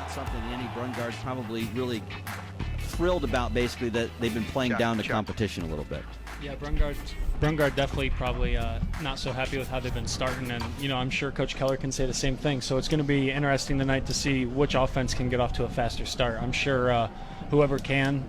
something Andy Brungard's probably really thrilled about, basically, that they've been playing down to competition a little bit. Yeah, Brungard definitely probably not so happy with how they've been starting, and I'm sure Coach Keller can say the same thing. So it's going to be interesting tonight to see which offense can get off to a faster start. I'm sure whoever can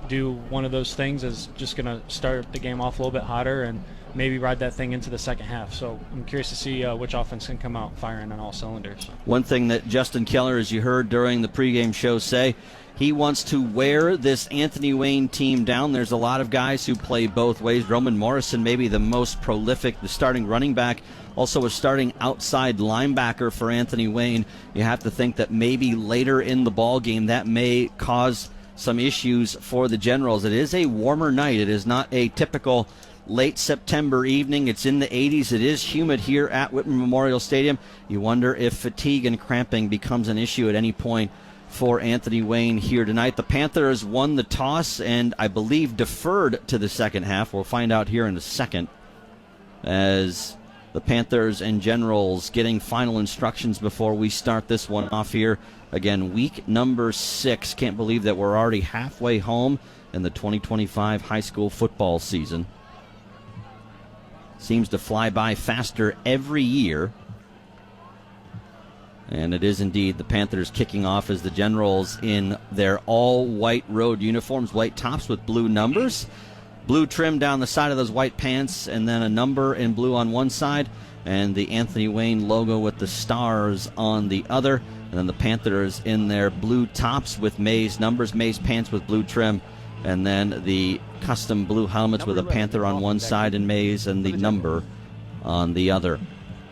do one of those things is just going to start the game off a little bit hotter and maybe ride that thing into the second half. So I'm curious to see which offense can come out firing on all cylinders. One thing that Justin Keller, as you heard during the pregame show, say, he wants to wear this Anthony Wayne team down. There's a lot of guys who play both ways. Roman Morrison, maybe the most prolific, the starting running back, also a starting outside linebacker for Anthony Wayne. You have to think that maybe later in the ball game that may cause some issues for the Generals. It is a warmer night. It is not a typical late September evening. It's in the 80s. It is humid here at Whitmer Memorial Stadium. You wonder if fatigue and cramping becomes an issue at any point for Anthony Wayne here tonight. The Panthers won the toss and I believe deferred to the second half. We'll find out here in a second, as the Panthers and Generals getting final instructions before we start this one off here. Again, week number 6. Can't believe that we're already halfway home in the 2025 high school football season. Seems to fly by faster every year. And it is indeed the Panthers kicking off as the Generals in their all-white road uniforms, white tops with blue numbers, blue trim down the side of those white pants, and then a number in blue on one side, and the Anthony Wayne logo with the stars on the other. And then the Panthers in their blue tops with maize numbers, maize pants with blue trim, and then the custom blue helmets with a panther on one side and maize and the number on the other.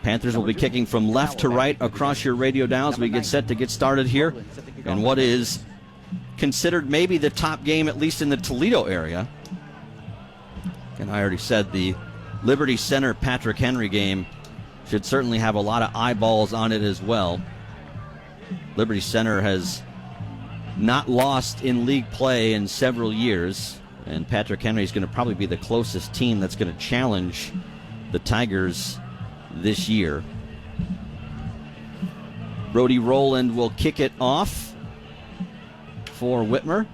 Panthers will be kicking from left to right across your radio dials. We get set to get started here. And what is considered maybe the top game, at least in the Toledo area. And I already said the Liberty Center Patrick Henry game should certainly have a lot of eyeballs on it as well. Liberty Center has not lost in league play in several years. And Patrick Henry is going to probably be the closest team that's going to challenge the Tigers this year. Brody Rowland will kick it off for Whitmer.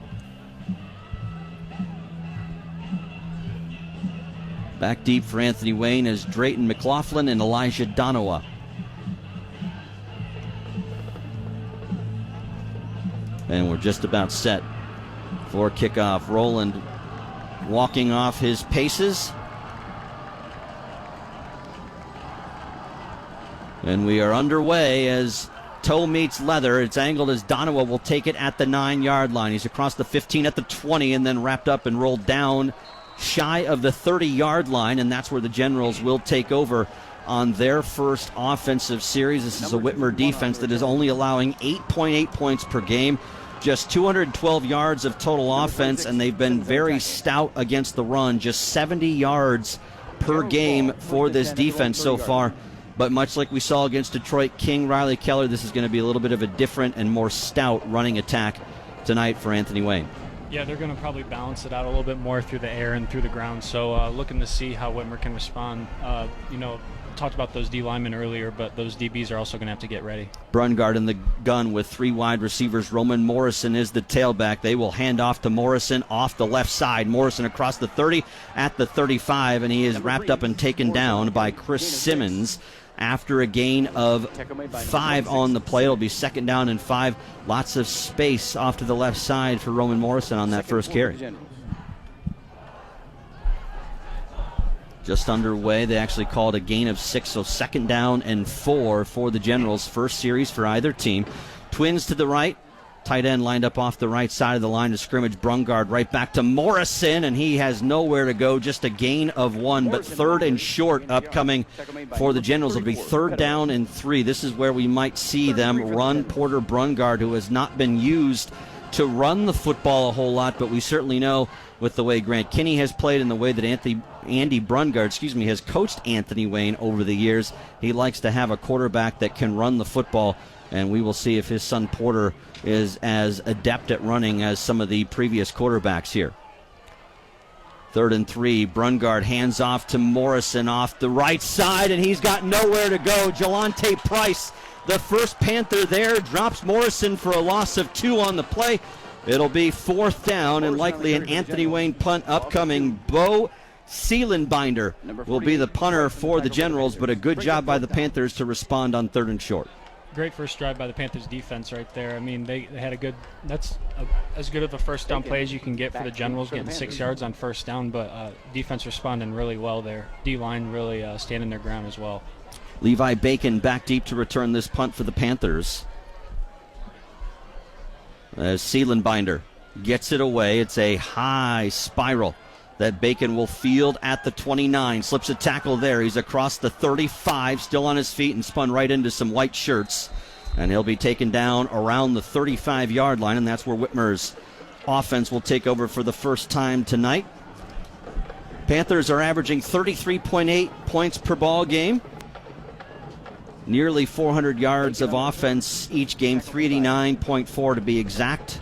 Back deep for Anthony Wayne is Drayton McLaughlin and Elijah Donowa. And we're just about set for kickoff. Rowland walking off his paces. And we are underway as toe meets leather. It's angled as Donowa will take it at the 9-yard line. He's across the 15 at the 20 and then wrapped up and rolled down shy of the 30-yard line, and that's where the Generals will take over on their first offensive series. This is a Whitmer defense that is only allowing 8.8 points per game, just 212 yards of total offense, and they've been very stout against the run, just 70 yards per game for this defense so far. But much like we saw against Detroit, King, Riley Keller, this is going to be a little bit of a different and more stout running attack tonight for Anthony Wayne. Yeah, they're going to probably balance it out a little bit more through the air and through the ground. So looking to see how Whitmer can respond. Talked about those D linemen earlier, but those DBs are also going to have to get ready. Brungard in the gun with 3 wide receivers. Roman Morrison is the tailback. They will hand off to Morrison off the left side. Morrison across the 30 at the 35, and he is wrapped up and taken down by Chris Simmons after a gain of 5 on the play. It'll be 2nd down and 5. Lots of space off to the left side for Roman Morrison on that first carry. Just underway. They actually called a gain of 6, so 2nd down and 4 for the Generals. First series for either team. Twins to the right. Tight end lined up off the right side of the line of scrimmage. Brungard right back to Morrison, and he has nowhere to go. Just a gain of 1, but 3rd and short upcoming for the Generals. It'll be 3rd down and 3. This is where we might see them run Porter Brungard, who has not been used to run the football a whole lot, but we certainly know with the way Grant Kinney has played and the way that Andy Brungard, has coached Anthony Wayne over the years, he likes to have a quarterback that can run the football, and we will see if his son Porter is as adept at running as some of the previous quarterbacks here. 3rd and 3, Brungard hands off to Morrison off the right side, and he's got nowhere to go. Jelante Price, The first Panther there drops Morrison for a loss of 2 on the play. It'll be 4th down and likely an Anthony Wayne punt upcoming. Bo Seelenbinder will be the punter for the Generals, but a good job by the Panthers to respond on 3rd and short. Great first drive by the Panthers defense right there. I mean, they had as good of a first down play as you can get for the Generals, getting 6 yards on first down, but defense responding really well there. D-line really standing their ground as well. Levi Bacon back deep to return this punt for the Panthers. As Seelenbinder gets it away, it's a high spiral that Bacon will field at the 29. Slips a tackle there. He's across the 35, still on his feet, and spun right into some white shirts. And he'll be taken down around the 35-yard line, and that's where Whitmer's offense will take over for the first time tonight. Panthers are averaging 33.8 points per ball game. Nearly 400 yards of offense each game, 389.4 to be exact.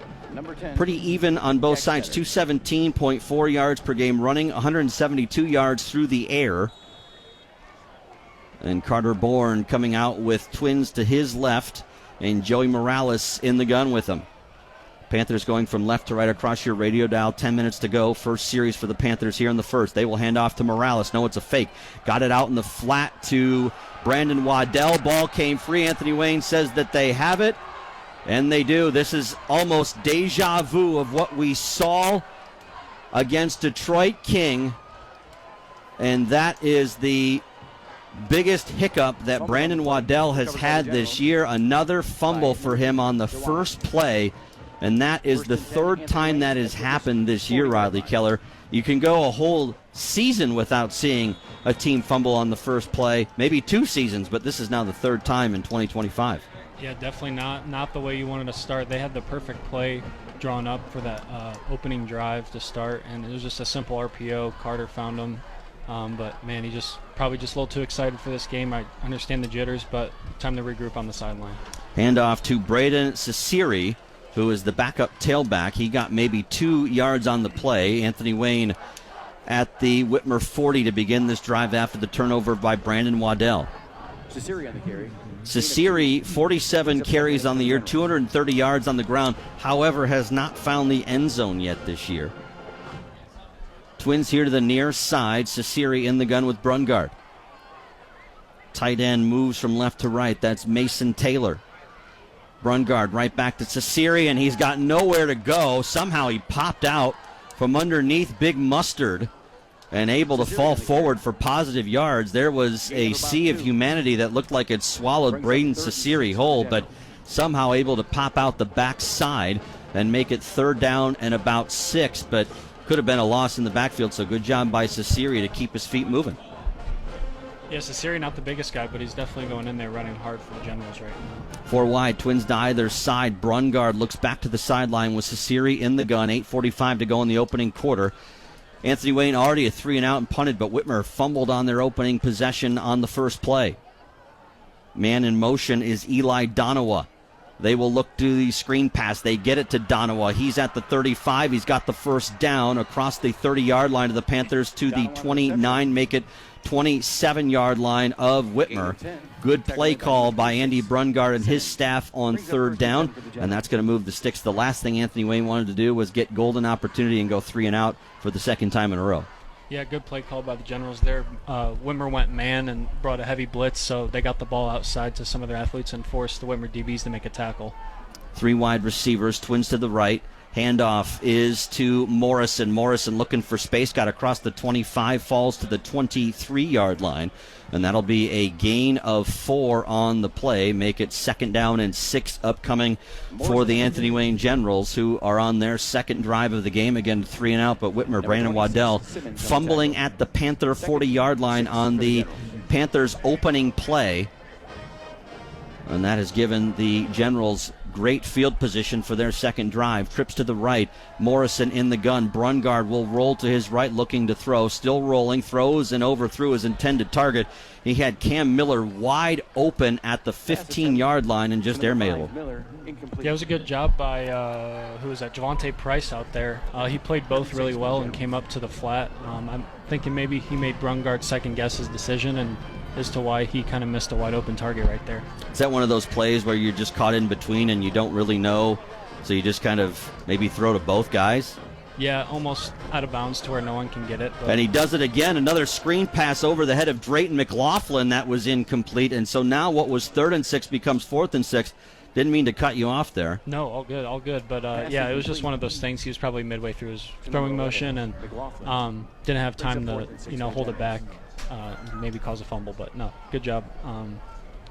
Pretty even on both sides, 217.4 yards per game running, 172 yards through the air. And Carter Bourne coming out with Twins to his left and Joey Morales in the gun with him. Panthers going from left to right across your radio dial. 10 minutes to go. First series for the Panthers here in the first. They will hand off to Morales. No, it's a fake. Got it out in the flat to Brandon Waddell. Ball came free. Anthony Wayne says that they have it. And they do. This is almost deja vu of what we saw against Detroit King. And that is the biggest hiccup that Brandon Waddell has had this year. Another fumble for him on the first play. And that is the 3rd time that has happened this year, Riley Keller. You can go a whole season without seeing a team fumble on the first play. Maybe 2 seasons, but this is now the 3rd time in 2025. Yeah, definitely not the way you wanted to start. They had the perfect play drawn up for that opening drive to start, and it was just a simple RPO. Carter found him, but man, he probably just a little too excited for this game. I understand the jitters, but time to regroup on the sideline. Handoff to Braden Ciceri, who is the backup tailback. He got maybe 2 yards on the play. Anthony Wayne at the Whitmer 40 to begin this drive after the turnover by Brandon Waddell. Ciceri on the carry. Ciceri, 47 carries on the year, 230 yards on the ground, however, has not found the end zone yet this year. Twins here to the near side. Ciceri in the gun with Brungard. Tight end moves from left to right. That's Mason Taylor. Brungard right back to Ciceri, and he's got nowhere to go. Somehow he popped out from underneath Big Mustard and able to fall forward for positive yards. There was a sea of humanity that looked like it swallowed Braden Ciceri whole, but somehow able to pop out the backside and make it 3rd down and about 6, but could have been a loss in the backfield, so good job by Ciceri to keep his feet moving. Yeah, Ciceri not the biggest guy, but he's definitely going in there running hard for the Generals right now. 4 wide, Twins to either side. Brungard looks back to the sideline with Ciceri in the gun. 8:45 to go in the opening quarter. Anthony Wayne already a 3-and-out and punted, but Whitmer fumbled on their opening possession on the first play. Man in motion is Eli Donawa. They will look to the screen pass. They get it to Donawa. He's at the 35. He's got the first down across the 30-yard line of the Panthers to the 29. Make it 27-yard line of Whitmer. Good play call by Andy Brungard and his staff on 3rd down, and that's going to move the sticks. The last thing Anthony Wayne wanted to do was get golden opportunity and go 3-and-out for the 2nd time in a row. Yeah, good play call by the Generals there. Whitmer went man and brought a heavy blitz, so they got the ball outside to some of their athletes and forced the Whitmer DBs to make a tackle. 3 wide receivers, Twins to the right. Handoff is to Morrison. Morrison looking for space, got across the 25, falls to the 23-yard line, and that'll be a gain of 4 on the play. Make it 2nd down and 6 upcoming for the Anthony Wayne Generals, who are on their 2nd drive of the game. Again, 3-and-out, but Whitmer, Brandon Waddell fumbling at the Panther 40-yard line on the Panthers opening play. And that has given the Generals great field position for their 2nd drive. Trips to the right. Morrison in the gun. Brungard will roll to his right looking to throw. Still rolling. Throws and overthrew his intended target. He had Cam Miller wide open at the 15-yard line and just airmailed. Yeah, it was a good job by, who was that, Javante Price out there. He played both really well and came up to the flat. I'm thinking maybe he made Brungard second-guess his decision and as to why he kind of missed a wide open target right there. Is that one of those plays where you're just caught in between and you don't really know, so you just kind of maybe throw to both guys? Yeah, almost out of bounds to where no one can get it. But And he does it again. Another screen pass over the head of Drayton McLaughlin that was incomplete. And so now what was 3rd and 6 becomes 4th and 6. Didn't mean to cut you off there. No, all good. But yeah, it was just one of those things. He was probably midway through his throwing motion and didn't have time to hold it back, maybe cause a fumble. But no, good job.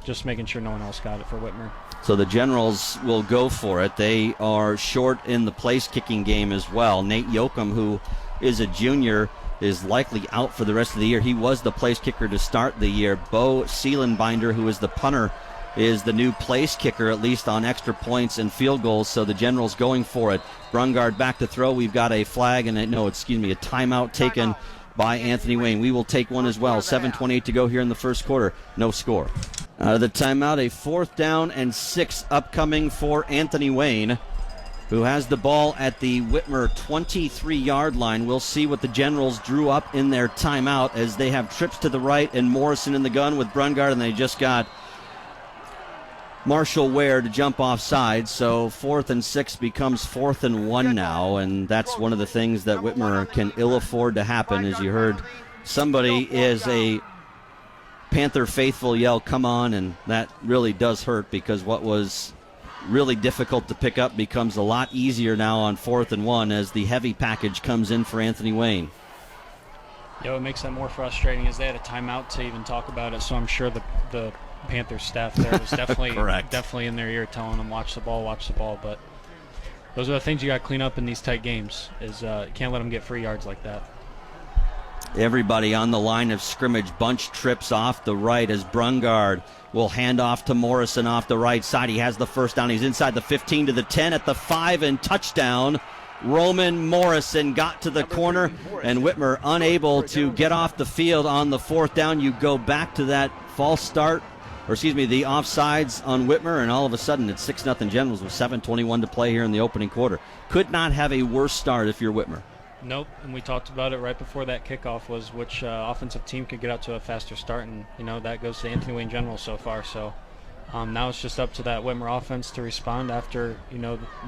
Just making sure no one else got it for Whitmer. So the Generals will go for it. They are short in the place kicking game as well. Nate Yoakum, who is a junior, is likely out for the rest of the year. He was the place kicker to start the year. Bo Seelenbinder, who is the punter, is the new place kicker, at least on extra points and field goals. So the Generals going for it. Brungard back to throw. We've got a flag and a timeout taken by Anthony Wayne. We will take one as well. 7:28 to go here in the first quarter. No score. Out of the timeout, a 4th down and 6 upcoming for Anthony Wayne, who has the ball at the Whitmer 23-yard line. We'll see what the Generals drew up in their timeout as they have trips to the right and Morrison in the gun with Brungard, and they just got Marshall Ware to jump offside. So 4th and 6 becomes 4th and 1 now, and that's one of the things that Whitmer can ill afford to happen. As you heard, somebody is a Panther faithful yell, "Come on," and that really does hurt, because what was really difficult to pick up becomes a lot easier now on 4th and 1 as the heavy package comes in for Anthony Wayne. Yeah, what makes that more frustrating is they had a timeout to even talk about it, so I'm sure the Panthers staff there was definitely in their ear telling them, watch the ball, but those are the things you got to clean up in these tight games, is can't let them get free yards like that. Everybody on the line of scrimmage. Bunch trips off the right as Brungard will hand off to Morrison off the right side. He has the first down. He's inside the 15 to the 10 at the 5, and touchdown. Roman Morrison got to the corner, and Whitmer unable to get off the field on the 4th down. You go back to that false start, the offsides on Whitmer, and all of a sudden it's 6-0 Generals with 7:21 to play here in the opening quarter. Could not have a worse start if you're Whitmer. Nope, and we talked about it right before that kickoff, was which offensive team could get out to a faster start, and that goes to Anthony Wayne General so far. So now it's just up to that Whitmer offense to respond after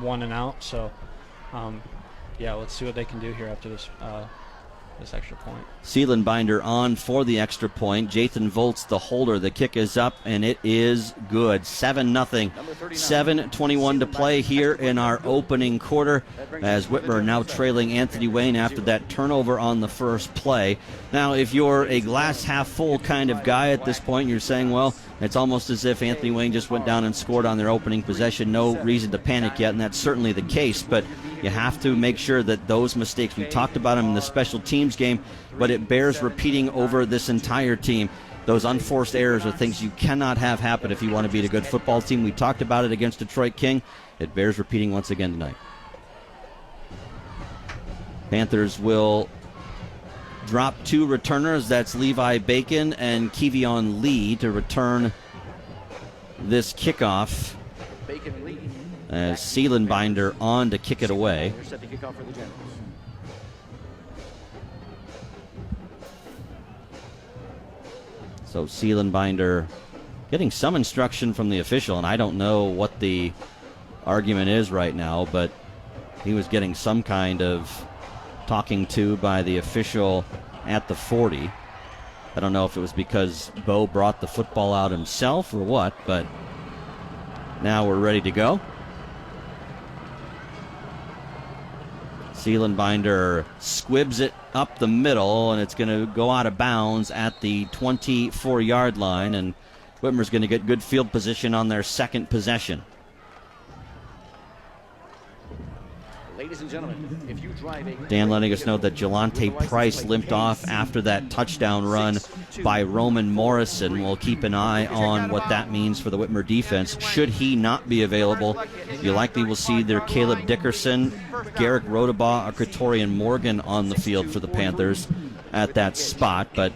1 and out. So yeah, let's see what they can do here after this extra point. Seelenbinder on for the extra point. Jathan Volts the holder. The kick is up, and it is good. 7-0. 7:21 to play here in our opening quarter, as Whitmer now trailing Anthony Wayne after that turnover on the first play. Now, if you're a glass half full kind of guy at this point, you're saying, well, it's almost as if Anthony Wayne just went down and scored on their opening possession. No reason to panic yet, and that's certainly the case. But you have to make sure that those mistakes, we talked about them in the special teams game, but it bears repeating over this entire team. Those unforced errors are things you cannot have happen if you want to beat a good football team. We talked about it against Detroit King. It bears repeating once again tonight. Panthers will drop 2 returners. That's Levi Bacon and Kevion Lee to return this kickoff. As Seelenbinder on to kick it away. So Seelenbinder getting some instruction from the official, and I don't know what the argument is right now, but he was getting some kind of talking to by the official at the 40. I don't know if it was because Bo brought the football out himself or what, but now we're ready to go. Seelenbinder squibs it up the middle, and it's going to go out of bounds at the 24-yard line, and Whitmer's going to get good field position on their second possession. Ladies and gentlemen, if you drive a Dan letting us know that Jelante Price limped off after that touchdown run by Roman Morrison. We'll keep an eye on what that means for the Whitmer defense. Should he not be available, you likely will see either Caleb Dickerson, Garrick Rodabaugh, or Praetorian Morgan on the field for the Panthers at that spot. But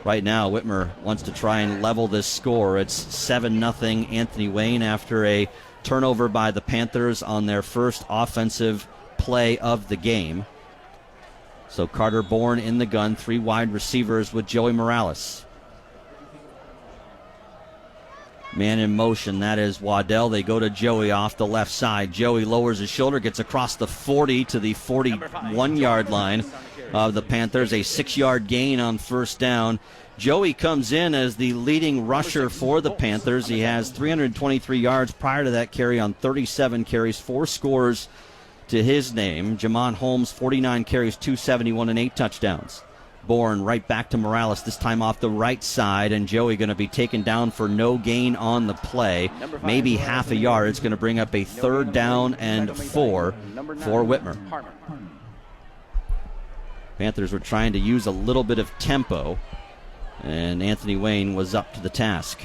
right now, Whitmer wants to try and level this score. It's 7-0 Anthony Wayne after a turnover by the Panthers on their first offensive play of the game. So Carter Bourne in the gun, 3 wide receivers with Joey Morales. Man in motion, that is Waddell. They go to Joey off the left side. Joey lowers his shoulder, gets across the 40 to the 41-yard line of the Panthers. A 6-yard gain on first down. Joey comes in as the leading rusher for the Panthers. He has 323 yards prior to that carry on 37 carries, 4 scores to his name. Jamon Holmes, 49 carries, 271, and 8 touchdowns. Bourne right back to Morales, this time off the right side, and Joey going to be taken down for no gain on the play. Maybe half a yard. It's going to bring up a 3rd down and 4 for Whitmer. Panthers were trying to use a little bit of tempo, and Anthony Wayne was up to the task.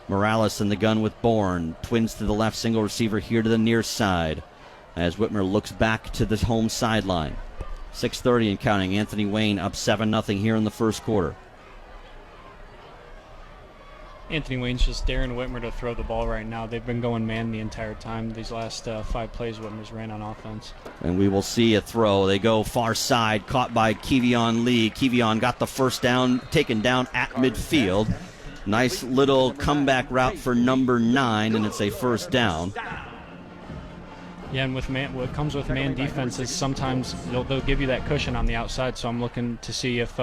Morales in the gun with Bourne. Twins to the left, single receiver here to the near side as Whitmer looks back to the home sideline. 6:30 and counting. Anthony Wayne up 7-0 here in the first quarter. Anthony Wayne's just daring Whitmer to throw the ball right now. They've been going man the entire time. These last 5 plays Whitmer's ran on offense. And we will see a throw. They go far side, caught by Kevion Lee. Kevion got the first down, taken down at midfield. Nice little comeback route for number 9, and it's a first down. Yeah, and with what comes with man defense is sometimes they'll give you that cushion on the outside, so I'm looking to see if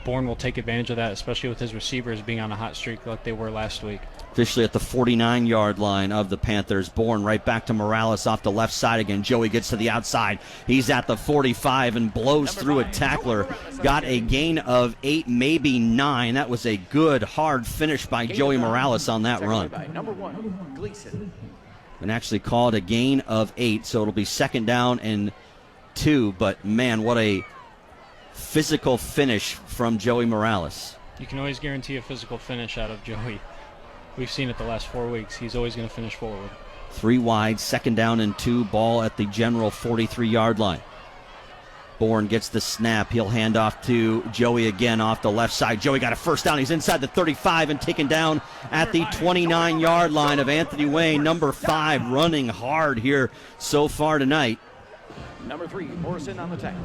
Bourne will take advantage of that, especially with his receivers being on a hot streak like they were last week. Officially at the 49-yard line of the Panthers. Bourne right back to Morales off the left side again. Joey gets to the outside. He's at the 45 and blows through a tackler. Got a gain of 8, maybe 9. That was a good, hard finish by Joey Morales on that run. Number 1, Gleason. And actually called a gain of 8, so it'll be 2nd down and 2. But, man, what a physical finish from Joey Morales. You can always guarantee a physical finish out of Joey. We've seen it the last 4 weeks. He's always going to finish forward. 3 wide, 2nd down and 2, ball at the general 43-yard line. Bourne gets the snap. He'll hand off to Joey again off the left side. Joey got a first down. He's inside the 35 and taken down at the 29-yard line of Anthony Wayne, number 5, running hard here so far tonight. Number 3, Morrison on the tackle.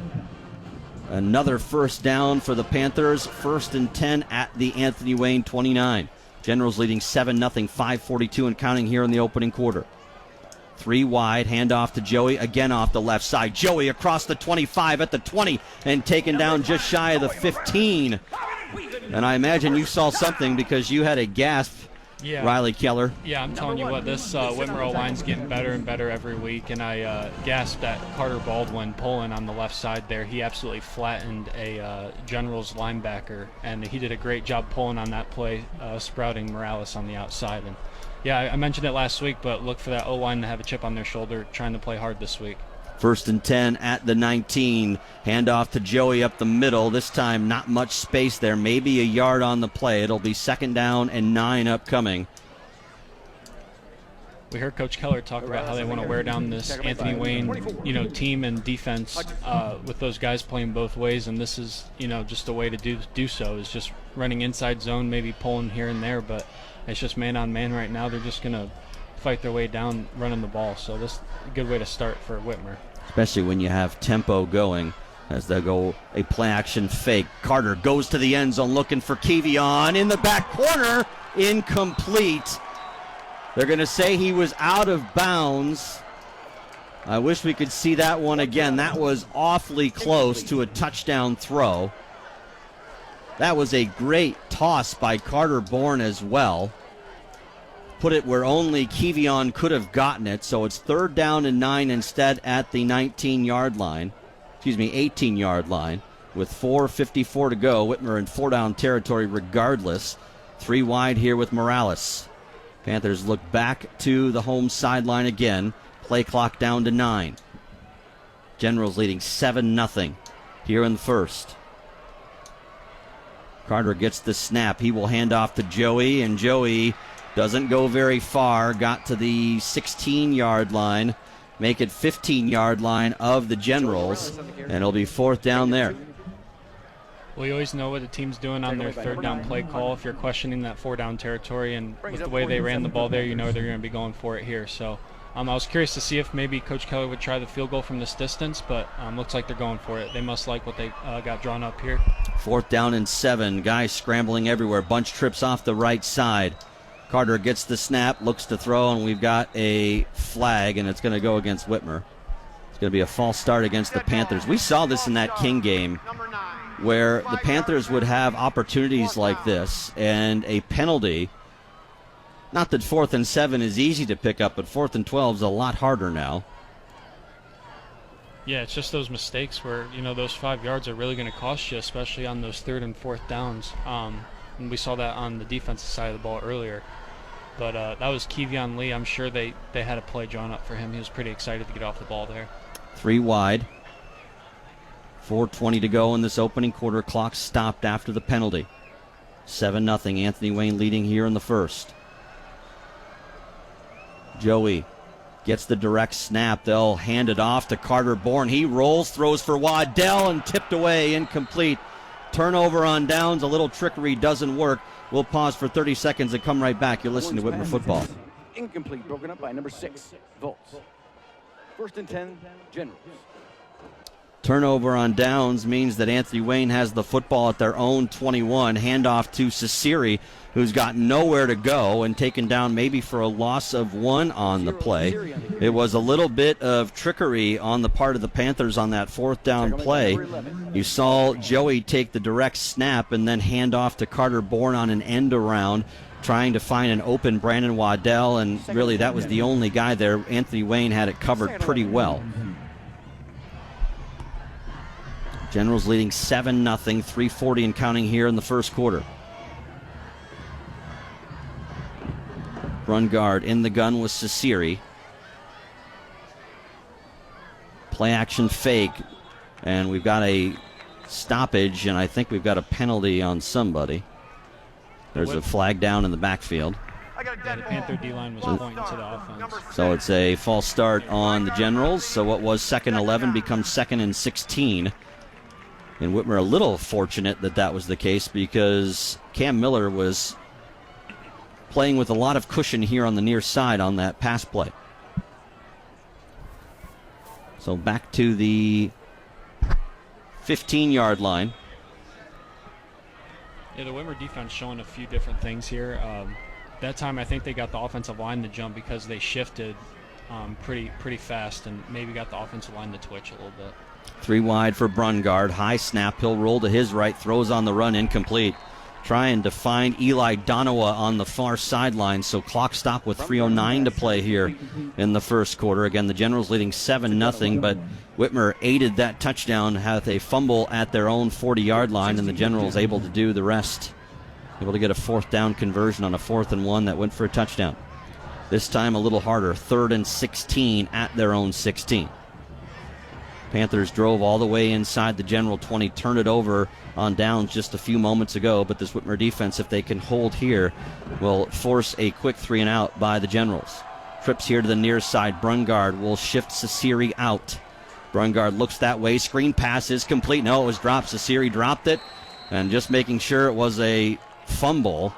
Another first down for the Panthers. 1st and 10 at the Anthony Wayne 29. Generals leading 7-0, 5:42 and counting here in the opening quarter. 3 wide, handoff to Joey, again off the left side. Joey across the 25 at the 20 and taken down just shy of the 15. And I imagine you saw something because you had a gasp, Riley Keller. Yeah, I'm telling you what, this Whitmer O-line's getting better and better every week, and I gasped at Carter Baldwin pulling on the left side there. He absolutely flattened a Generals linebacker, and he did a great job pulling on that play, sprouting Morales on the outside. And yeah, I mentioned it last week, but look for that O-line to have a chip on their shoulder, trying to play hard this week. 1st and 10 at the 19. Handoff to Joey up the middle. This time not much space there. Maybe a yard on the play. It'll be 2nd down and 9 upcoming. We heard Coach Keller talk about how they want to wear down this Anthony Wayne, team and defense with those guys playing both ways, and this is, just a way to do so is just running inside zone, maybe pulling here and there, but it's just man on man right now. They're just going to fight their way down running the ball, so this is a good way to start for Whitmer. Especially when you have tempo going as they go a play-action fake. Carter goes to the end zone looking for Kevion in the back corner. Incomplete. They're going to say he was out of bounds. I wish we could see that one again. That was awfully close to a touchdown throw. That was a great toss by Carter Bourne as well. Put it where only Kevion could have gotten it, so it's 3rd down and 9 instead at the 18-yard line with 4:54 to go. Whitmer in 4-down territory regardless. 3 wide here with Morales. Panthers look back to the home sideline again. Play clock down to 9. Generals leading 7-0 here in the first. Carter gets the snap. He will hand off to Joey, and Joey doesn't go very far. Got to the 16-yard line. Make it 15-yard line of the Generals, and it'll be 4th down there. Well, you always know what the team's doing on their 3rd down play call. If you're questioning that 4-down territory, and with the way they ran the ball there, you know they're going to be going for it here. So I was curious to see if maybe Coach Keller would try the field goal from this distance, but looks like they're going for it. They must like what they got drawn up here. 4th down and 7. Guys scrambling everywhere. Bunch trips off the right side. Carter gets the snap, looks to throw, and we've got a flag, and it's going to go against Whitmer. It's going to be a false start against the Panthers. We saw this in that King game where the Panthers would have opportunities like this and a penalty. Not that 4th and 7 is easy to pick up, but 4th and 12 is a lot harder now. Yeah, it's just those mistakes where, those 5 yards are really going to cost you, especially on those 3rd and 4th downs. And we saw that on the defensive side of the ball earlier. But that was Kevion Lee. I'm sure they had a play drawn up for him. He was pretty excited to get off the ball there. 3 wide. 4:20 to go in this opening quarter. Clock stopped after the penalty. 7-0. Anthony Wayne leading here in the first. Joey gets the direct snap. They'll hand it off to Carter Bourne. He rolls, throws for Waddell, and tipped away, incomplete. Turnover on downs. A little trickery doesn't work. We'll pause for 30 seconds and come right back. You're listening to Whitmer Football. Incomplete, broken up by number 6, Volts. 1st and 10, Generals. Turnover on downs means that Anthony Wayne has the football at their own 21. Handoff to Cesiri, who's got nowhere to go and taken down maybe for a loss of 1 on the play. It was a little bit of trickery on the part of the Panthers on that 4th down play. You saw Joey take the direct snap and then hand off to Carter Bourne on an end around, trying to find an open Brandon Waddell, and really that was the only guy there. Anthony Wayne had it covered pretty well. Generals leading 7-0, 3:40 and counting here in the first quarter. Run guard in the gun with Cesiri. Play action fake, and we've got a stoppage, and I think we've got a penalty on somebody. There's a flag down in the backfield. Yeah, the Panther D-line was pointing to the offense. So it's a false start on the Generals. So what was 2nd 11 becomes 2nd and 16. And Whitmer a little fortunate that was the case because Cam Miller was playing with a lot of cushion here on the near side on that pass play. So back to the 15-yard line. Yeah, the Whitmer defense showing a few different things here. That time I think they got the offensive line to jump because they shifted pretty fast and maybe got the offensive line to twitch a little bit. 3 wide for Brungard. High snap. He'll roll to his right. Throws on the run. Incomplete. Trying to find Eli Donawa on the far sideline. So clock stop with 3:09 to play here in the first quarter. Again, the Generals leading 7-0, but Whitmer aided that touchdown, had a fumble at their own 40-yard line, and the Generals able to do the rest. Able to get a 4th down conversion on a 4th and 1 that went for a touchdown. This time a little harder. 3rd and 16 at their own 16. Panthers drove all the way inside the General 20, turned it over on downs just a few moments ago, but this Whitmer defense, if they can hold here, will force a quick 3 and out by the Generals. Trips here to the near side. Brungard will shift Cesiri out. Brungard looks that way. Screen pass is complete. No, it was dropped. Cesiri dropped it, and just making sure it was a fumble.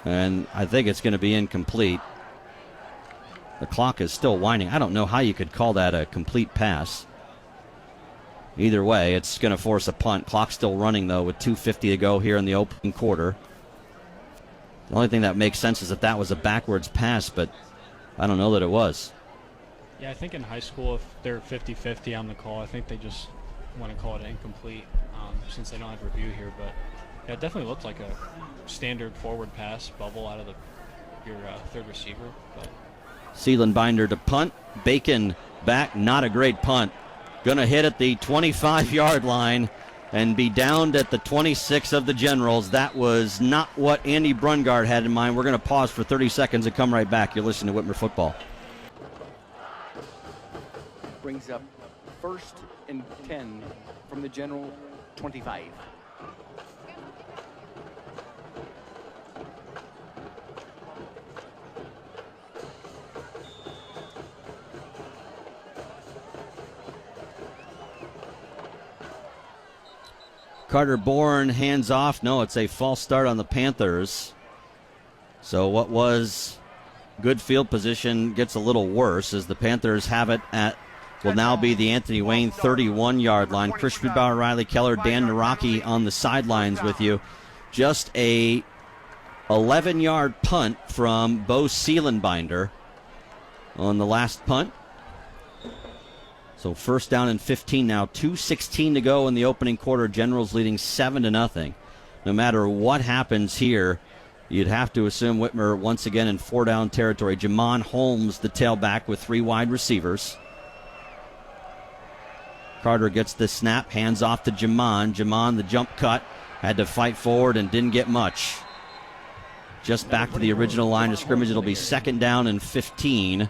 And I think it's going to be incomplete. The clock is still winding. I don't know how you could call that a complete pass. Either way, it's going to force a punt. Clock's still running, though, with 2:50 to go here in the opening quarter. The only thing that makes sense is if that was a backwards pass, but I don't know that it was. Yeah, I think in high school, if they're 50-50 on the call, I think they just want to call it incomplete since they don't have review here. But yeah, it definitely looked like a standard forward pass, bubble out of your third receiver. But Seelenbinder to punt. Bacon back. Not a great punt. Going to hit at the 25-yard line and be downed at the 26 of the Generals. That was not what Andy Brungard had in mind. We're going to pause for 30 seconds and come right back. You're listening to Whitmer Football. Brings up 1st and 10 from the General 25. Carter Bourne hands off. No, it's a false start on the Panthers. So what was good field position gets a little worse as the Panthers have it at will now be the Anthony Wayne 31-yard line. Chris Friedbauer, Riley Keller, Dan Naraki on the sidelines with you. Just a 11-yard punt from Bo Seelenbinder on the last punt. So first down and 15 now. 2:16 to go in the opening quarter. Generals leading 7-0. No matter what happens here, you'd have to assume Whitmer once again in 4-down territory. Jamon Holmes, the tailback, with 3 wide receivers. Carter gets the snap, hands off to Jamon. Jamon, the jump cut, had to fight forward and didn't get much. Just back to the original line of scrimmage. It'll be 2nd down and 15.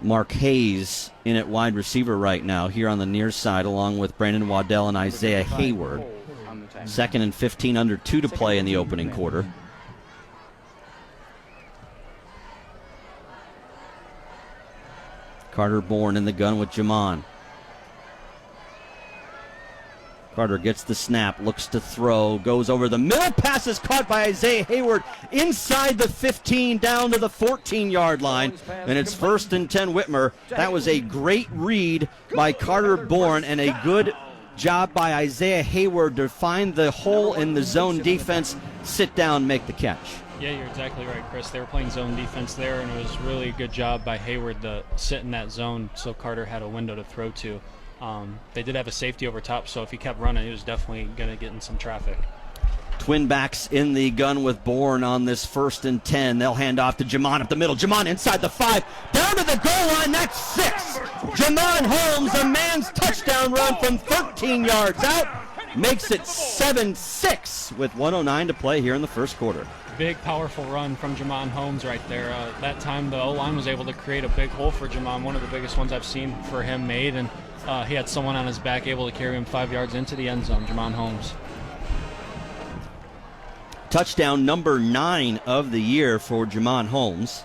Mark Hayes in at wide receiver right now here on the near side, along with Brandon Waddell and Isaiah Hayward. 2nd and 15, under 2 to play in the opening quarter. Carter Bourne in the gun with Jamon. Carter gets the snap, looks to throw, goes over the middle, pass is caught by Isaiah Hayward inside the 15 down to the 14-yard line, and it's 1st and 10 Whitmer. That was a great read by Carter Bourne and a good job by Isaiah Hayward to find the hole in the zone defense, sit down, make the catch. Yeah, you're exactly right, Chris. They were playing zone defense there, and it was really a good job by Hayward to sit in that zone so Carter had a window to throw to. They did have a safety over top, so if he kept running, he was definitely going to get in some traffic. Twin backs in the gun with Bourne on this 1st and 10. They'll hand off to Jamon up the middle. Jamon inside the 5, down to the goal line. That's 6. Jamon Holmes, a man's touchdown run from 13 yards out, makes it 7-6 with 1:09 to play here in the first quarter. Big, powerful run from Jamon Holmes right there. That time the O-line was able to create a big hole for Jamon, one of the biggest ones I've seen for him made, and he had someone on his back able to carry him 5 yards into the end zone, Jamon Holmes. Touchdown number 9 of the year for Jamon Holmes.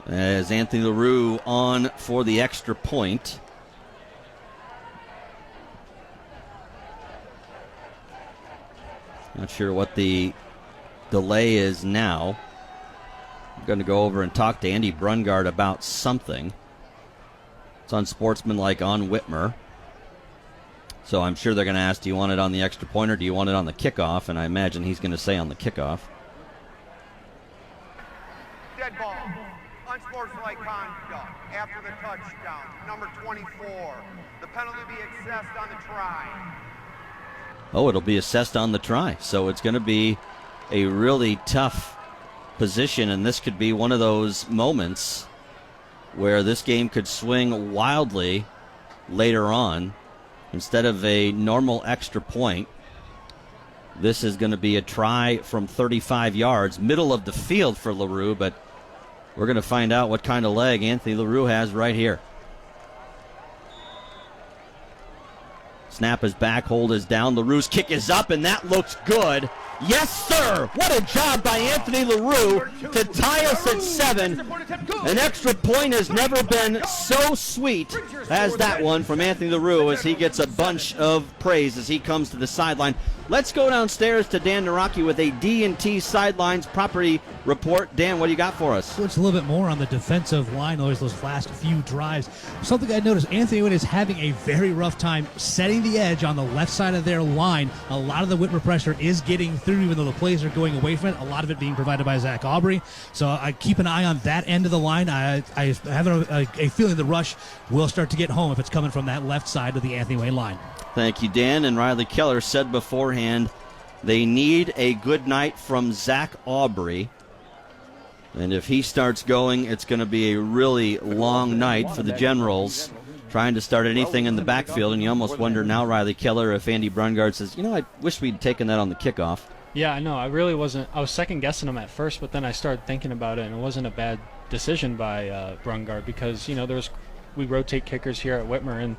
As Anthony LaRue on for the extra point. Not sure what the delay is now. I'm going to go over and talk to Andy Brungard about something. It's unsportsmanlike on Whitmer. So I'm sure they're going to ask, do you want it on the extra point or do you want it on the kickoff? And I imagine he's going to say on the kickoff. Dead ball. Unsportsmanlike conduct after the touchdown. Number 24. The penalty be assessed on the try. Oh, it'll be assessed on the try. So it's going to be a really tough position, and this could be one of those moments where this game could swing wildly later on. Instead of a normal extra point, this is going to be a try from 35 yards, middle of the field for LaRue, but we're going to find out what kind of leg Anthony LaRue has right here. Snap is back, hold is down, LaRue's kick is up, and that looks good. Yes, sir! What a job by Anthony LaRue to tie us at 7. An extra point has never been so sweet as that one from Anthony LaRue as he gets a bunch of praise as he comes to the sideline. Let's go downstairs to Dan Naraki with a D&T Sidelines property report. Dan, what do you got for us? It's a little bit more on the defensive line, those last few drives. Something I noticed, Anthony Wynn is having a very rough time setting the edge on the left side of their line. A lot of the Whitmer pressure is getting through, even though the plays are going away from it. A lot of it being provided by Zach Aubrey. So I keep an eye on that end of the line. I have a feeling the rush will start to get home if it's coming from that left side of the Anthony Wayne line. Thank you, Dan. And Riley Keller said beforehand they need a good night from Zach Aubrey. And if he starts going, it's going to be a really long night for the Generals, trying to start anything in the backfield. And you almost wonder now, Riley Keller, if Andy Brungard says, I wish we'd taken that on the kickoff. Yeah, I know. I really wasn't. I was second guessing him at first, but then I started thinking about it, and it wasn't a bad decision by Brungard because we rotate kickers here at Whitmer, and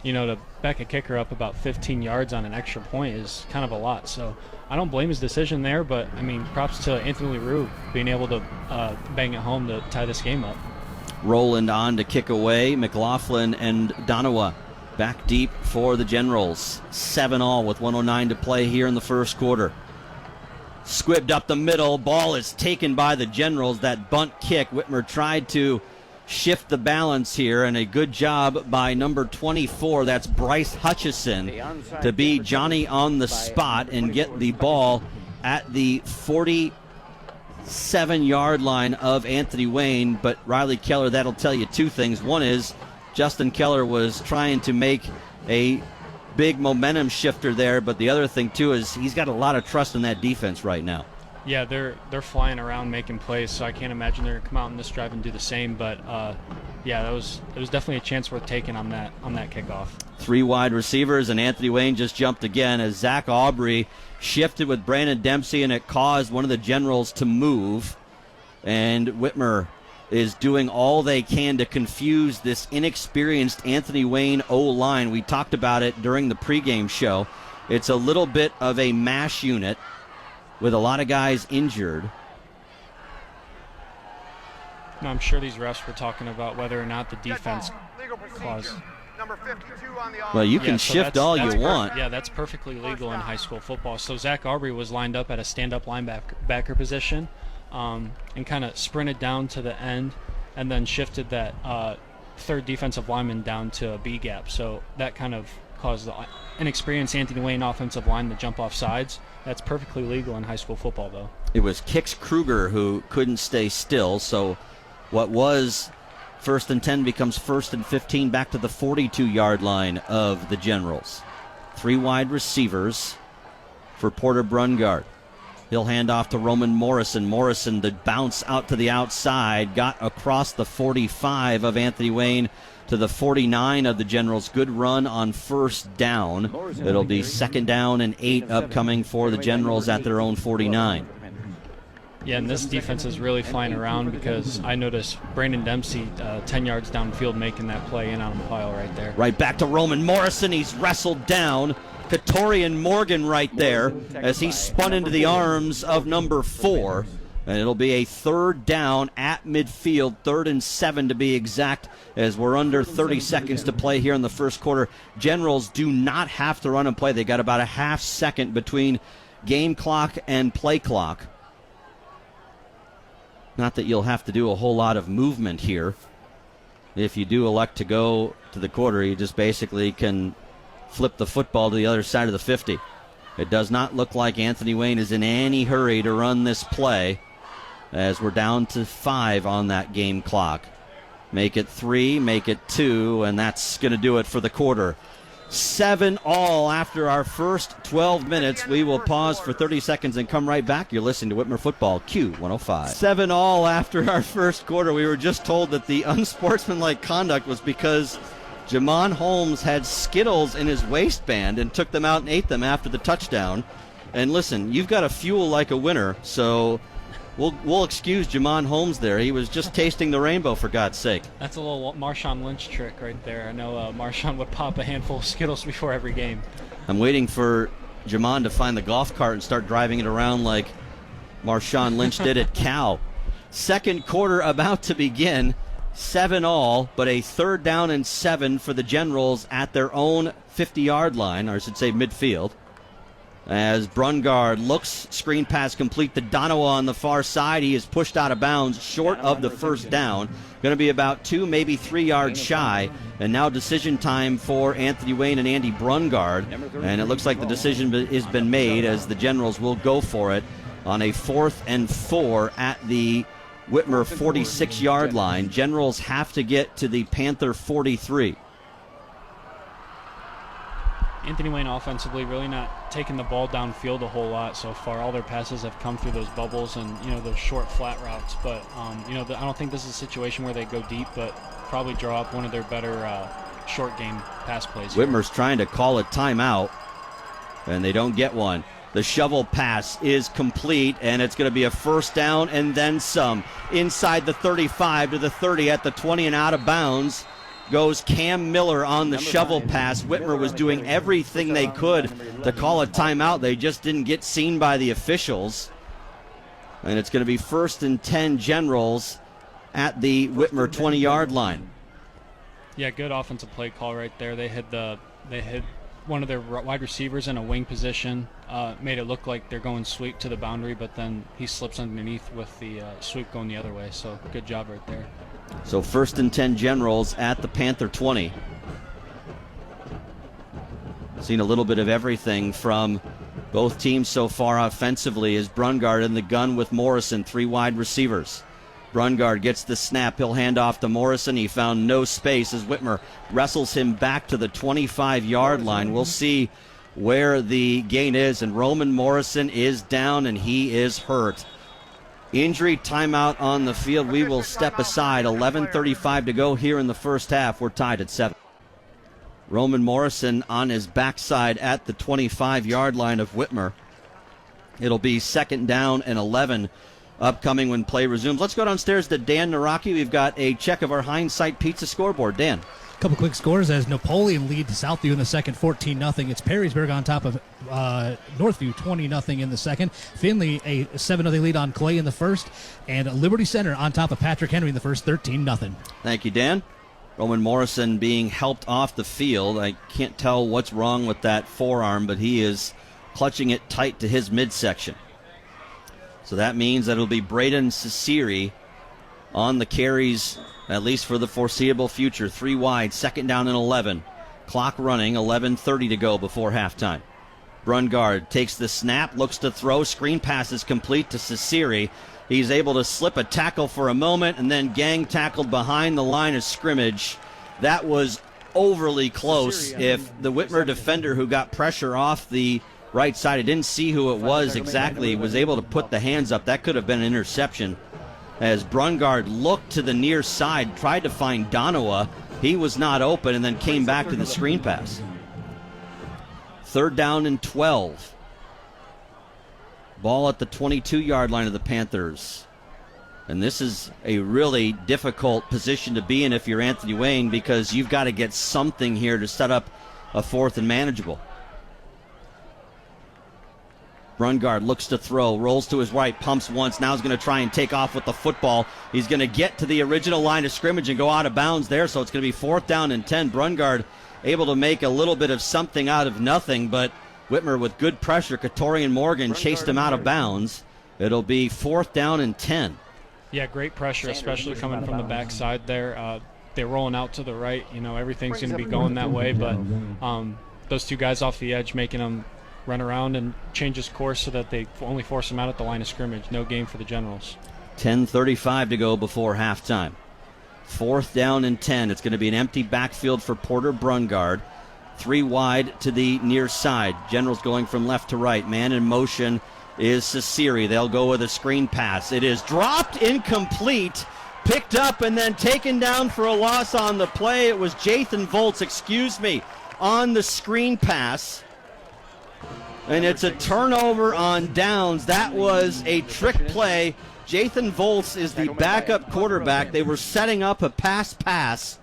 to back a kicker up about 15 yards on an extra point is kind of a lot. So I don't blame his decision there, but props to Anthony LaRue being able to bang it home to tie this game up. Roland on to kick away. McLaughlin and Donawa back deep for the Generals. 7-all with 1:09 to play here in the first quarter. Squibbed up the middle. Ball is taken by the Generals. That bunt kick. Whitmer tried to shift the balance here, and a good job by number 24, that's Bryce Hutchison, to be Johnny on the spot and get the ball at the 47-yard line of Anthony Wayne. But Riley Keller, that'll tell you two things. One is Justin Keller was trying to make a big momentum shifter there, but the other thing too is he's got a lot of trust in that defense right now. Yeah, they're flying around making plays, so I can't imagine they're going to come out in this drive and do the same. But yeah, it was definitely a chance worth taking on that kickoff. 3 wide receivers, and Anthony Wayne just jumped again as Zach Aubrey shifted with Brandon Dempsey, and it caused one of the Generals to move. And Whitmer is doing all they can to confuse this inexperienced Anthony Wayne O-line. We talked about it during the pregame show. It's a little bit of a mash unit with a lot of guys injured. No, I'm sure these refs were talking about whether or not the defense caused. Number 52 on the well, you can shift all you want. Yeah, that's perfectly legal in high school football. So Zach Aubrey was lined up at a stand-up linebacker position and kind of sprinted down to the end and then shifted that third defensive lineman down to a B gap. So that kind of caused the inexperienced Anthony Wayne offensive line to jump off sides. That's perfectly legal in high school football, though. It was Kix Kruger who couldn't stay still, so what was 1st and 10 becomes 1st and 15 back to the 42-yard line of the Generals. 3 wide receivers for Porter Brungard. He'll hand off to Roman Morrison. Morrison, the bounce out to the outside, got across the 45 of Anthony Wayne to the 49 of the Generals. Good run on 1st down. It'll be 2nd down and 8 upcoming for the Generals at their own 49. Yeah, and this defense is really flying around because I noticed Brandon Dempsey 10 yards downfield making that play in on a pile right there. Right back to Roman Morrison. He's wrestled down. Katorian Morgan right there as he spun into the arms of number 4. And it'll be a 3rd down at midfield, 3rd and 7 to be exact, as we're under 30 seconds to play here in the first quarter. Generals do not have to run and play. They got about a half second between game clock and play clock. Not that you'll have to do a whole lot of movement here. If you do elect to go to the quarter, you just basically can flip the football to the other side of the 50. It does not look like Anthony Wayne is in any hurry to run this play, as we're down to 5 on that game clock. Make it 3, make it 2, and that's going to do it for the quarter. 7-all after our first 12 minutes. We will pause for 30 seconds and come right back. You're listening to Whitmer Football, Q105. 7-all after our first quarter. We were just told that the unsportsmanlike conduct was because Jamon Holmes had Skittles in his waistband and took them out and ate them after the touchdown. And listen, you've got to fuel like a winner, so we'll excuse Jamon Holmes there. He was just tasting the rainbow, for God's sake. That's a little Marshawn Lynch trick right there. I know Marshawn would pop a handful of Skittles before every game. I'm waiting for Jamon to find the golf cart and start driving it around like Marshawn Lynch did at Cal. Second quarter about to begin. 7-all, but a 3rd down and 7 for the Generals at their own 50-yard line, or I should say midfield. As Brungard looks, screen pass complete to Donowa on the far side. He is pushed out of bounds short of the 1st down. Going to be about 2, maybe 3 yards shy. And now decision time for Anthony Wayne and Andy Brungard. And it looks like the decision has been made as the Generals will go for it on a 4th and 4 at the Whitmer 46-yard line. Generals have to get to the Panther 43. Anthony Wayne offensively really not taking the ball downfield a whole lot so far. All their passes have come through those bubbles and, those short flat routes. But, I don't think this is a situation where they go deep, but probably draw up one of their better short game pass plays. Whitmer's trying to call a timeout, and they don't get one. The shovel pass is complete, and it's going to be a 1st down and then some. Inside the 35 to the 30 at the 20 and out of bounds goes Cam Miller on the shovel pass. Whitmer was doing everything they could to call a timeout. They just didn't get seen by the officials. And it's going to be 1st and 10 Generals at the Whitmer 20-yard line. Yeah, good offensive play call right there. They hid one of their wide receivers in a wing position, made it look like they're going sweep to the boundary, but then he slips underneath with the sweep going the other way. So good job right there. So 1st and 10 Generals at the Panther 20. Seen a little bit of everything from both teams so far offensively as Brungard in the gun with Morrison, 3 wide receivers. Brungard gets the snap. He'll hand off to Morrison. He found no space as Whitmer wrestles him back to the 25-yard line. We'll see where the gain is, and Roman Morrison is down, and he is hurt. Injury timeout on the field. We will step aside. 11:35 to go here in the first half. We're tied at 7. Roman Morrison on his backside at the 25-yard line of Whitmer. It'll be 2nd down and 11 upcoming when play resumes. Let's go downstairs to Dan Naraki. We've got a check of our Hindsight Pizza scoreboard. Dan. A couple quick scores as Napoleon lead to Southview in the second, 14-0. It's Perrysburg on top of Northview, 20-0 in the second. Finley a 7-0 lead on Clay in the first, and Liberty Center on top of Patrick Henry in the first, 13-0. Thank you, Dan. Roman Morrison being helped off the field. I can't tell what's wrong with that forearm, but he is clutching it tight to his midsection. So that means that it'll be Braden Ciceri on the carries, at least for the foreseeable future. 3 wide, 2nd down and 11. Clock running, 11:30 to go before halftime. Brungard takes the snap, looks to throw. Screen pass is complete to Ciceri. He's able to slip a tackle for a moment and then gang tackled behind the line of scrimmage. That was overly close. If the Whitmer defender who got pressure off the right side, I didn't see who it was exactly, was able to put the hands up, that could have been an interception. As Brungard looked to the near side, tried to find Donowa. He was not open and then came back to the screen pass. 3rd down and 12. Ball at the 22-yard line of the Panthers. And this is a really difficult position to be in if you're Anthony Wayne, because you've got to get something here to set up a 4th and manageable. Brungard looks to throw, rolls to his right, pumps once, now he's going to try and take off with the football. He's going to get to the original line of scrimmage and go out of bounds there, so it's going to be 4th down and 10. Brungard able to make a little bit of something out of nothing, but Whitmer with good pressure. Katorian Morgan chased him out of bounds. It'll be 4th down and 10. Yeah, great pressure, especially coming from the backside there. They're rolling out to the right. You know, everything's going to be going that way, but those 2 guys off the edge making them run around and change his course so that they only force him out at the line of scrimmage. No gain for the Generals. 10:35 to go before halftime. 4th down and 10. It's going to be an empty backfield for Porter Brungard. 3 wide to the near side. Generals going from left to right. Man in motion is Ciceri. They'll go with a screen pass. It is dropped, incomplete, picked up and then taken down for a loss on the play. It was Jathan Volz, on the screen pass. And it's a turnover on downs. That was a trick play. Jathan Volz is the backup quarterback. They were setting up a pass.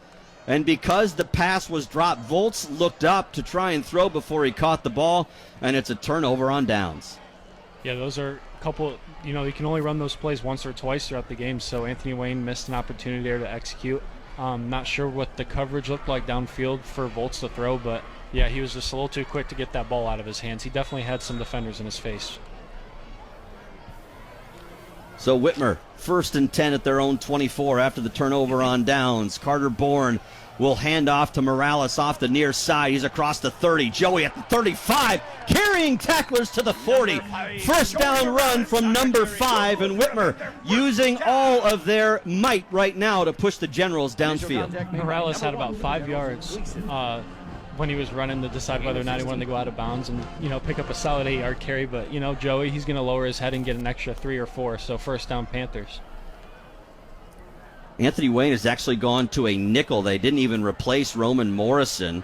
And because the pass was dropped, Volz looked up to try and throw before he caught the ball, and it's a turnover on downs. Yeah, those are a couple, you can only run those plays once or twice throughout the game, so Anthony Wayne missed an opportunity there to execute. Not sure what the coverage looked like downfield for Volz to throw, but yeah, he was just a little too quick to get that ball out of his hands. He definitely had some defenders in his face. So Whitmer, 1st and 10 at their own 24 after the turnover on downs. Carter Bourne will hand off to Morales off the near side. He's across the 30. Joey at the 35, carrying tacklers to the 40. 1st down run from number 5, and Whitmer using all of their might right now to push the Generals downfield. Morales had about 5 yards when he was running to decide whether or not he wanted to go out of bounds and, pick up a solid 8-yard carry. But, Joey, he's going to lower his head and get an extra 3 or 4. So 1st down Panthers. Anthony Wayne has actually gone to a nickel. They didn't even replace Roman Morrison.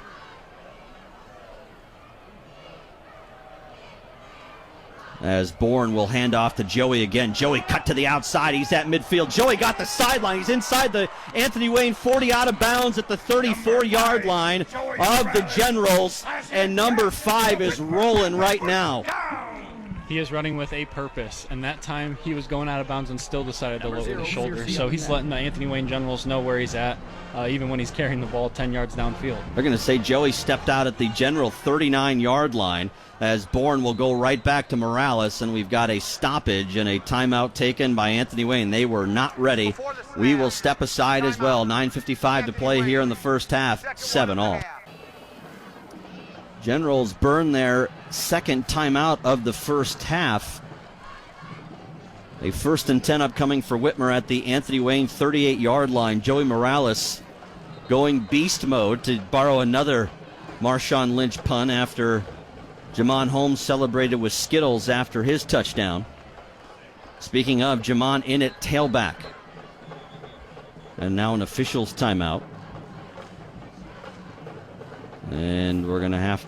As Bourne will hand off to Joey again. Joey cut to the outside. He's at midfield. Joey got the sideline. He's inside the Anthony Wayne 40, out of bounds at the 34-yard line of the Generals. And number 5 is rolling right now. He is running with a purpose, and that time he was going out of bounds and still decided to lower the shoulder. So he's letting the Anthony Wayne Generals know where he's at, even when he's carrying the ball 10 yards downfield. They're going to say Joey stepped out at the General 39-yard line, as Bourne will go right back to Morales, and we've got a stoppage and a timeout taken by Anthony Wayne. They were not ready. We will step aside as well. 9:55 to play here in the first half, 7-all. Generals burn their second timeout of the first half. A 1st and 10 upcoming for Whitmer at the Anthony Wayne 38-yard line. Joey Morales going beast mode to borrow another Marshawn Lynch pun after Jamon Holmes celebrated with Skittles after his touchdown. Speaking of, Jamon in at tailback. And now an official's timeout. And we're going to have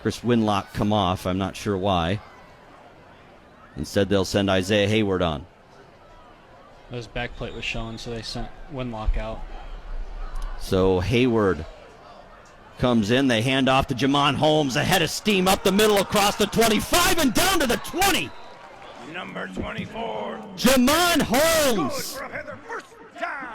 Chris Winlock come off. I'm not sure why. Instead, they'll send Isaiah Hayward on. His backplate was showing, so they sent Winlock out. So Hayward comes in. They hand off to Jamon Holmes. Ahead of steam up the middle across the 25 and down to the 20. Number 24. Jamon Holmes.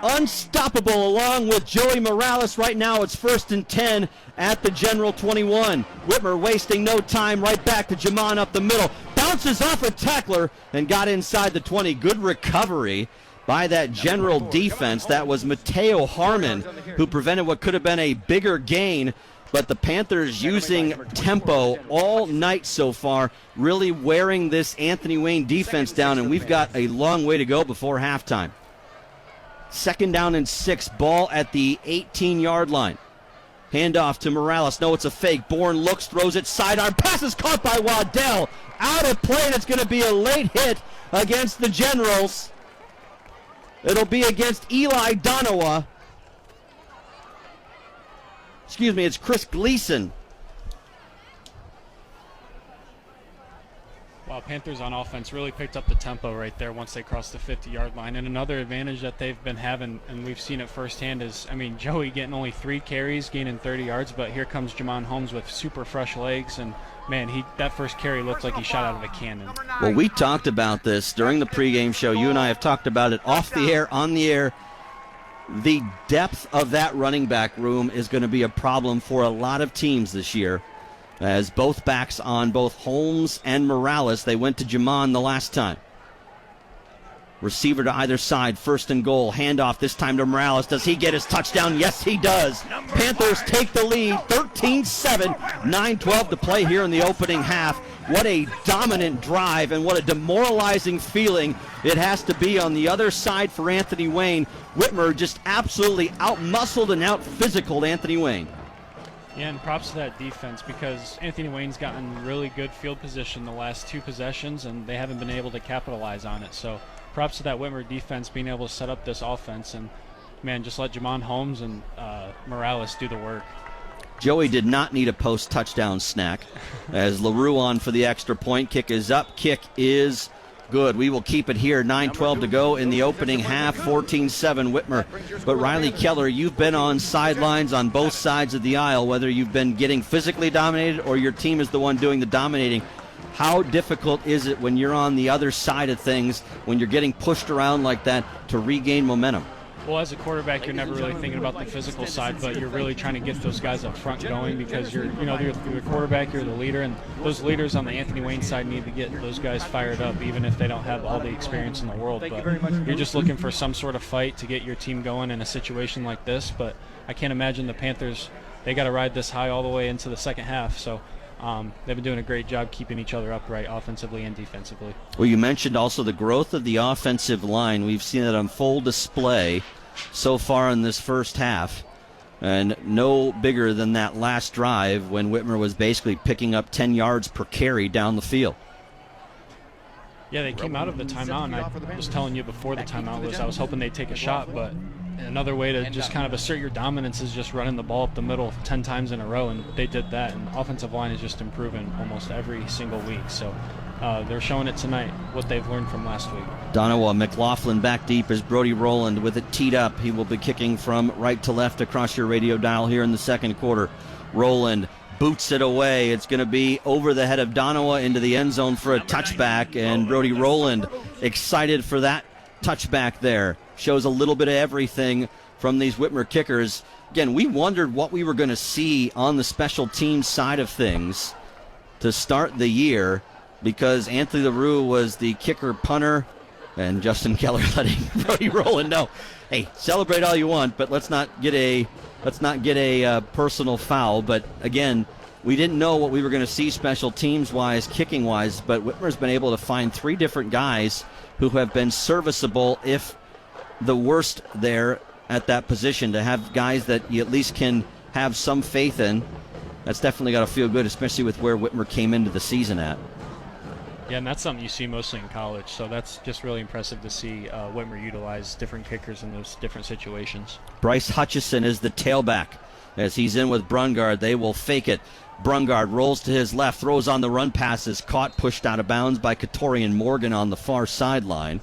Unstoppable along with Joey Morales. Right now it's 1st and 10 at the General 21. Whitmer wasting no time, right back to Jamon up the middle. Bounces off a tackler and got inside the 20. Good recovery by that General defense. That was Mateo Harmon who prevented what could have been a bigger gain. But the Panthers using tempo all night so far, really wearing this Anthony Wayne defense down, and we've got a long way to go before halftime. 2nd down and 6, ball at the 18-yard line. Handoff to Morales. No, it's a fake. Bourne looks, throws it sidearm. Pass is caught by Waddell. Out of play, and it's going to be a late hit against the Generals. It'll be against Eli Donowa. Excuse me, it's Chris Gleason. Wow, Panthers on offense really picked up the tempo right there once they crossed the 50-yard line. And another advantage that they've been having, and we've seen it firsthand, is, Joey getting only 3 carries, gaining 30 yards, but here comes Jamon Holmes with super fresh legs, and man, that first carry looked like he shot out of a cannon. Well, we talked about this during the pregame show. You and I have talked about it off the air, on the air. The depth of that running back room is going to be a problem for a lot of teams this year, as both backs on both Holmes and Morales. They went to Jamon the last time. Receiver to either side, 1st and goal. Handoff this time to Morales. Does he get his touchdown? Yes, he does. Panthers take the lead, 13-7, 9:12 to play here in the opening half. What a dominant drive and what a demoralizing feeling it has to be on the other side for Anthony Wayne. Whitmer just absolutely out-muscled and out-physicaled Anthony Wayne. Yeah, and props to that defense, because Anthony Wayne's gotten really good field position the last 2 possessions, and they haven't been able to capitalize on it. So props to that Whitmer defense being able to set up this offense, and, man, just let Jamon Holmes and Morales do the work. Joey did not need a post-touchdown snack, as LaRue on for the extra point. Kick is up. Kick is good. We will keep it here. 9:12 to go in the opening half. 14-7 Whitmer. But Riley Keller, you've been on sidelines on both sides of the aisle, whether you've been getting physically dominated or your team is the one doing the dominating. How difficult is it when you're on the other side of things, when you're getting pushed around like that, to regain momentum? Well, as a quarterback, you're never really thinking about the physical side, but you're really trying to get those guys up front going, because you're the quarterback, you're the leader, and those leaders on the Anthony Wayne side need to get those guys fired up, even if they don't have all the experience in the world. But you're just looking for some sort of fight to get your team going in a situation like this. But I can't imagine the Panthers, they got to ride this high all the way into the second half. So they've been doing a great job keeping each other upright offensively and defensively. Well, you mentioned also the growth of the offensive line. We've seen it on full display so far in this first half, and no bigger than that last drive when Whitmer was basically picking up 10 yards per carry down the field. Yeah, they came out of the timeout, and I was telling you before the timeout I was hoping they'd take a shot, but another way to just kind of assert your dominance is just running the ball up the middle 10 times in a row, and they did that, and offensive line is just improving almost every single week. So they're showing it tonight, what they've learned from last week. Donowa McLaughlin back deep as Brody Rowland with it teed up. He will be kicking from right to left across your radio dial here in the second quarter. Rowland boots it away. It's going to be over the head of Donowa into the end zone for a touchback, and Brody Rowland excited for that touchback there. Shows a little bit of everything from these Whitmer kickers. Again, we wondered what we were going to see on the special teams side of things to start the year, because Anthony LaRue was the kicker punter, and Justin Keller letting Brody Rowland know, hey, celebrate all you want, but let's not get a personal foul. But again, we didn't know what we were going to see special teams wise, kicking wise, but Whitmer's been able to find 3 different guys who have been serviceable, if the worst there at that position, to have guys that you at least can have some faith in. That's definitely got to feel good, especially with where Whitmer came into the season at. Yeah, and that's something you see mostly in college, so that's just really impressive to see Whitmer utilize different kickers in those different situations. Bryce Hutchison is the tailback. As he's in with Brungard, they will fake it. Brungard rolls to his left, throws on the run passes, caught, pushed out of bounds by Katorian Morgan on the far sideline.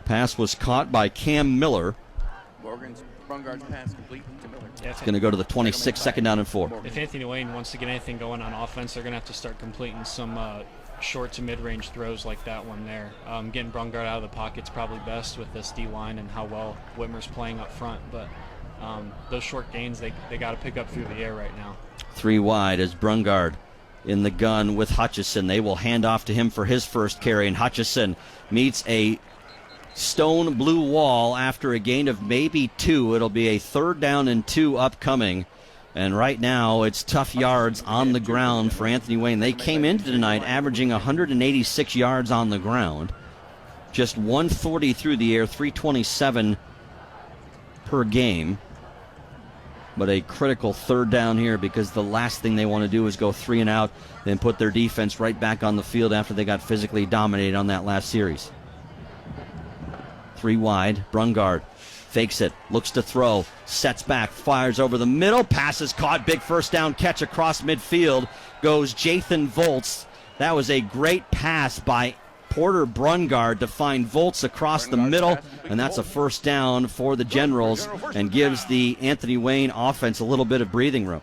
Pass was caught by Cam Miller. Brungard's pass complete to Miller. It's going to go to the 26, second down and 4. If Anthony Wayne wants to get anything going on offense, they're going to have to start completing some short to mid-range throws like that one there. Getting Brungard out of the pocket's probably best with this D-line and how well Whitmer's playing up front, but those short gains, they got to pick up through the air right now. 3 wide as Brungard in the gun with Hutchison. They will hand off to him for his first carry, and Hutchison meets a stone blue wall after a gain of maybe 2. It'll be a 3rd down and 2 upcoming. And right now it's tough yards on the ground for Anthony Wayne. They came into tonight averaging 186 yards on the ground. Just 140 through the air, 327 per game. But a critical 3rd down here, because the last thing they want to do is go 3 and out, then put their defense right back on the field after they got physically dominated on that last series. 3 wide, Brungard fakes it, looks to throw, sets back, fires over the middle, passes caught, big first down catch across midfield, goes Jathan Volts. That was a great pass by Porter Brungard to find Volts across the middle, and that's a first down for the Generals and gives the Anthony Wayne offense a little bit of breathing room.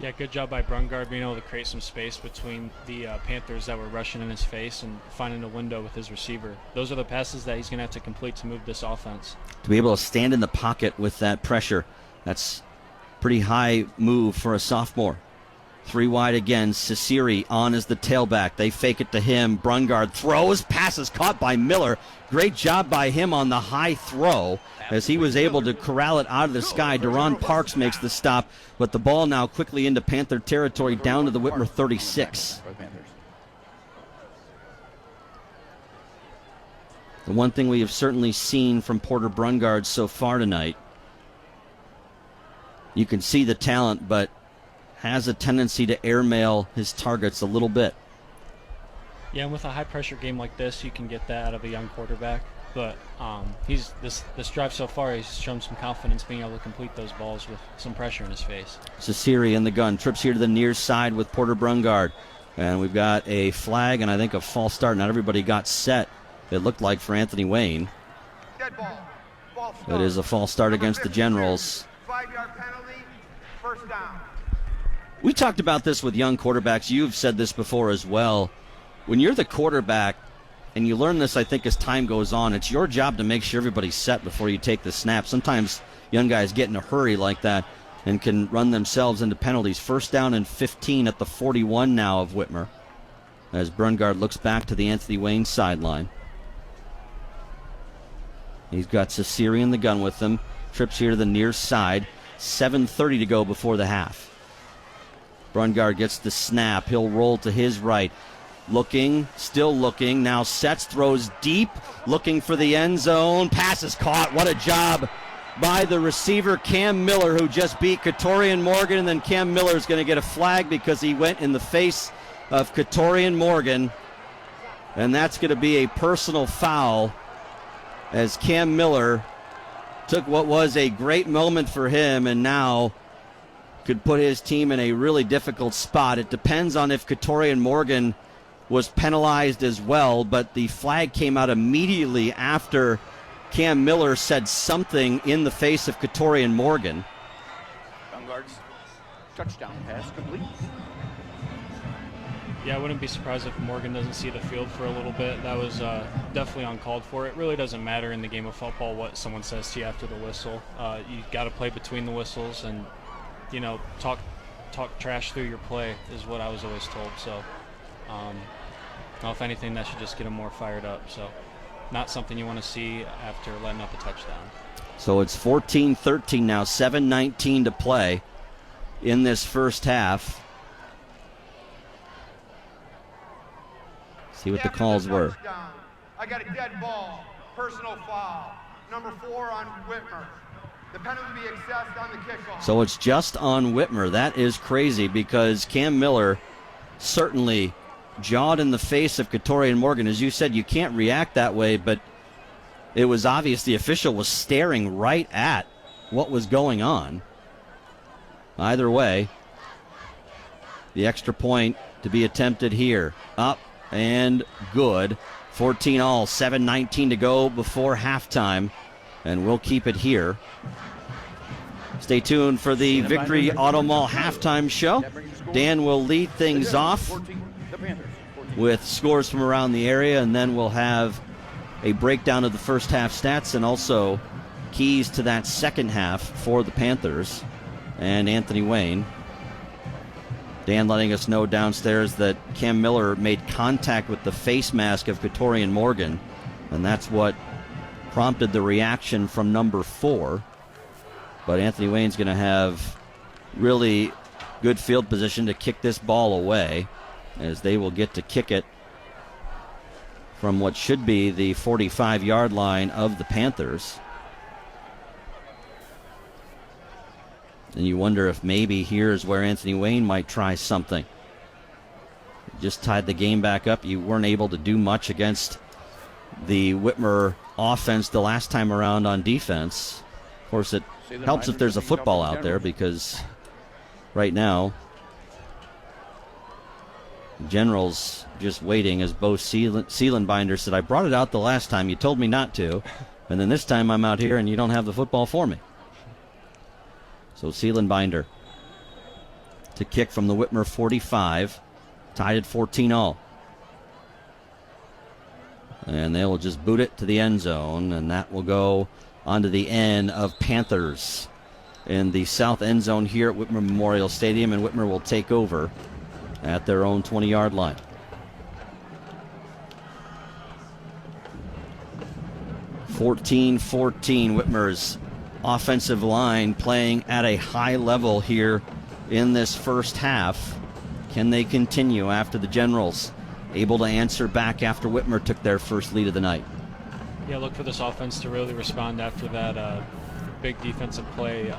Yeah, good job by Brungard being able to create some space between the Panthers that were rushing in his face and finding a window with his receiver. Those are the passes that he's going to have to complete to move this offense. To be able to stand in the pocket with that pressure, that's pretty high move for a sophomore. 3 wide again, Ciceri on as the tailback. They fake it to him. Brungard throws, passes caught by Miller. Great job by him on the high throw as he was able to corral it out of the sky. Deron Parks makes the stop, but the ball now quickly into Panther territory down to the Whitmer 36. The one thing we have certainly seen from Porter Brungard so far tonight, you can see the talent, but has a tendency to airmail his targets a little bit. Yeah, and with a high-pressure game like this, you can get that out of a young quarterback. But this drive so far, he's shown some confidence being able to complete those balls with some pressure in his face. Ciceri in the gun, trips here to the near side with Porter Brungard. And we've got a flag and I think a false start. Not everybody got set, it looked like, for Anthony Wayne. Dead ball. False start. It is a false start against the Generals. 5-yard penalty, first down. We talked about this with young quarterbacks. You've said this before as well. When you're the quarterback, and you learn this, I think, as time goes on, it's your job to make sure everybody's set before you take the snap. Sometimes young guys get in a hurry like that and can run themselves into penalties. First down and 15 at the 41 now of Whitmer, as Brungard looks back to the Anthony Wayne sideline. He's got Ciceri in the gun with him. Trips here to the near side. 7:30 to go before the half. Brungard gets the snap. He'll roll to his right. Looking, still looking, now sets, throws deep, looking for the end zone. Pass is caught. What a job by the receiver, Cam Miller, who just beat Katorian Morgan. And then Cam Miller is going to get a flag because he went in the face of Katorian Morgan. And that's going to be a personal foul, as Cam Miller took what was a great moment for him and now could put his team in a really difficult spot. It depends on if Katorian Morgan was penalized as well, but the flag came out immediately after Cam Miller said something in the face of Katorian Morgan. Touchdown pass complete. Yeah, I wouldn't be surprised if Morgan doesn't see the field for a little bit. That was definitely uncalled for. It really doesn't matter in the game of football what someone says to you after the whistle. You got to play between the whistles and, you know, talk trash through your play is what I was always told. So, well, if anything, that should just get them more fired up. So, not something you want to see after letting up a touchdown. So it's 14-13 now, 7:19 to play in this first half. See what the calls were. I got a dead ball, personal foul, number 4 on Whitmer. The penalty will be assessed on the kickoff. So it's just on Whitmer. That is crazy because Cam Miller certainly jawed in the face of Katorian Morgan. As you said, you can't react that way, but it was obvious the official was staring right at what was going on. Either way, the extra point to be attempted here. Up and good. 14-all, 7:19 to go before halftime, and we'll keep it here. Stay tuned for the Victory Auto Mall halftime show. Dan will lead things off with scores from around the area, and then we'll have a breakdown of the first half stats and also keys to that second half for the Panthers and Anthony Wayne. Dan letting us know downstairs that Cam Miller made contact with the face mask of Katorian Morgan, and that's what prompted the reaction from number 4. But Anthony Wayne's going to have really good field position to kick this ball away, as they will get to kick it from what should be the 45-yard line of the Panthers. And you wonder if maybe here's where Anthony Wayne might try something. Just tied the game back up. You weren't able to do much against the Whitmer offense the last time around on defense. Of course, it helps if there's a football out there, because right now, Generals just waiting, as Bo Seelenbinder said, I brought it out the last time. You told me not to. And then this time I'm out here and you don't have the football for me. So Seelenbinder to kick from the Whitmer 45, tied at 14-all. And they will just boot it to the end zone, and that will go onto the end of Panthers in the south end zone here at Whitmer Memorial Stadium, and Whitmer will take over at their own 20-yard line. (14-14), Whitmer's offensive line playing at a high level here in this first half. Can they continue after the Generals able to answer back after Whitmer took their first lead of the night? Yeah, look for this offense to really respond after that big defensive play.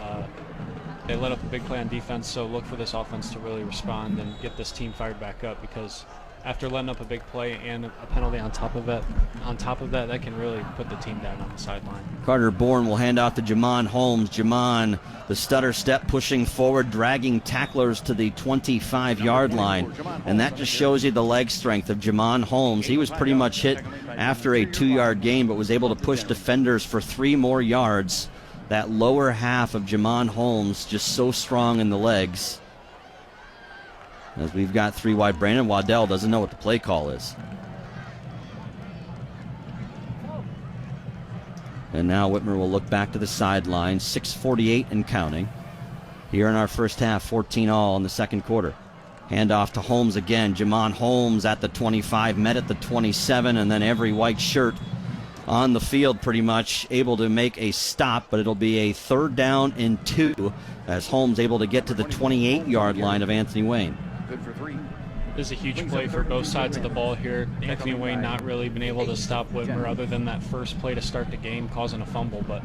They let up a big play on defense, so look for this offense to really respond and get this team fired back up, because after letting up a big play and a penalty on top of that, that can really put the team down on the sideline. Carter Bourne will hand off to Jamon Holmes. Jamon, the stutter step, pushing forward, dragging tacklers to the 25-yard line. And that just shows you the leg strength of Jamon Holmes. He was pretty much hit after a 2-yard gain, but was able to push defenders for 3 more yards. That lower half of Jamon Holmes just so strong in the legs. As we've got 3 wide. Brandon Waddell doesn't know what the play call is. And now Whitmer will look back to the sideline. 6:48 and counting. Here in our first half, 14-all in the second quarter. Handoff to Holmes again. Jamon Holmes at the 25, met at the 27, and then every white shirt on the field pretty much able to make a stop, but it'll be a 3rd down and 2 as Holmes able to get to the 28-yard line of Anthony Wayne. Good for 3. This is a huge play for both sides of the ball here. Anthony Wayne not really been able to stop Whitmer other than that first play to start the game, causing a fumble. But,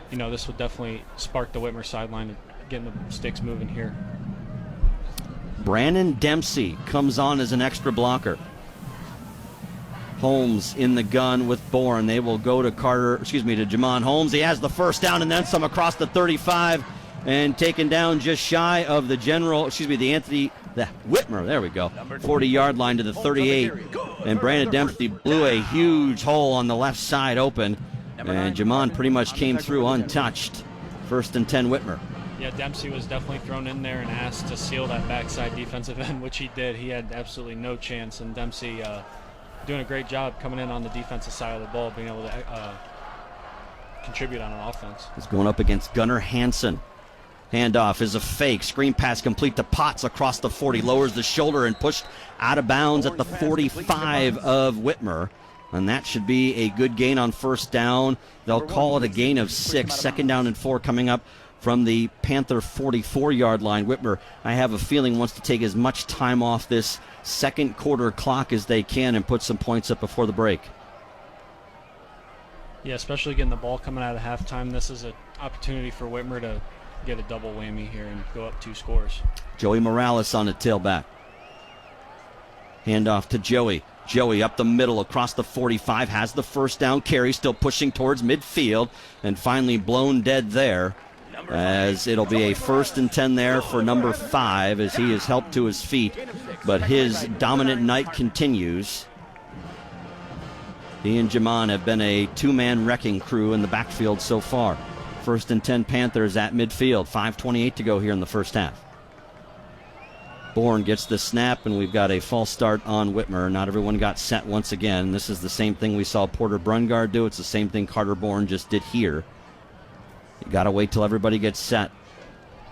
this would definitely spark the Whitmer sideline, getting the sticks moving here. Brandon Dempsey comes on as an extra blocker. Holmes in the gun with Bourne. They will go to Jamon Holmes. He has the first down and then some across the 35 and taken down just shy of the Whitmer, there we go, 40-yard line to the 38. And Brandon Dempsey blew a huge hole on the left side open, and Jamon pretty much came through untouched. 1st and 10 Whitmer. Yeah, Dempsey was definitely thrown in there and asked to seal that backside defensive end, which he did. He had absolutely no chance, and Dempsey doing a great job coming in on the defensive side of the ball, being able to contribute on an offense. He's going up against Gunnar Hansen. Handoff is a fake. Screen pass complete to Potts across the 40. Lowers the shoulder and pushed out of bounds at the 45 of Whitmer. And that should be a good gain on first down. They'll call it a gain of 6. Second down and 4 coming up from the Panther 44-yard line. Whitmer, I have a feeling, wants to take as much time off this second quarter clock as they can and put some points up before the break. Yeah, especially getting the ball coming out of halftime. This is an opportunity for Whitmer to get a double whammy here and go up 2 scores. Joey Morales on the tailback. Handoff to Joey. Joey up the middle across the 45, has the first down carry, still pushing towards midfield, and finally blown dead there, as it'll be a 1st and 10 there for number 5 as he is helped to his feet, but his dominant night continues. He and Jamon have been a 2-man wrecking crew in the backfield so far. 1st and 10 Panthers at midfield, 5:28 to go here in the first half. Bourne gets the snap, and we've got a false start on Whitmer. Not everyone got set once again. This is the same thing we saw Porter Brungard do. It's the same thing Carter Bourne just did here. You got to wait till everybody gets set.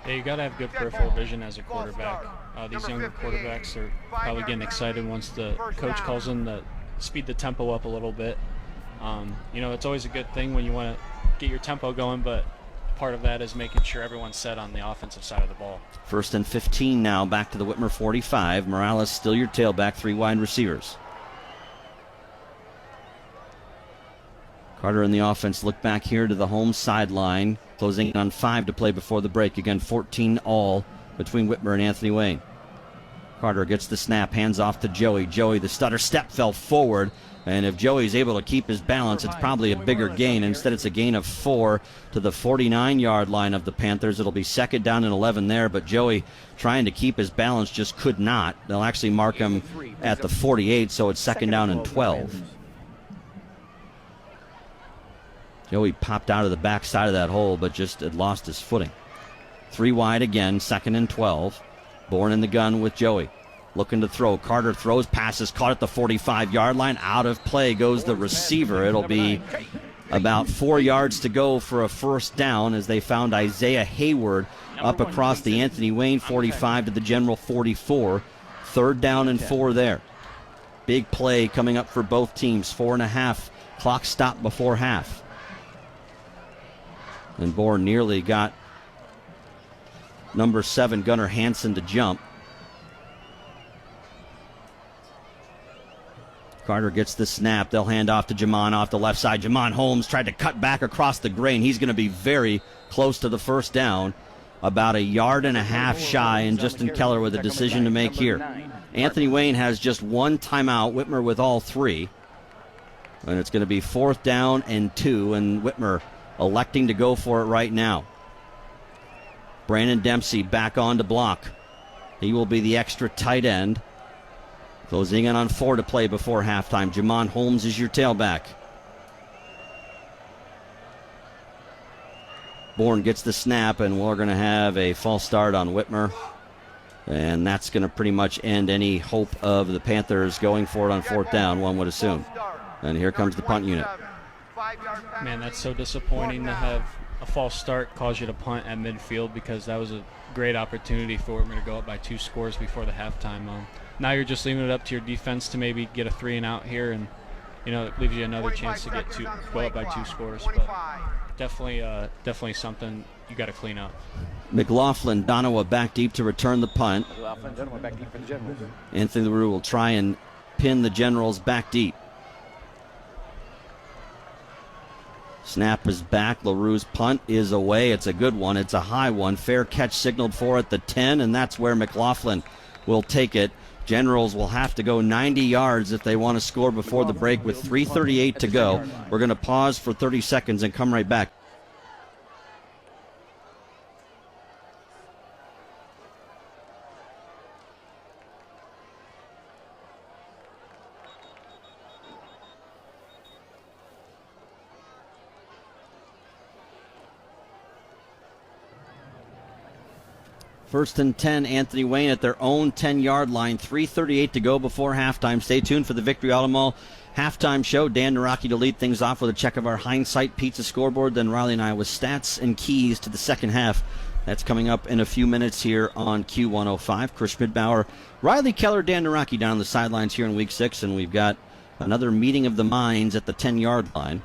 Yeah, you got to have good peripheral vision as a quarterback. These younger quarterbacks are probably getting excited once the coach calls them to speed the tempo up a little bit. It's always a good thing when you want to get your tempo going, but part of that is making sure everyone's set on the offensive side of the ball. 1st and 15 now, back to the Whitmer 45. Morales still your tailback, 3 wide receivers. Carter and the offense look back here to the home sideline, closing in on 5 to play before the break. Again, 14 all between Whitmer and Anthony Wayne. Carter gets the snap, hands off to Joey. Joey, the stutter step, fell forward. And if Joey's able to keep his balance, it's probably a bigger gain. Instead, it's a gain of 4 to the 49-yard line of the Panthers. It'll be 2nd down and 11 there, but Joey trying to keep his balance just could not. They'll actually mark him at the 48, so it's 2nd down and 12. Joey popped out of the backside of that hole, but just had lost his footing. 3 wide again, 2nd and 12. Bourne in the gun with Joey. Looking to throw. Carter throws, passes, caught at the 45-yard line. Out of play goes the receiver. It'll be about 4 yards to go for a first down as they found Isaiah Hayward up across the Anthony Wayne 45 to the General 44. 3rd down and 4 there. Big play coming up for both teams. 4.5 clock stop before half. And Bourne nearly got number 7 Gunnar Hansen to jump. Carter gets the snap. They'll hand off to Jamon off the left side. Jamon Holmes tried to cut back across the grain. He's going to be very close to the first down. About 1.5 yards shy, and Justin Keller with a decision to make here. Anthony Wayne has just 1 timeout. Whitmer with all 3. And it's going to be 4th down and 2, and Whitmer electing to go for it right now. Brandon Dempsey back on to block. He will be the extra tight end. Closing in on 4 to play before halftime. Jamon Holmes is your tailback. Bourne gets the snap, and we're going to have a false start on Whitmer. And that's going to pretty much end any hope of the Panthers going for it on 4th down, one would assume. And here comes the punt unit. Man, that's so disappointing to have a false start cause you to punt at midfield, because that was a great opportunity for Whitmer to go up by 2 scores before the halftime. Now you're just leaving it up to your defense to maybe get a 3 and out here, and it leaves you another chance to go up by 2 scores. But definitely something you got to clean up. McLaughlin, Donowa back deep to return the punt. Anthony LaRue will try and pin the Generals back deep. Snap is back. LaRue's punt is away. It's a good one. It's a high one. Fair catch signaled for at the 10, and that's where McLaughlin will take it. Generals will have to go 90 yards if they want to score before the break with 3:38 to go. We're going to pause for 30 seconds and come right back. First and 10, Anthony Wayne at their own 10-yard line. 3:38 to go before halftime. Stay tuned for the Victory Auto Mall halftime show. Dan Naraki to lead things off with a check of our Hindsight Pizza scoreboard. Then Riley and I with stats and keys to the second half. That's coming up in a few minutes here on Q105. Chris Schmidbauer, Riley Keller, Dan Naraki down on the sidelines here in Week 6. And we've got another meeting of the minds at the 10-yard line.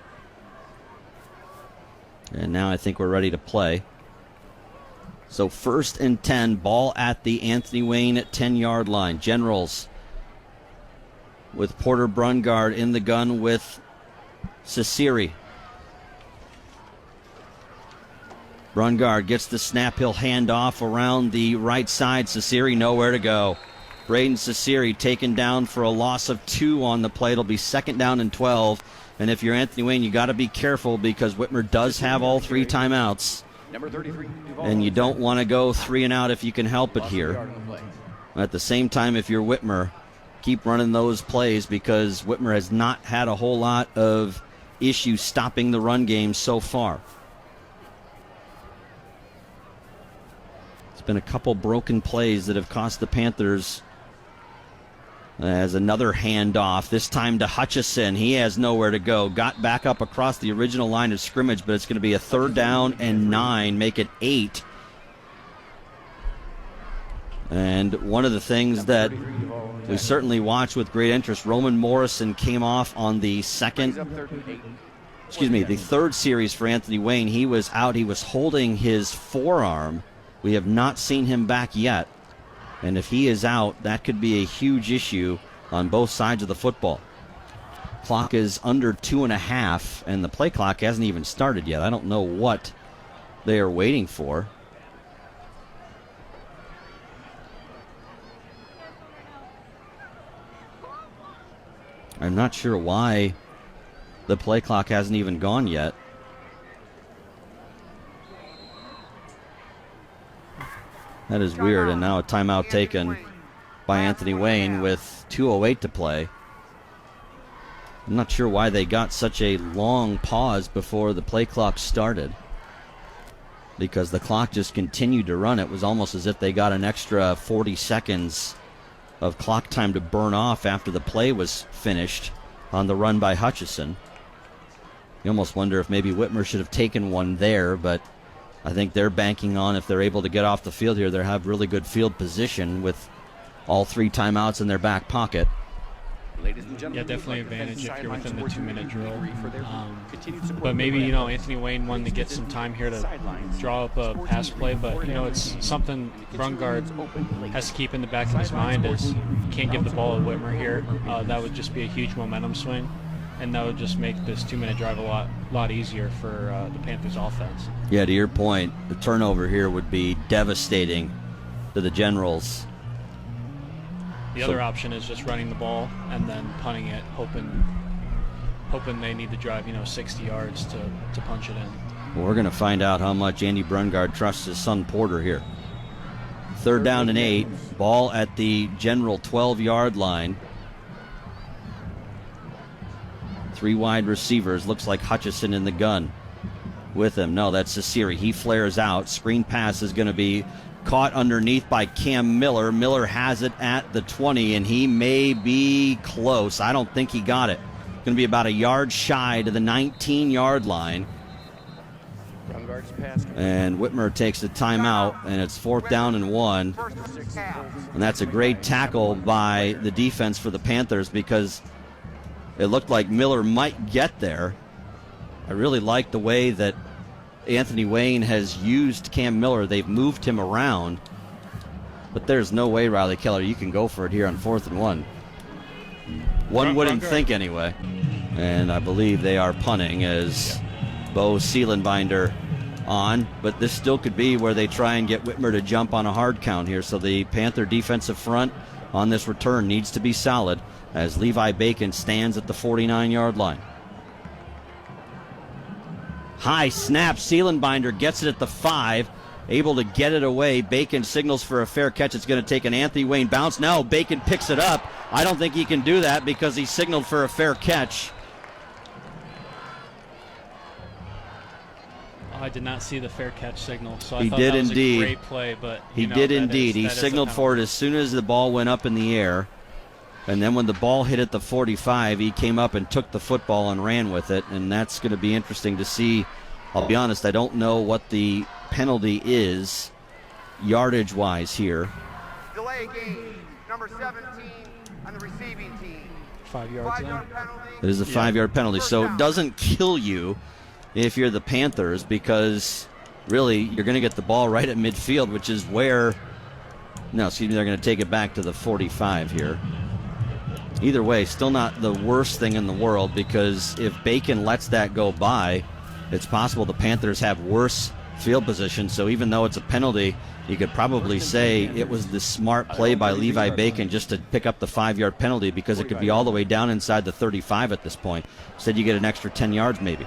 And now I think we're ready to play. So first and 10, ball at the Anthony Wayne 10-yard line. Generals with Porter Brungard in the gun with Ciceri. Brungard gets the snap. He'll hand off around the right side. Ciceri nowhere to go. Braden Ciceri taken down for a loss of 2 on the play. It'll be second down and 12. And if you're Anthony Wayne, you got to be careful because Whitmer does have all 3 timeouts. Number 33, And you don't want to go 3 and out if you can help it here. At the same time, if you're Whitmer, keep running those plays because Whitmer has not had a whole lot of issues stopping the run game so far. It's been a couple broken plays that have cost the Panthers. As another handoff, this time to Hutchison. He has nowhere to go. Got back up across the original line of scrimmage, but it's going to be a 3rd down and 9, make it 8. And one of the things that we certainly watch with great interest, Roman Morrison came off on the third series for Anthony Wayne. He was out. He was holding his forearm. We have not seen him back yet. And if he is out, that could be a huge issue on both sides of the football. Clock is under 2.5, and the play clock hasn't even started yet. I don't know what they are waiting for. I'm not sure why the play clock hasn't even gone yet. That is weird, and now a timeout taken by Anthony Wayne with 2:08 to play. I'm not sure why they got such a long pause before the play clock started, because the clock just continued to run. It was almost as if they got an extra 40 seconds of clock time to burn off after the play was finished on the run by Hutchison. You almost wonder if maybe Whitmer should have taken one there, but I think they're banking on if they're able to get off the field here, they have really good field position with all 3 timeouts in their back pocket. Yeah, definitely advantage if you're within the 2-minute drill. But maybe, Anthony Wayne wanted to get some time here to draw up a pass play. But, it's something Brungard has to keep in the back of his mind is you can't give the ball to Whitmer here. That would just be a huge momentum swing. And that would just make this 2-minute drive a lot easier for the Panthers offense. Yeah, to your point, the turnover here would be devastating to the Generals. The other option is just running the ball and then punting it, hoping they need to drive 60 yards to punch it in. Well, we're going to find out how much Andy Brungard trusts his son Porter here. 3rd down and 8, ball at the General 12-yard line. 3 wide receivers. Looks like Hutchison in the gun with him. No, that's Ciceri. He flares out. Screen pass is going to be caught underneath by Cam Miller. Miller has it at the 20, and he may be close. I don't think he got it. Going to be about a yard shy to the 19-yard line. And Whitmer takes the timeout, and it's 4th down and 1. And that's a great tackle by the defense for the Panthers because it looked like Miller might get there. I really like the way that Anthony Wayne has used Cam Miller. They've moved him around. But there's no way, Riley Keller, you can go for it here on 4th and 1. One wouldn't think anyway. And I believe they are punting as Bo Seelenbinder on. But this still could be where they try and get Whitmer to jump on a hard count here. So the Panther defensive front on this return needs to be solid as Levi Bacon stands at the 49-yard line. High snap. Seelenbinder gets it at the 5. Able to get it away. Bacon signals for a fair catch. It's going to take an Anthony Wayne bounce. No, Bacon picks it up. I don't think he can do that because he signaled for a fair catch. I did not see the fair catch signal, so I He thought did that was indeed. a great play. But He you know, did that indeed. He that is a signaled for it penalty. as soon as the ball went up in the air. And then when the ball hit at the 45, he came up and took the football and ran with it. And that's going to be interesting to see. I'll be honest, I don't know what the penalty is yardage-wise here. Delay game, number 17 on the receiving team. 5 yards in. 5-yard penalty. It is a 5-yard penalty. So it doesn't kill you if you're the Panthers, because really you're going to get the ball right at midfield, which is where, no, excuse me, they're going to take it back to the 45 here. Either way, still not the worst thing in the world, because if Bacon lets that go by, it's possible the Panthers have worse field position. So even though it's a penalty, you could probably say it was the smart play by Levi Bacon just to pick up the 5-yard penalty, because it could be all the way down inside the 35 at this point. Instead, you get an extra 10 yards maybe.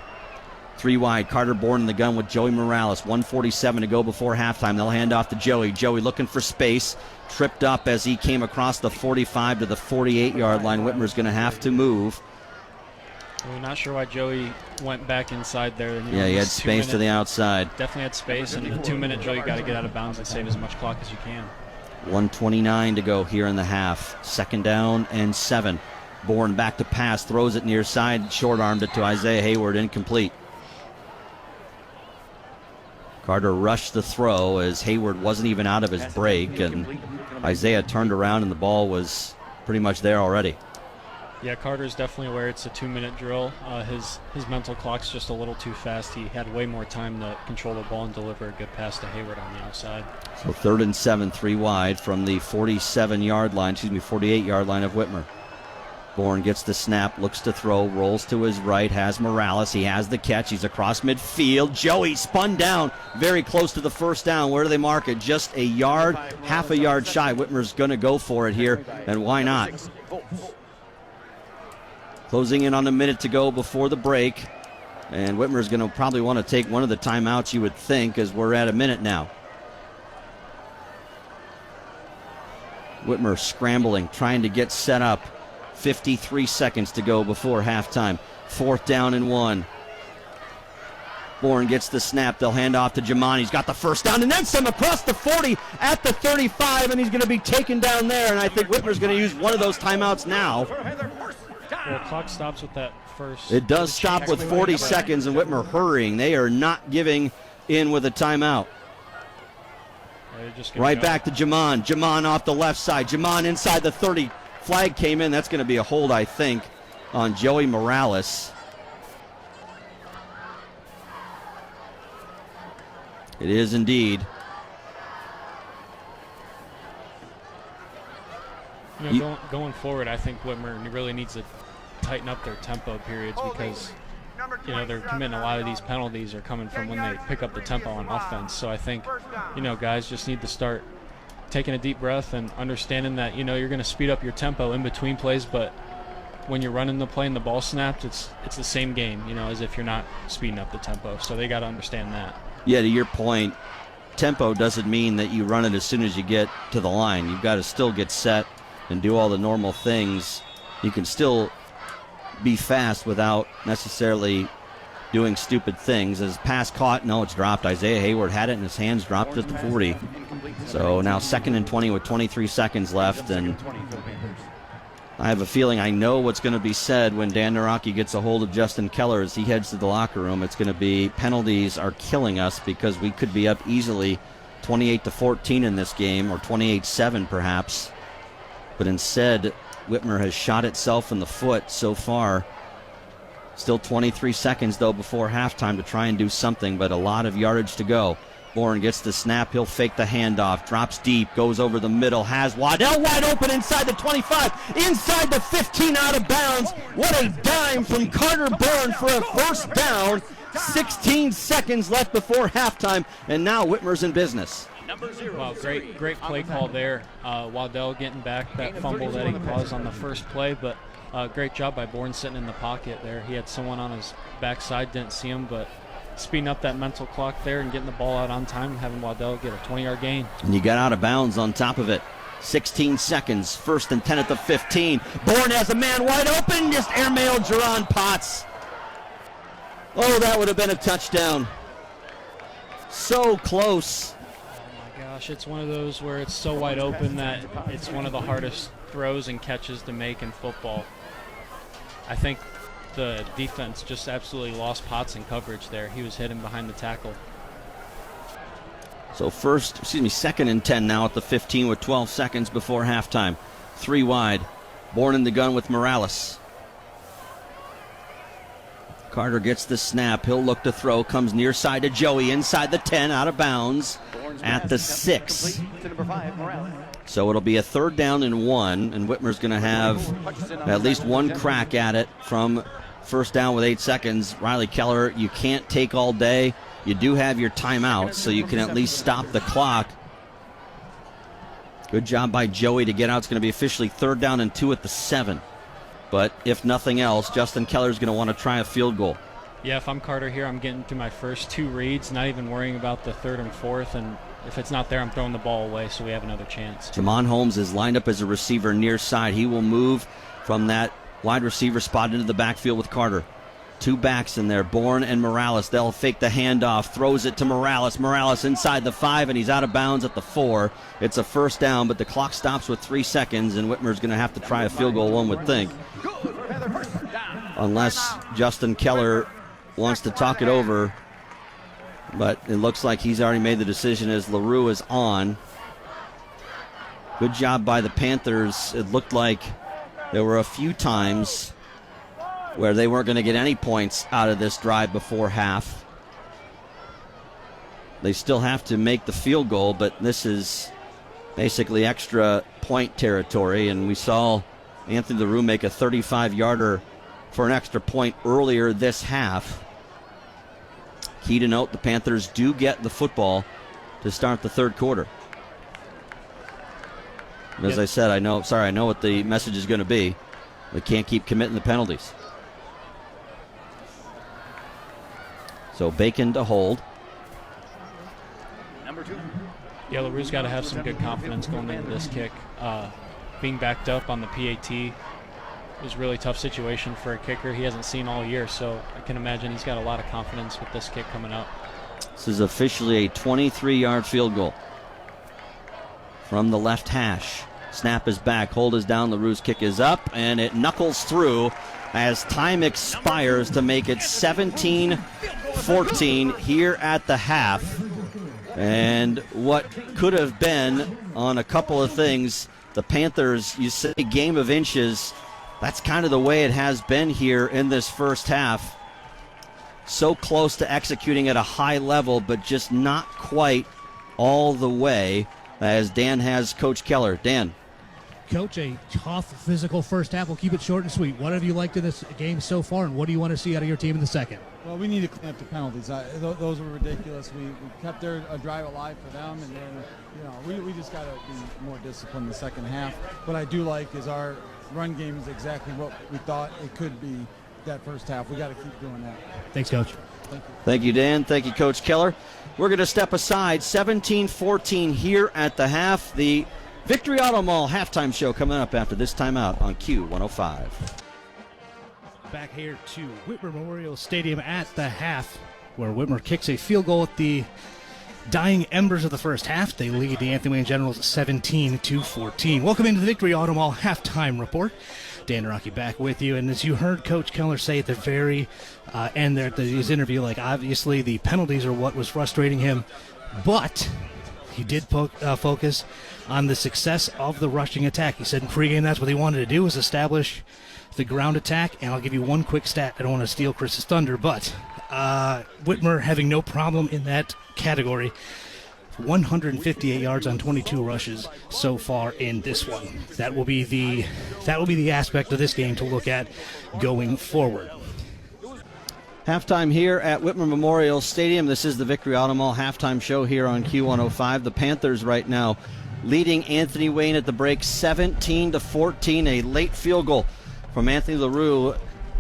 3 wide, Carter Bourne in the gun with Joey Morales. 1:47 to go before halftime. They'll hand off to Joey. Joey looking for space. Tripped up as he came across the 45 to the 48-yard line. Whitmer's going to have to move. We're not sure why Joey went back inside there. Yeah, he had space to the outside. Definitely had space, and in the 2-minute drill, you got to get out of bounds and save as much clock as you can. 1:29 to go here in the half. 2nd down and 7. Bourne back to pass, throws it near side, short-armed it to Isaiah Hayward, incomplete. Carter rushed the throw as Hayward wasn't even out of his break, and Isaiah turned around and the ball was pretty much there already. Yeah, Carter's definitely aware it's a 2-minute drill. His mental clock's just a little too fast. He had way more time to control the ball and deliver a good pass to Hayward on the outside. So 3rd and 7, 3 wide from the 48-yard line of Whitmer. Bourne gets the snap, looks to throw, rolls to his right, has Morales. He has the catch. He's across midfield. Joey spun down very close to the 1st down. Where do they mark it? Just a yard, half a yard shy. Whitmer's going to go for it here, and why not? Closing in on a minute to go before the break, and Whitmer's going to probably want to take one of the timeouts, you would think, as we're at a minute now. Whitmer scrambling, trying to get set up. 53 seconds to go before halftime. 4th down and 1. Bourne gets the snap. They'll hand off to Jamon. He's got the 1st down and then some across the 40 at the 35, and he's going to be taken down there. And I think Whitmer's going to use one of those timeouts now. Well, clock stops with that first. It does stop with 40 seconds, and Whitmer hurrying. They are not giving in with a timeout. Right back to Jamon. Jamon off the left side. Jamon inside the 30. Flag came in. That's going to be a hold, I think, on Joey Morales. It is indeed. Going forward, I think Whitmer really needs to tighten up their tempo periods, because they're committing a lot of these penalties are coming from when they pick up the tempo on offense. So I think guys just need to start taking a deep breath and understanding that you're going to speed up your tempo in between plays, but when you're running the play and the ball snapped, it's the same game, as if you're not speeding up the tempo. So they got to understand that. Yeah, to your point, tempo doesn't mean that you run it as soon as you get to the line. You've got to still get set and do all the normal things. You can still be fast without necessarily doing stupid things. As pass caught, no, it's dropped. Isaiah Hayward had it in his hands, dropped it at the 40. So now 2nd and 20 with 23 seconds left, and I have a feeling I know what's going to be said when Dan Naraki gets a hold of Justin Keller as he heads to the locker room. It's going to be penalties are killing us, because we could be up easily 28-14 in this game, or 28-7 perhaps. But instead, Whitmer has shot itself in the foot so far. Still 23 seconds, though, before halftime to try and do something, but a lot of yardage to go. Bourne gets the snap. He'll fake the handoff. Drops deep. Goes over the middle. Has Waddell wide open inside the 25. Inside the 15, out of bounds. What a dime from Carter Bourne for a 1st down. 16 seconds left before halftime, and now Whitmer's in business. Wow, great play call there. Waddell getting back that fumble that he caused on the first play, but great job by Bourne sitting in the pocket there. He had someone on his backside, didn't see him, but speeding up that mental clock there and getting the ball out on time, having Waddell get a 20-yard gain. And you got out of bounds on top of it. 16 seconds, 1st and 10 at the 15. Bourne has a man wide open, just airmailed Jerron Potts. Oh, that would have been a touchdown. So close. Oh my gosh, it's one of those where it's so wide open that it's one of the hardest throws and catches to make in football. I think the defense just absolutely lost Potts in coverage there. He was hidden behind the tackle. So second and 10 now at the 15 with 12 seconds before halftime. 3 wide. Born in the gun with Morales. Carter gets the snap. He'll look to throw. Comes near side to Joey. Inside the 10. Out of bounds at the 6. To number 5, Morales. So it'll be a 3rd down and 1. And Whitmer's going to have at least one crack at it from first down with 8 seconds. Riley Keller, you can't take all day. You do have your timeout, so you can at least stop the clock. Good job by Joey to get out. It's going to be officially 3rd down and 2 at the 7. But if nothing else, Justin Keller's going to want to try a field goal. Yeah, if I'm Carter here, I'm getting through my first 2 reads, not even worrying about the 3rd and 4th. And if it's not there, I'm throwing the ball away so we have another chance. Jamon Holmes is lined up as a receiver near side. He will move from that wide receiver spot into the backfield with Carter. 2 backs in there, Bourne and Morales. They'll fake the handoff, throws it to Morales. Morales inside the 5, and he's out of bounds at the 4. It's a 1st down, but the clock stops with 3 seconds, and Whitmer's going to have to try a field goal, one would think. Unless Justin Keller wants to talk it over. But it looks like he's already made the decision as LaRue is on. Good job by the Panthers. It looked like there were a few times where they weren't going to get any points out of this drive before half. They still have to make the field goal, but this is basically extra point territory, and we saw Anthony LaRue make a 35-yarder for an extra point earlier this half. Key to note, the Panthers do get the football to start the 3rd quarter. And as I said, I know what the message is going to be. They can't keep committing the penalties. So Bacon to hold. Number 2. Yeah, LaRue's got to have some good confidence going into this kick. Being backed up on the PAT was a really tough situation for a kicker he hasn't seen all year, so I can imagine he's got a lot of confidence with this kick coming up. This is officially a 23-yard field goal from the left hash. Snap is back, hold is down, LaRue's kick is up, and it knuckles through as time expires to make it 17-14 here at the half. And what could have been on a couple of things, the Panthers, you say game of inches, that's kind of the way it has been here in this first half. So close to executing at a high level, but just not quite all the way, as Dan has Coach Keller. Dan. Coach, a tough physical first half. We'll keep it short and sweet. What have you liked in this game so far, and what do you want to see out of your team in the second? Well, we need to clean up the penalties. Those were ridiculous. We kept their drive alive for them, and then we just got to be more disciplined in the second half. What I do like is our run game is exactly what we thought it could be that first half. We got to keep doing that. Thanks, Coach. Thank you. Thank you, Dan. Thank you, Coach Keller. We're going to step aside. 17-14 here at the half. The Victory Auto Mall halftime show coming up after this timeout on Q105. Back here to Whitmer Memorial Stadium at the half, where Whitmer kicks a field goal at the dying embers of the first half. They lead the Anthony Wayne Generals 17-14. Welcome into the Victory Auto Mall halftime report. Dan Rocky back with you, and as you heard Coach Keller say at the very end there at his interview, like obviously the penalties are what was frustrating him, but he did focus on the success of the rushing attack. He said in pregame that's what he wanted to do, was establish the ground attack. And I'll give you one quick stat. I don't want to steal Chris's thunder, but Whitmer having no problem in that category. 158 yards on 22 rushes so far in this one. That will be the aspect of this game to look at going forward. Halftime here at Whitmer Memorial Stadium. This is the Victory Auto Mall halftime show here on Q105. The Panthers right now leading Anthony Wayne at the break 17-14. A late field goal from Anthony LaRue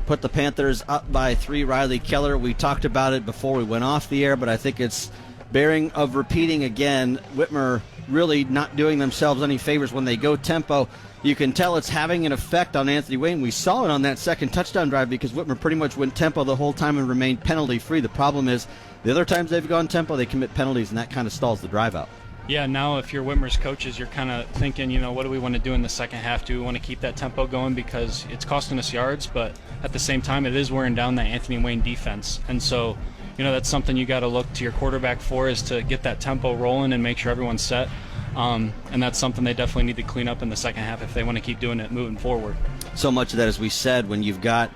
put the Panthers up by 3. Riley Keller, we talked about it before we went off the air, but I think it's bearing of repeating again. Whitmer really not doing themselves any favors when they go tempo. You can tell it's having an effect on Anthony Wayne. We saw it on that second touchdown drive because Whitmer pretty much went tempo the whole time and remained penalty-free. The problem is the other times they've gone tempo, they commit penalties, and that kind of stalls the drive out. Yeah, now if you're Whitmer's coaches, you're kind of thinking, what do we want to do in the second half? Do we want to keep that tempo going because it's costing us yards, but at the same time, it is wearing down that Anthony Wayne defense. And so, that's something you got to look to your quarterback for, is to get that tempo rolling and make sure everyone's set. And that's something they definitely need to clean up in the second half if they want to keep doing it moving forward. So much of that, as we said, when you've got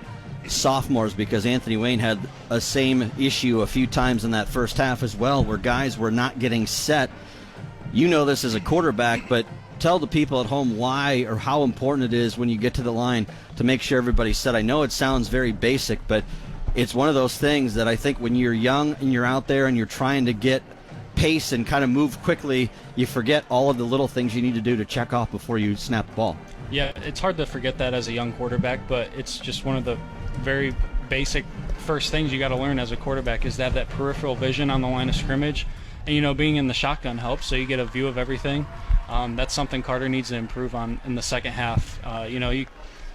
sophomores, because Anthony Wayne had a same issue a few times in that first half as well, where guys were not getting set. You know this as a quarterback, but tell the people at home why or how important it is when you get to the line to make sure everybody's set. I know it sounds very basic, but it's one of those things that I think when you're young and you're out there and you're trying to get pace and kind of move quickly, you forget all of the little things you need to do to check off before you snap the ball. Yeah, it's hard to forget that as a young quarterback, but it's just one of the very basic first things you got to learn as a quarterback, is to have that peripheral vision on the line of scrimmage. And, being in the shotgun helps, so you get a view of everything. That's something Carter needs to improve on in the second half. You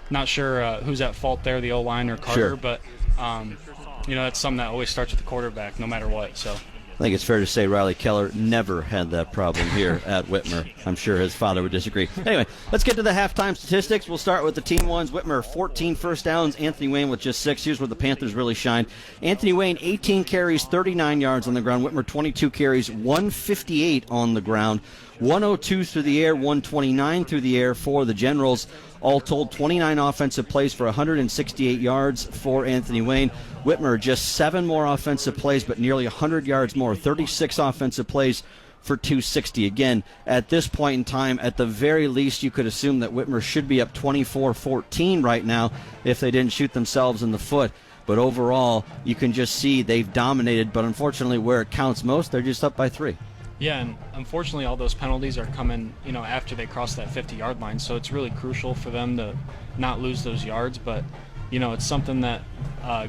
not sure who's at fault there, the O-line or Carter, sure. But, that's something that always starts with the quarterback no matter what. So I think it's fair to say Riley Keller never had that problem here at Whitmer. I'm sure his father would disagree. Anyway, let's get to the halftime statistics. We'll start with the team ones. Whitmer, 14 first downs. Anthony Wayne with just 6. Here's where the Panthers really shined. Anthony Wayne, 18 carries, 39 yards on the ground. Whitmer, 22 carries, 158 on the ground. 102 through the air, 129 through the air for the Generals. All told, 29 offensive plays for 168 yards for Anthony Wayne. Whitmer, just 7 more offensive plays, but nearly 100 yards more. 36 offensive plays for 260. Again, at this point in time, at the very least, you could assume that Whitmer should be up 24-14 right now if they didn't shoot themselves in the foot. But overall, you can just see they've dominated, but unfortunately where it counts most, they're just up by 3. Yeah, and unfortunately all those penalties are coming, after they cross that 50-yard line, so it's really crucial for them to not lose those yards. But, it's something that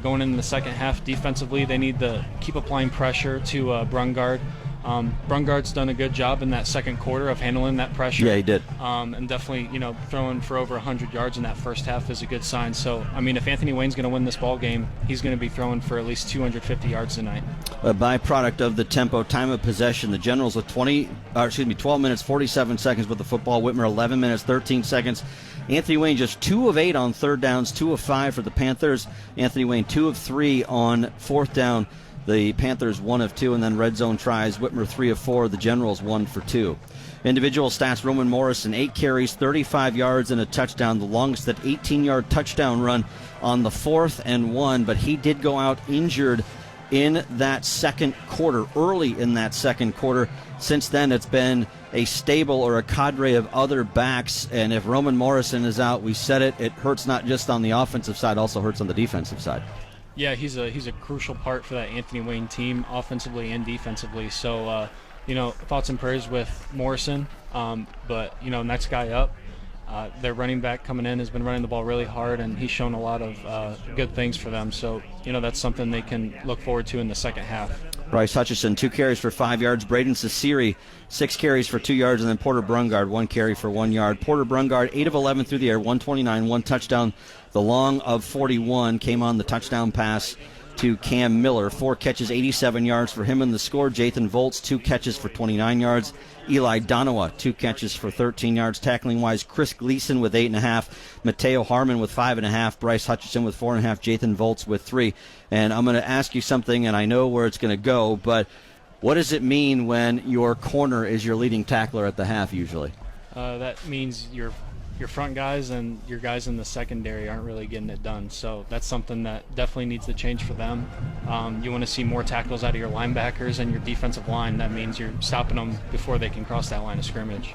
going into the second half defensively, they need to keep applying pressure to Brungard. Brungard's done a good job in that second quarter of handling that pressure. Yeah, he did. And definitely, throwing for over 100 yards in that first half is a good sign. So, if Anthony Wayne's going to win this ball game, he's going to be throwing for at least 250 yards tonight. A byproduct of the tempo, time of possession. The Generals with 12 minutes, 47 seconds with the football. Whitmer, 11 minutes, 13 seconds. Anthony Wayne just 2 of 8 on third downs, 2 of 5 for the Panthers. Anthony Wayne 2 of 3 on fourth down. The Panthers 1 of 2, and then red zone tries. Whitmer 3 of 4. The Generals 1 for 2. Individual stats: Roman Morrison, 8 carries, 35 yards, and a touchdown. The longest, that 18-yard touchdown run on the 4th and 1, but he did go out injured in that second quarter, early in that second quarter. Since then, it's been a stable or a cadre of other backs, and if Roman Morrison is out, we said it hurts not just on the offensive side, also hurts on the defensive side. Yeah, he's a crucial part for that Anthony Wayne team, offensively and defensively. So, thoughts and prayers with Morrison. But, next guy up, their running back coming in has been running the ball really hard, and he's shown a lot of good things for them. So, that's something they can look forward to in the second half. Bryce Hutchison, 2 carries for 5 yards. Braden Cesiri, 6 carries for 2 yards. And then Porter Brungard, 1 carry for 1 yard. Porter Brungard, 8 of 11 through the air, 129, 1 touchdown. The long of 41 came on the touchdown pass to Cam Miller. 4 catches, 87 yards for him in the score. Jathan Volts, 2 catches for 29 yards. Eli Donowa, 2 catches for 13 yards. Tackling-wise, Chris Gleason with 8.5. Mateo Harmon with 5.5. Bryce Hutchison with 4.5. Jathan Volts with 3. And I'm going to ask you something, and I know where it's going to go, but what does it mean when your corner is your leading tackler at the half usually? That means your front guys and your guys in the secondary aren't really getting it done. So that's something that definitely needs to change for them. You want to see more tackles out of your linebackers and your defensive line. That means you're stopping them before they can cross that line of scrimmage.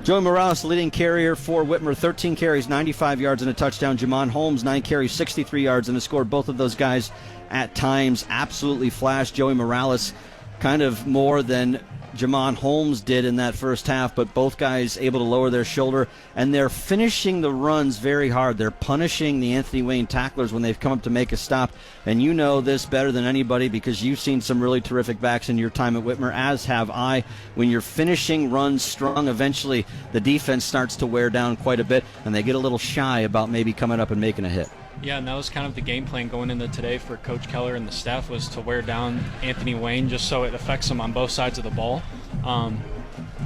Joey Morales, leading carrier for Whitmer, 13 carries, 95 yards and a touchdown. Jamon Holmes, 9 carries, 63 yards and a score. Both of those guys at times absolutely flashed. Joey Morales kind of more than Jamon Holmes did in that first half, but both guys able to lower their shoulder, and they're finishing the runs very hard. They're punishing the Anthony Wayne tacklers when they've come up to make a stop, and you know this better than anybody because you've seen some really terrific backs in your time at Whitmer, as have I. When you're finishing runs strong, eventually the defense starts to wear down quite a bit, and they get a little shy about maybe coming up and making a hit. Yeah, and that was kind of the game plan going into today for Coach Keller and the staff, was to wear down Anthony Wayne just so it affects him on both sides of the ball.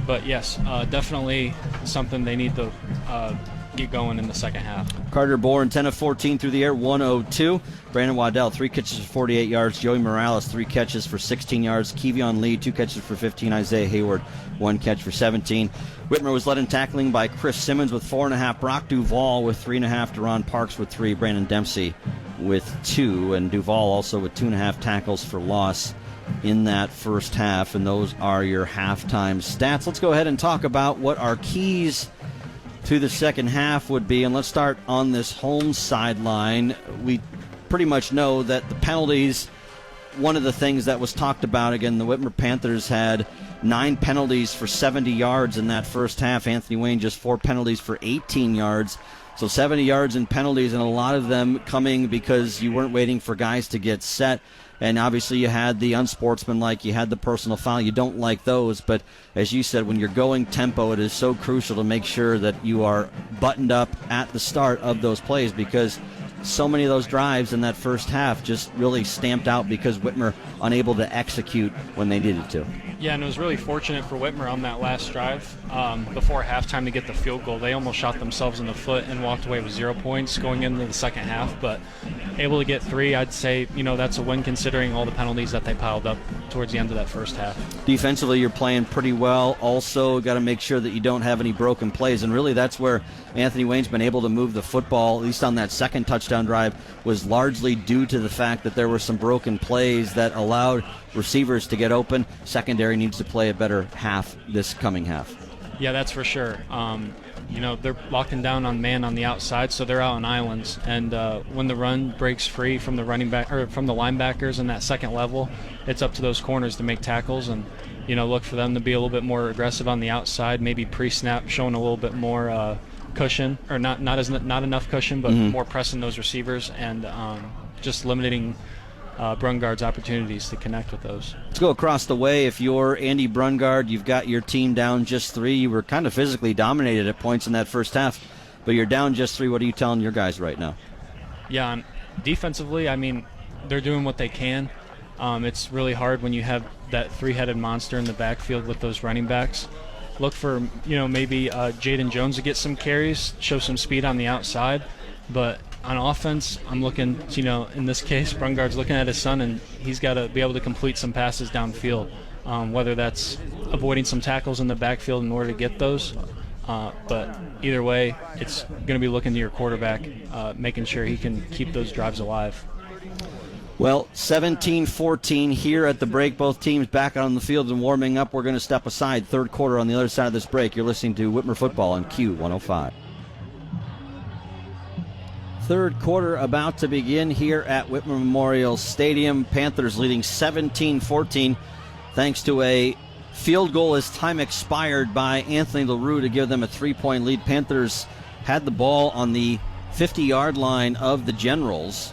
But yes, definitely something they need to get going in the second half. Carter Bourne, 10 of 14 through the air, 102. Brandon Waddell, 3 catches for 48 yards. Joey Morales, 3 catches for 16 yards. Kevion Lee, 2 catches for 15. Isaiah Hayward, 1 catch for 17. Whitmer was led in tackling by Chris Simmons with 4.5. Brock Duvall with 3.5. Deron Parks with 3. Brandon Dempsey with 2. And Duvall also with 2.5 tackles for loss in that first half. And those are your halftime stats. Let's go ahead and talk about what our keys to the second half would be. And let's start on this home sideline. We pretty much know that the penalties, one of the things that was talked about, again, the Whitmer Panthers had 9 penalties for 70 yards in that first half. Anthony Wayne just 4 penalties for 18 yards. So 70 yards in penalties, and a lot of them coming because you weren't waiting for guys to get set. And obviously you had the unsportsmanlike, you had the personal foul. You don't like those, but as you said, when you're going tempo, it is so crucial to make sure that you are buttoned up at the start of those plays, because so many of those drives in that first half just really stamped out because Whitmer unable to execute when they needed to. Yeah, and it was really fortunate for Whitmer on that last drive before halftime to get the field goal. They almost shot themselves in the foot and walked away with 0 points going into the second half, but able to get 3, I'd say, that's a win considering all the penalties that they piled up towards the end of that first half. Defensively, you're playing pretty well. Also, got to make sure that you don't have any broken plays, and really that's where Anthony Wayne's been able to move the football, at least on that second touchdown drive, was largely due to the fact that there were some broken plays that allowed receivers to get open. Secondary needs to play a better half this coming half. Yeah, that's for sure. They're locking down on man on the outside, so they're out on islands. And when the run breaks free from the running back or from the linebackers in that second level, it's up to those corners to make tackles and look for them to be a little bit more aggressive on the outside, maybe pre-snap, showing a little bit more cushion, or not enough cushion, but more pressing those receivers and just limiting Brungard's opportunities to connect with those. Let's go across the way. If you're Andy Brungard, you've got your team down just 3. You were kind of physically dominated at points in that first half, but you're down just 3. What are you telling your guys right now? Yeah, defensively, they're doing what they can. It's really hard when you have that 3-headed monster in the backfield with those running backs. Look for, maybe Jaden Jones to get some carries, show some speed on the outside, but on offense, I'm looking, in this case, Brungard's looking at his son, and he's got to be able to complete some passes downfield, whether that's avoiding some tackles in the backfield in order to get those. But either way, it's going to be looking to your quarterback, making sure he can keep those drives alive. Well, 17-14 here at the break. Both teams back on the field and warming up. We're going to step aside. Third quarter on the other side of this break. You're listening to Whitmer Football on Q105. Third quarter about to begin here at Whitmer Memorial Stadium. Panthers leading 17-14 thanks to a field goal as time expired by Anthony LaRue to give them a 3-point lead. Panthers had the ball on the 50-yard line of the Generals,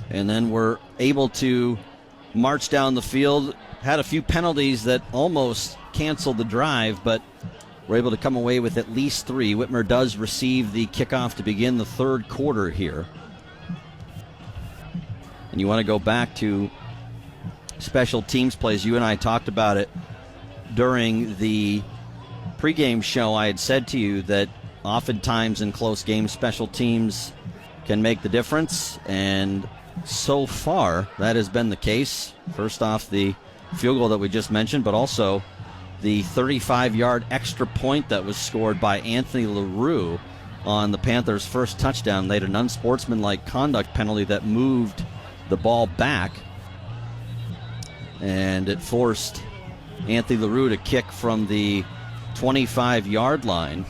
and then were able to march down the field. Had a few penalties that almost canceled the drive, but were able to come away with at least 3. Whitmer does receive the kickoff to begin the third quarter here. And you want to go back to special teams plays. You and I talked about it during the pregame show. I had said to you that oftentimes in close games, special teams can make the difference, and so far that has been the case. First off, the field goal that we just mentioned, but also the 35-yard extra point that was scored by Anthony LaRue on the Panthers' first touchdown laid an unsportsmanlike conduct penalty that moved the ball back, and it forced Anthony LaRue to kick from the 25-yard line,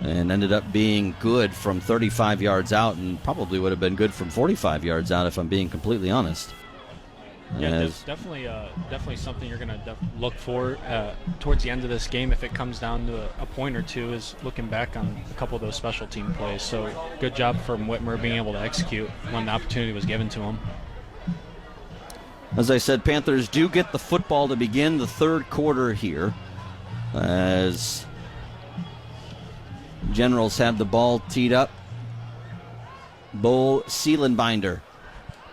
and ended up being good from 35 yards out, and probably would have been good from 45 yards out if I'm being completely honest. Yeah, As definitely something you're going to look for towards the end of this game if it comes down to a point or two, is looking back on a couple of those special team plays. So good job from Whitmer being able to execute when the opportunity was given to him. As I said, Panthers do get the football to begin the third quarter here, as Generals have the ball teed up. Bo Seelenbinder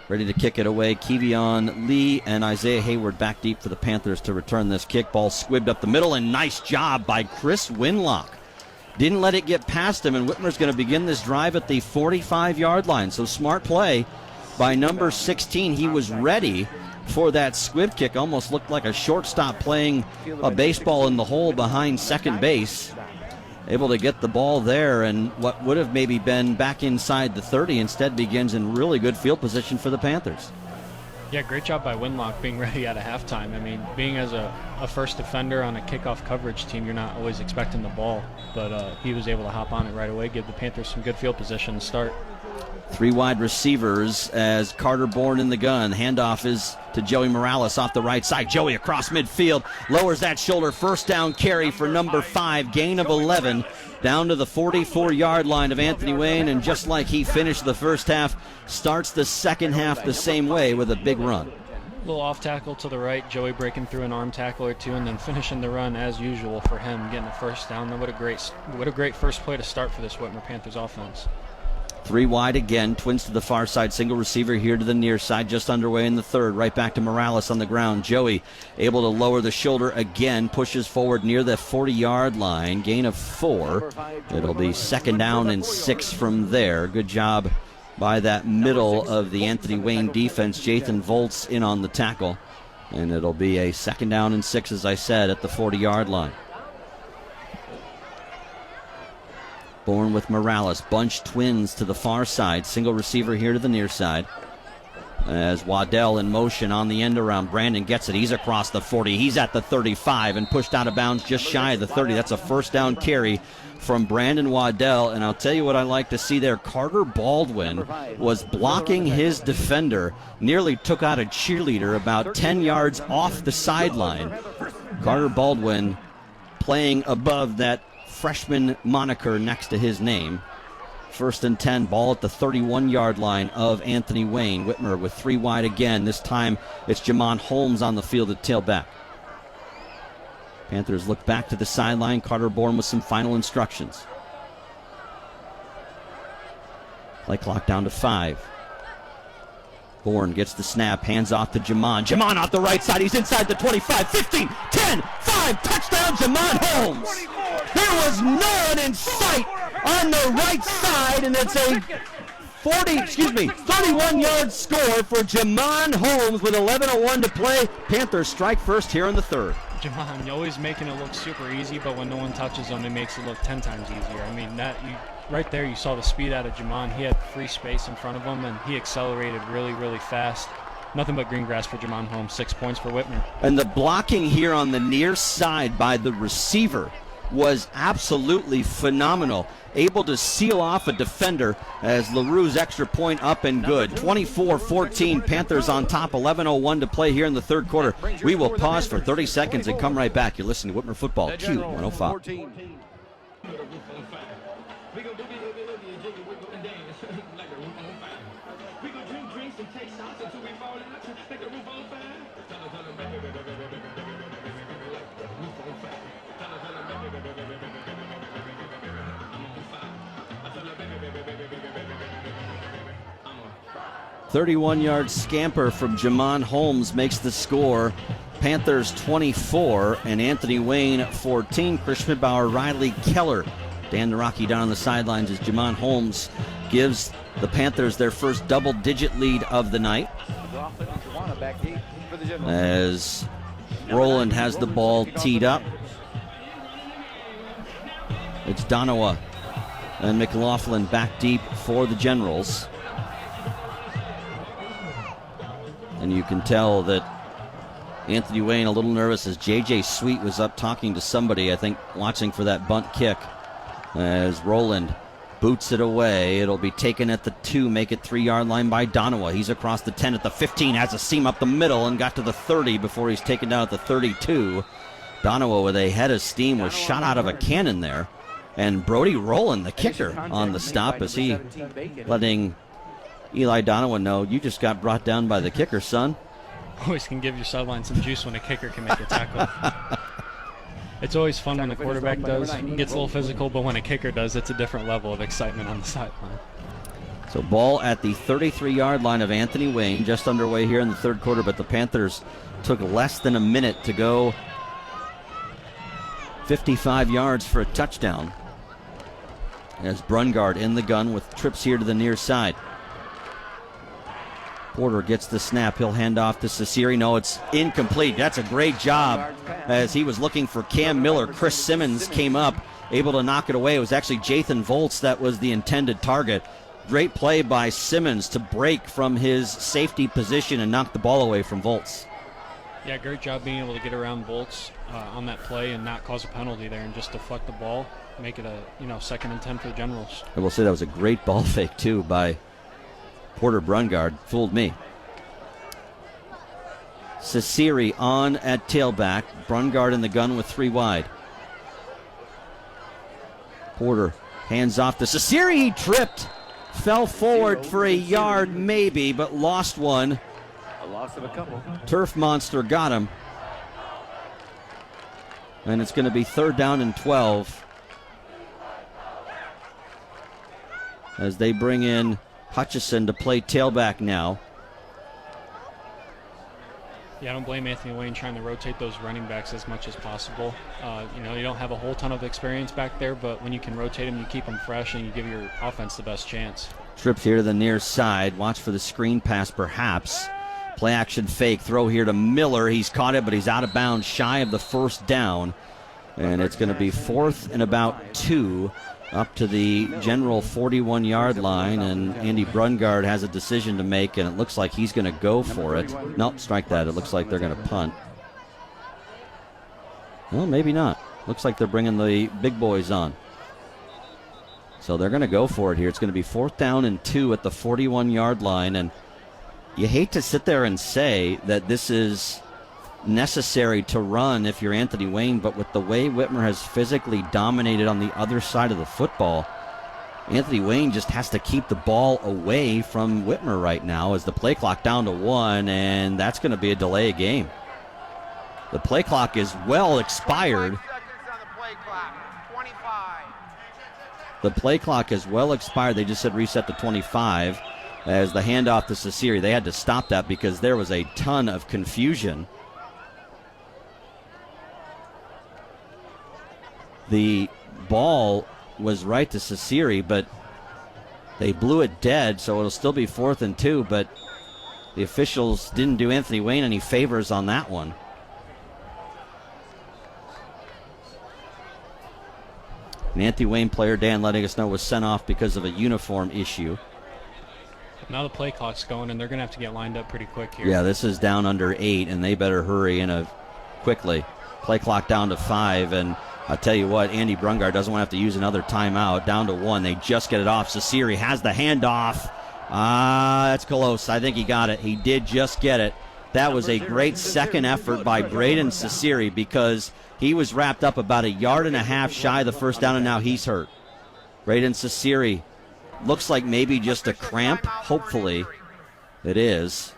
ready to kick it away. Kevion Lee and Isaiah Hayward back deep for the Panthers to return this kick. Ball squibbed up the middle, and nice job by Chris Winlock. Didn't let it get past him, and Whitmer's going to begin this drive at the 45-yard line. So smart play by number 16. He was ready for that squib kick. Almost looked like a shortstop playing a baseball in the hole behind second base. Able to get the ball there, and what would have maybe been back inside the 30 instead begins in really good field position for the Panthers. Yeah, great job by Winlock being ready at a halftime. I mean, being as a first defender on a kickoff coverage team, you're not always expecting the ball, but he was able to hop on it right away, give the Panthers some good field position to start. Three wide receivers as Carter Bourne in the gun. Handoff is to Joey Morales off the right side. Joey across midfield, lowers that shoulder. First down carry for number 5, gain of 11, down to the 44-yard line of Anthony Wayne. And just like he finished the first half, starts the second half the same way with a big run. A little off tackle to the right, Joey breaking through an arm tackle or two, and then finishing the run as usual for him, getting a first down. What a great first play to start for this Whitmer Panthers offense. Three wide again, twins to the far side, single receiver here to the near side, just underway in the third. Right back to Morales on the ground. Joey able to lower the shoulder again, pushes forward near the 40-yard line, gain of 4. It'll be second down and 6 from there. Good job by that middle of the Anthony Wayne defense. Jathan Volts in on the tackle, and it'll be a second down and 6, as I said, at the 40-yard line. Bourne with Morales, bunch twins to the far side, single receiver here to the near side. As Waddell in motion on the end around, Brandon gets it, he's across the 40, he's at the 35 and pushed out of bounds just shy of the 30. That's a first down carry from Brandon Waddell, and I'll tell you what I like to see there. Carter Baldwin was blocking his defender, nearly took out a cheerleader about 10 yards off the sideline. Carter Baldwin playing above that freshman moniker next to his name. First and 10, ball at the 31-yard line of Anthony Wayne. Whitmer with three wide again. This time it's Jamon Holmes on the field at tailback. Panthers look back to the sideline. Carter Bourne with some final instructions. Play clock down to 5. Bourne gets the snap, hands off to Jamon. Jamon off the right side, he's inside the 25, 15, 10, 5, touchdown Jamon Holmes. There was no one in sight on the right side, and it's a 31-yard score for Jamon Holmes with 11:01 to play. Panthers strike first here in the third. Jamon, you're always making it look super easy, but when no one touches him, it makes it look 10 times easier. I mean, right there, you saw the speed out of Jamon. He had free space in front of him, and he accelerated really, really fast. Nothing but green grass for Jamon Holmes. 6 points for Whitmer. And the blocking here on the near side by the receiver was absolutely phenomenal. Able to seal off a defender as LaRue's extra point up and good. 24-14, Panthers on top, 11:01 to play here in the third quarter. We will pause for 30 seconds and come right back. You're listening to Whitmer Football, Q105. "31-yard scamper from Jamon Holmes makes the score. Panthers 24 and Anthony Wayne 14. Chris Schmidbauer, Riley Keller, Dan Naraki down on the sidelines as Jamon Holmes gives the Panthers their first double-digit lead of the night. As Roland has the ball teed up. It's Donowa and McLaughlin back deep for the Generals. And you can tell that Anthony Wayne a little nervous as J.J. Sweet was up talking to somebody, I think watching for that bunt kick, as Roland boots it away. It'll be taken at the 2, make it 3-yard line by Donowa. He's across the 10 at the 15, has a seam up the middle and got to the 30 before he's taken down at the 32. Donowa with a head of steam was shot out of a cannon there. And Brody Rowland, the kicker, on the stop as he letting Eli Donowa know, you just got brought down by the kicker, son. Always can give your sideline some juice when a kicker can make a tackle. It's always fun when the quarterback gets a little physical, but when a kicker does, it's a different level of excitement on the sideline. So ball at the 33-yard line of Anthony Wayne, just underway here in the third quarter, but the Panthers took less than a minute to go 55 yards for a touchdown. As Brungard in the gun with trips here to the near side. Porter gets the snap. He'll hand off to Cesari. No, it's incomplete. That's a great job as he was looking for Cam Miller. Chris Simmons came up, able to knock it away. It was actually Jathan Volts that was the intended target. Great play by Simmons to break from his safety position and knock the ball away from Volts. Yeah, great job being able to get around Volts on that play and not cause a penalty there and just deflect the ball, make it a 2nd and 10 for the Generals. I will say that was a great ball fake too by Porter Brungard. Fooled me. Cesari on at tailback. Brungard in the gun with 3 wide. Porter hands off to Cesari. He tripped. Fell forward for a yard maybe, but lost one. A loss of a couple. Turf Monster got him. And it's going to be 3rd down and 12. As they bring in Hutchison to play tailback now. Yeah, I don't blame Anthony Wayne trying to rotate those running backs as much as possible. You don't have a whole ton of experience back there, but when you can rotate them, you keep them fresh and you give your offense the best chance. Trips here to the near side. Watch for the screen pass perhaps. Play action fake. Throw here to Miller. He's caught it, but he's out of bounds shy of the 1st down. And it's going to be 4th and about 2 up to the general 41-yard line. And Andy Brungard has a decision to make, and it looks like he's going to go for it. Nope, strike that. It looks like they're going to punt. Well, maybe not. Looks like they're bringing the big boys on. So they're going to go for it here. It's going to be 4th down and 2 at the 41-yard line. And you hate to sit there and say that this is necessary to run if you're Anthony Wayne, but with the way Whitmer has physically dominated on the other side of the football, Anthony Wayne just has to keep the ball away from Whitmer right now as the play clock down to 1, and that's going to be a delay of game. The play clock is well expired. 25 seconds on the play clock. 25. The play clock is well expired. They just said reset to 25 as the handoff to Cesari. They had to stop that because there was a ton of confusion. The ball was right to Cesari, but they blew it dead, so it'll still be 4th and 2, but the officials didn't do Anthony Wayne any favors on that one. An Anthony Wayne player, Dan, letting us know was sent off because of a uniform issue. Now the play clock's going, and they're going to have to get lined up pretty quick here. Yeah, this is down under 8, and they better hurry quickly. Play clock down to 5, and I'll tell you what, Andy Brungard doesn't want to have to use another timeout. Down to 1. They just get it off. Cesari has the handoff. That's close. I think he got it. He did just get it. That was a great second effort by Braden Cesari because he was wrapped up about 1.5 yards shy of the 1st down, and now he's hurt. Braden Cesari looks like maybe just a cramp. Hopefully it is.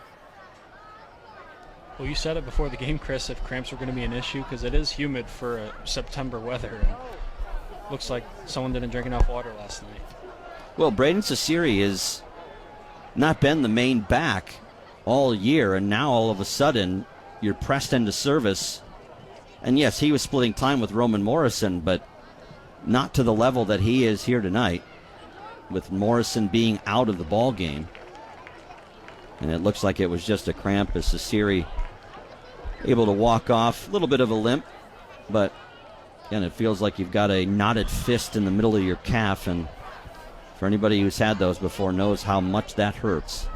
Well, you said it before the game, Chris, if cramps were going to be an issue because it is humid for September weather. And looks like someone didn't drink enough water last night. Well, Braden Cesari has not been the main back all year, and now all of a sudden you're pressed into service. And yes, he was splitting time with Roman Morrison, but not to the level that he is here tonight, with Morrison being out of the ball game. And it looks like it was just a cramp as Cesari able to walk off. A little bit of a limp, but again, it feels like you've got a knotted fist in the middle of your calf, and for anybody who's had those before knows how much that hurts.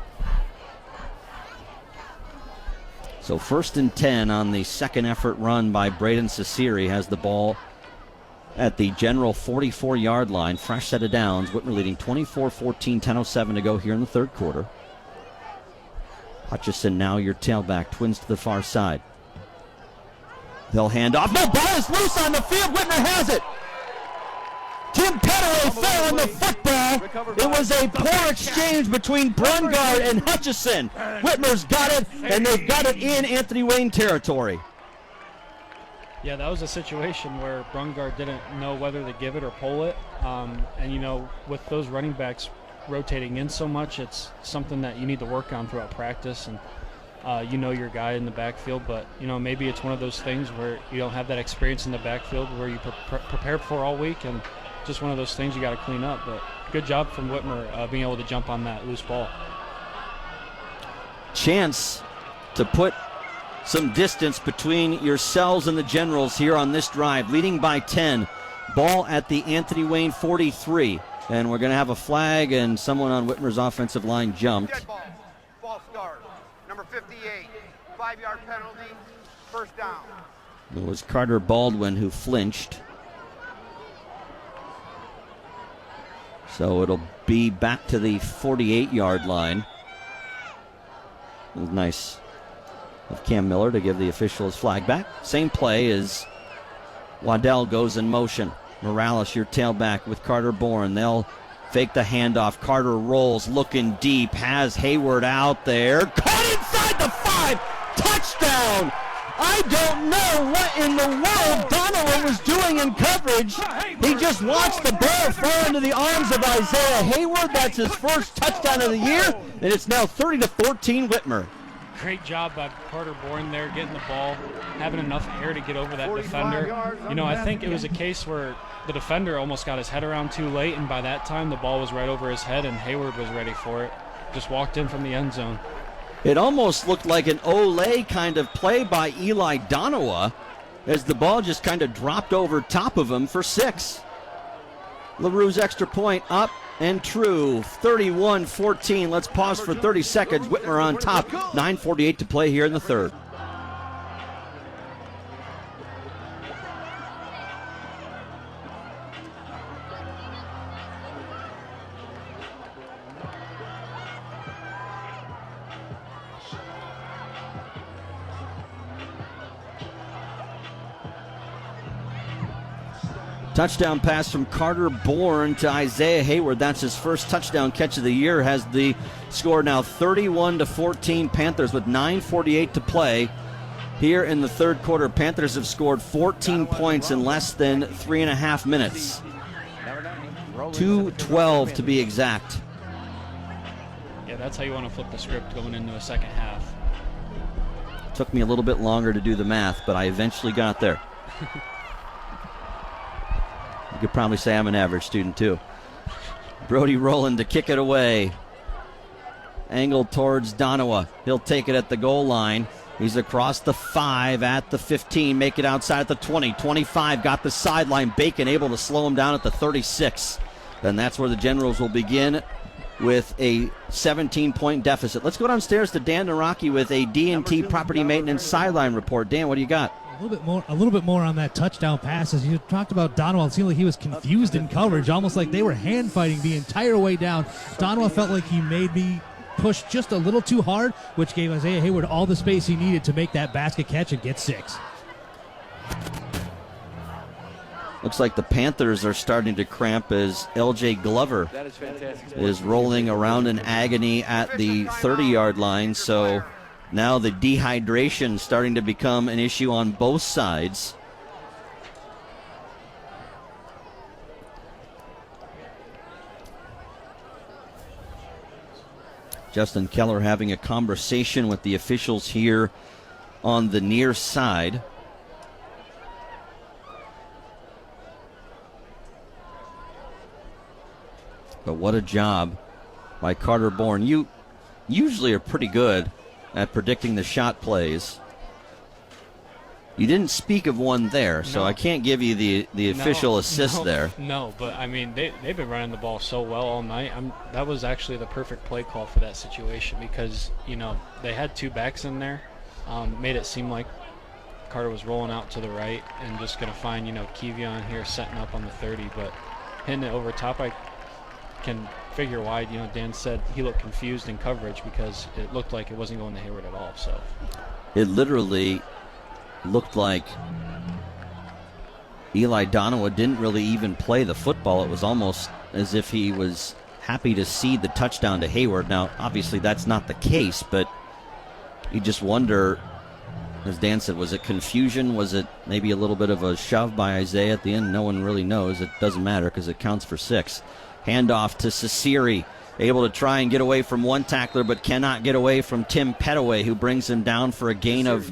So 1st and 10 on the second effort run by Braden Cesari, has the ball at the general 44-yard line. Fresh set of downs. Whitmer leading 24-14, 10:07 to go here in the third quarter. Hutchison now your tailback. Twins to the far side. They'll hand off. No, ball is loose on the field. Whitmer has it. Tim Petaway fell on the football. It was a poor exchange between Brungard and Hutchison. Whitmer's got it, and they've got it in Anthony Wayne territory. Yeah, that was a situation where Brungard didn't know whether to give it or pull it. And, you know, with those running backs rotating in so much, it's something that you need to work on throughout practice. And you know your guy in the backfield, but, you know, maybe it's one of those things where you don't have that experience in the backfield where you prepared for all week, and just one of those things you got to clean up. But good job from Whitmer being able to jump on that loose ball. Chance to put some distance between yourselves and the Generals here on this drive, leading by 10. Ball at the Anthony Wayne 43. And we're going to have a flag, and someone on Whitmer's offensive line jumped. Dead ball. False start. Number 58. 5-yard penalty. First down. It was Carter Baldwin who flinched. So it'll be back to the 48-yard line. It was nice of Cam Miller to give the official his flag back. Same play as Waddell goes in motion. Morales, your tailback with Carter Bourne. They'll fake the handoff. Carter rolls, looking deep, has Hayward out there. Caught inside the 5. Touchdown! I don't know what in the world Donovan was doing in coverage. He just watched the ball fall into the arms of Isaiah Hayward. That's his first touchdown of the year, and it's now 30-14 Whitmer. Great job by Carter Bourne there, getting the ball, having enough air to get over that defender. You know, I think it was a case where the defender almost got his head around too late, and by that time the ball was right over his head, and Hayward was ready for it. Just walked in from the end zone. It almost looked like an Olay kind of play by Eli Donowa as the ball just kind of dropped over top of him for 6. LaRue's extra point up and true. 31-14. Let's pause for 30 seconds. Whitmer on top. 9:48 to play here in the third. Touchdown pass from Carter Bourne to Isaiah Hayward. That's his first touchdown catch of the year. Has the score now 31-14 Panthers with 9:48 to play here in the third quarter. Panthers have scored 14 points in less than 3.5 minutes. 2:12 to be exact. Yeah, that's how you want to flip the script going into a second half. Took me a little bit longer to do the math, but I eventually got there. You could probably say I'm an average student, too. Brody Rowland to kick it away. Angled towards Donowa. He'll take it at the goal line. He's across the 5 at the 15. Make it outside at the 20. 25 got the sideline. Bacon able to slow him down at the 36. And that's where the Generals will begin with a 17-point deficit. Let's go downstairs to Dan Naraki with a D&T Property Maintenance sideline report. Dan, what do you got? A little bit more on that touchdown pass. As you talked about Donovan, it seemed like he was confused in coverage, almost like they were hand fighting the entire way down. Donovan felt like he made me push just a little too hard, which gave Isaiah Hayward all the space he needed to make that basket catch and get 6. Looks like the Panthers are starting to cramp as L.J. Glover is rolling around in agony at the 30-yard line. So now the dehydration starting to become an issue on both sides. Justin Keller having a conversation with the officials here on the near side. But what a job by Carter Bourne. You usually are pretty good at predicting the shot plays. You didn't speak of one there, so I can't give you the official assist there. No, but I mean, they've been running the ball so well all night. That was actually the perfect play call for that situation because, you know, they had 2 backs in there. Made it seem like Carter was rolling out to the right and just going to find, Kevion here setting up on the 30, but hitting it over top, I can figure why, Dan said he looked confused in coverage because it looked like it wasn't going to Hayward at all. So it literally looked like Eli Donowa didn't really even play the football. It was almost as if he was happy to cede the touchdown to Hayward. Now, obviously, that's not the case, but you just wonder, as Dan said, was it confusion? Was it maybe a little bit of a shove by Isaiah at the end? No one really knows. It doesn't matter because it counts for 6. Handoff to Sasiri, able to try and get away from one tackler, but cannot get away from Tim Petaway, who brings him down for a gain of,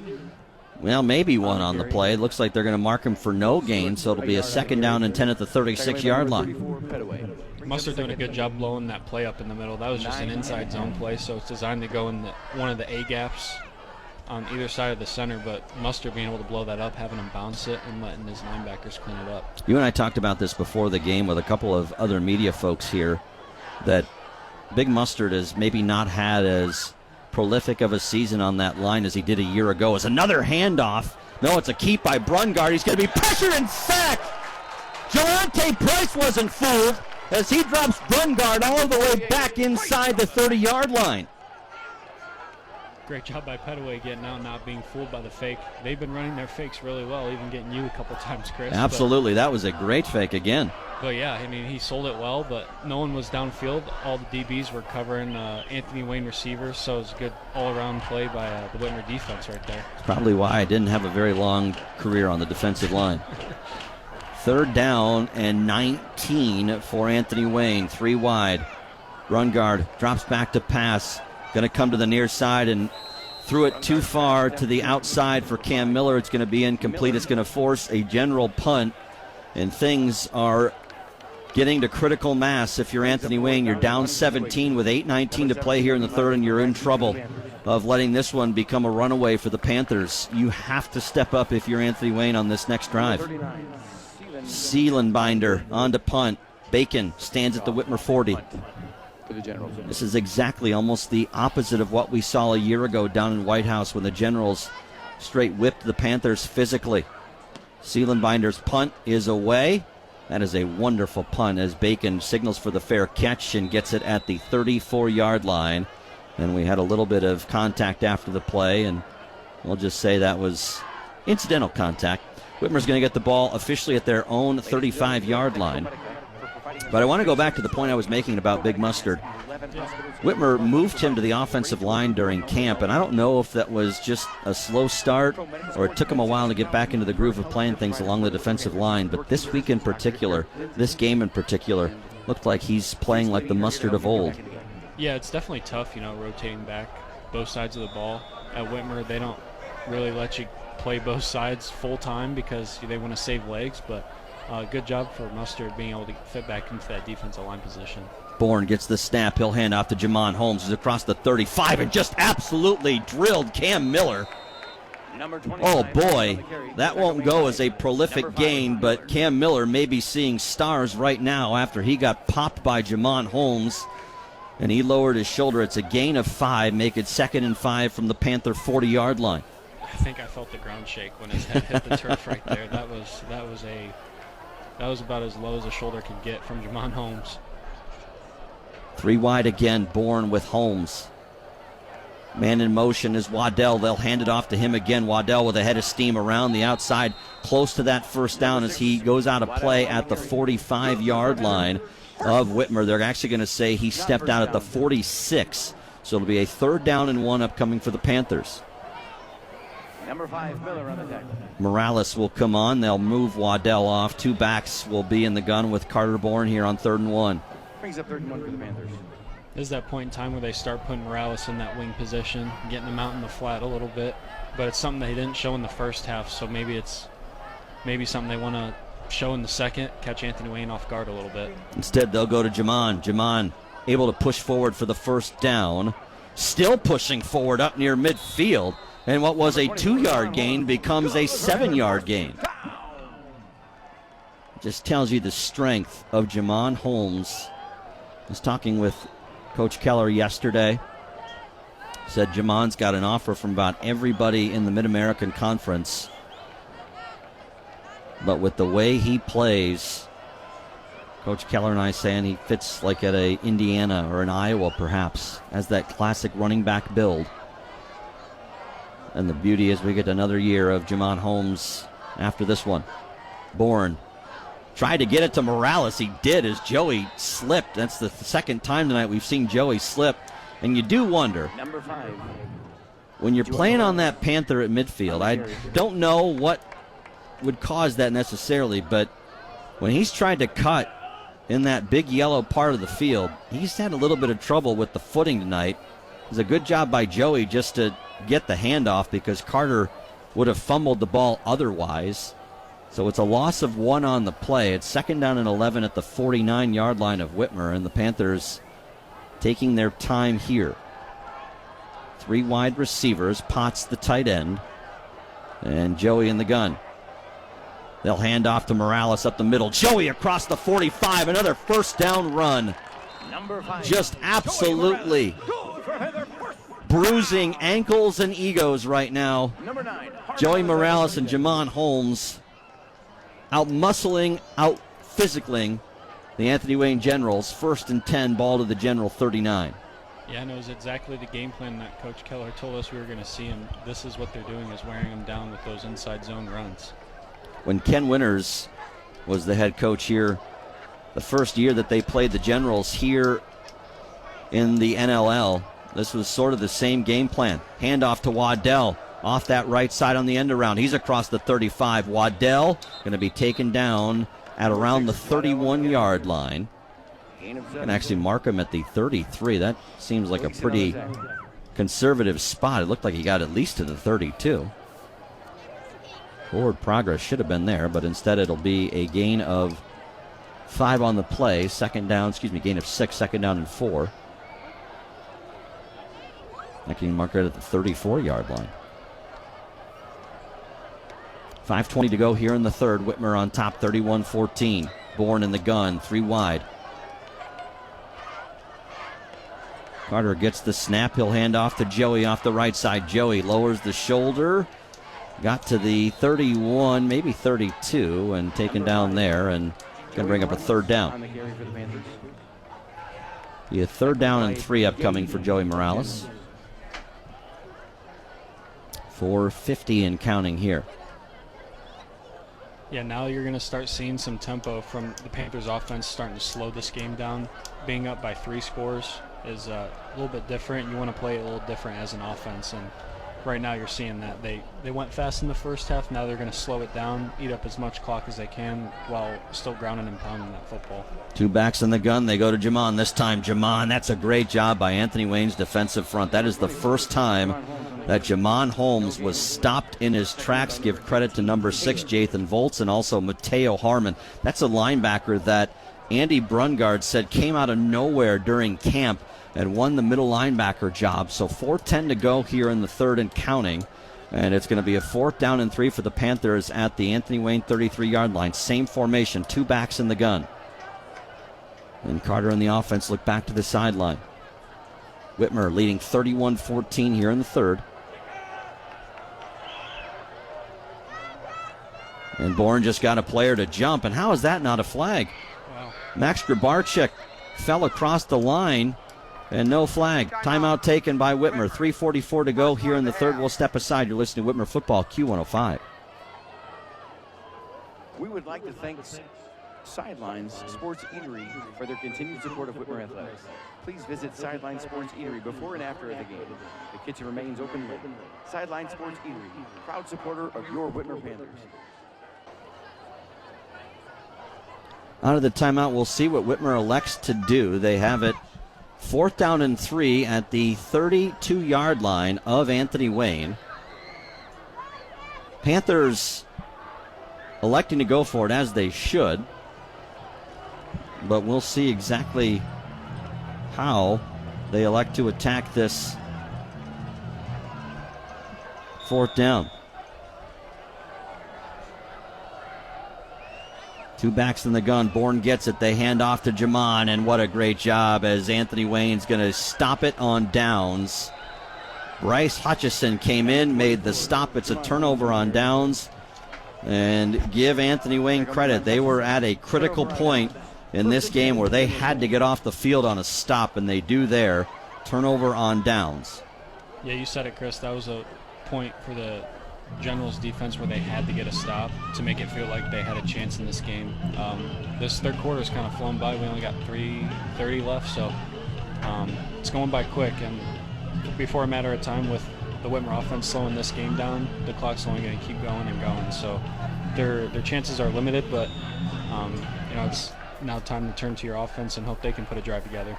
well, maybe 1 on the play. It looks like they're going to mark him for no gain, so it'll be a 2nd down and 10 at the 36-yard line. Mustard doing a good job blowing that play up in the middle. That was just an inside zone play, so it's designed to go in one of the A gaps on either side of the center, but Mustard being able to blow that up, having him bounce it, and letting his linebackers clean it up. You and I talked about this before the game with a couple of other media folks here, that Big Mustard has maybe not had as prolific of a season on that line as he did a year ago. As another handoff. No, it's a keep by Brungard. He's going to be pressured and sacked. Jelante Price wasn't fooled as he drops Brungard all the way back inside the 30-yard line. Great job by Petaway getting out, not being fooled by the fake. They've been running their fakes really well, even getting you a couple times, Chris. Absolutely. That was a great fake again. But yeah, I mean, he sold it well, but no one was downfield. All the DBs were covering Anthony Wayne receivers, so it was a good all-around play by the Whitmer defense right there. That's probably why I didn't have a very long career on the defensive line. 3rd down and 19 for Anthony Wayne, 3 wide. Brungard drops back to pass. Going to come to the near side and threw it too far to the outside for Cam Miller. It's going to be incomplete. It's going to force a general punt, and things are getting to critical mass. If you're Anthony Wayne, you're down 17 with 8:19 to play here in the 3rd, and you're in trouble of letting this one become a runaway for the Panthers. You have to step up if you're Anthony Wayne on this next drive. Seelenbinder on to punt. Bacon stands at the Whitmer 40. This is exactly almost the opposite of what we saw a year ago down in White House when the Generals straight whipped the Panthers physically. Seelenbinder's punt is away. That is a wonderful punt as Bacon signals for the fair catch and gets it at the 34-yard line. And we had a little bit of contact after the play, and we'll just say that was incidental contact. Whitmer's going to get the ball officially at their own 35-yard line. But I want to go back to the point I was making about Big Mustard. Whitmer moved him to the offensive line during camp, and I don't know if that was just a slow start or it took him a while to get back into the groove of playing things along the defensive line. But this week in particular, this game in particular, looked like he's playing like the Mustard of old. Yeah, it's definitely tough, rotating back both sides of the ball. At Whitmer, they don't really let you play both sides full time because they want to save legs, but good job for Mustard being able to fit back into that defensive line position. Bourne gets the snap. He'll hand off to Jamon Holmes, who's across the 35 and just absolutely drilled Cam Miller. Oh boy, that won't go as a prolific gain, but Cam Miller may be seeing stars right now after he got popped by Jamon Holmes, and he lowered his shoulder. It's a gain of 5, make it 2nd and 5 from the Panther 40-yard line. I think I felt the ground shake when his head hit the turf right there. That was about as low as a shoulder could get from Jamon Holmes. 3 wide again, Bourne with Holmes. Man in motion is Waddell. They'll hand it off to him again. Waddell with a head of steam around the outside, close to that 1st down as he goes out of play at the 45-yard line of Whitmer. They're actually going to say he stepped out at the 46. So it'll be a 3rd down and 1 upcoming for the Panthers. Number 5, Miller on the tackle. Morales will come on. They'll move Waddell off. 2 backs will be in the gun with Carter Bourne here on 3rd and 1. Brings up 3rd and 1 for the Panthers. This is that point in time where they start putting Morales in that wing position, getting him out in the flat a little bit. But it's something they didn't show in the first half, so maybe it's something they want to show in the second, catch Anthony Wayne off guard a little bit. Instead, they'll go to Jamon. Jamon able to push forward for the 1st down. Still pushing forward up near midfield. And what was a 2-yard gain becomes a 7-yard gain. Just tells you the strength of Jamon Holmes. I was talking with Coach Keller yesterday. Said Jamon's got an offer from about everybody in the Mid-American Conference. But with the way he plays, Coach Keller and I saying he fits like at a Indiana or an Iowa perhaps, as that classic running back build. And the beauty is we get another year of Jamon Holmes after this one. Bourne tried to get it to Morales. He did as Joey slipped. That's the second time tonight we've seen Joey slip. And you do wonder, Number 5. when you're playing on that Panther at midfield, I don't know what would cause that necessarily, but when he's tried to cut in that big yellow part of the field, he's had a little bit of trouble with the footing tonight. It was a good job by Joey just to get the handoff because Carter would have fumbled the ball otherwise. So it's a loss of 1 on the play. It's 2nd down and 11 at the 49-yard line of Whitmer, and the Panthers taking their time here. 3 wide receivers, Potts the tight end, and Joey in the gun. They'll hand off to Morales up the middle. Joey across the 45, another first down run. Number 5. Just absolutely bruising ankles and egos right now. Number 9. Joey Morales and Jamon Holmes out-muscling, out-physicaling the Anthony Wayne Generals. 1st and 10, ball to the General 39. Yeah, and it was exactly the game plan that Coach Keller told us we were going to see, and this is what they're doing, is wearing them down with those inside zone runs. When Ken Winters was the head coach here, the first year that they played the Generals here in the NLL, this was sort of the same game plan. Handoff to Waddell off that right side on the end around. He's across the 35. Waddell going to be taken down at around the 31-yard line. And actually mark him at the 33. That seems like a pretty conservative spot. It looked like he got at least to the 32. Forward progress should have been there, but instead it'll be a gain of 5 on the play. Gain of 6, 2nd down and 4. I can mark it at the 34-yard line. 5:20 to go here in the third. Whitmer on top, 31-14. Bourne in the gun, 3 wide. Carter gets the snap. He'll hand off to Joey off the right side. Joey lowers the shoulder. Got to the 31, maybe 32, and taken down there, and going to bring up a 3rd down. Be a 3rd down and 3 upcoming for Joey Morales. 4:50 and counting here. Yeah, now you're going to start seeing some tempo from the Panthers offense starting to slow this game down. Being up by 3 scores is a little bit different. You want to play it a little different as an offense, and right now you're seeing that. They went fast in the first half. Now they're going to slow it down, eat up as much clock as they can while still grounding and pounding that football. 2 backs in the gun. They go to Jamon this time. Jamon, that's a great job by Anthony Wayne's defensive front. That is the first time that Jamon Holmes was stopped in his tracks. Give credit to number 6, Jathan Volts, and also Mateo Harmon. That's a linebacker that Andy Brungard said came out of nowhere during camp and won the middle linebacker job. So 4:10 to go here in the third and counting. And it's going to be a 4th down and 3 for the Panthers at the Anthony Wayne 33-yard line. Same formation, 2 backs in the gun. And Carter and the offense look back to the sideline. Whitmer leading 31-14 here in the third. And Bourne just got a player to jump. And how is that not a flag? Wow. Max Grabarczyk fell across the line. And no flag. Timeout taken by Whitmer. 3:44 to go here in the third. We'll step aside. You're listening to Whitmer Football, Q105. We would like to thank Sidelines Sports Eatery for their continued support of Whitmer Athletics. Please visit Sideline Sports Eatery before and after the game. The kitchen remains open late. Sideline Sports Eatery, proud supporter of your Whitmer Panthers. Out of the timeout, we'll see what Whitmer elects to do. They have it 4th down and 3 at the 32-yard line of Anthony Wayne. Panthers electing to go for it as they should. But we'll see exactly how they elect to attack this 4th down. 2 backs in the gun. Bourne gets it. They hand off to Jamon, and what a great job as Anthony Wayne's going to stop it on downs. Bryce Hutchison came in, made the stop. It's a turnover on downs. And give Anthony Wayne credit. They were at a critical point in this game where they had to get off the field on a stop, and they do there. Turnover on downs. Yeah, you said it, Chris. That was a point for the Generals defense where they had to get a stop to make it feel like they had a chance in this game. This third quarter has kind of flown by. We only got 3:30 left, so it's going by quick. And before a matter of time, with the Whitmer offense slowing this game down, the clock's only going to keep going and going. So their chances are limited, but it's now time to turn to your offense and hope they can put a drive together.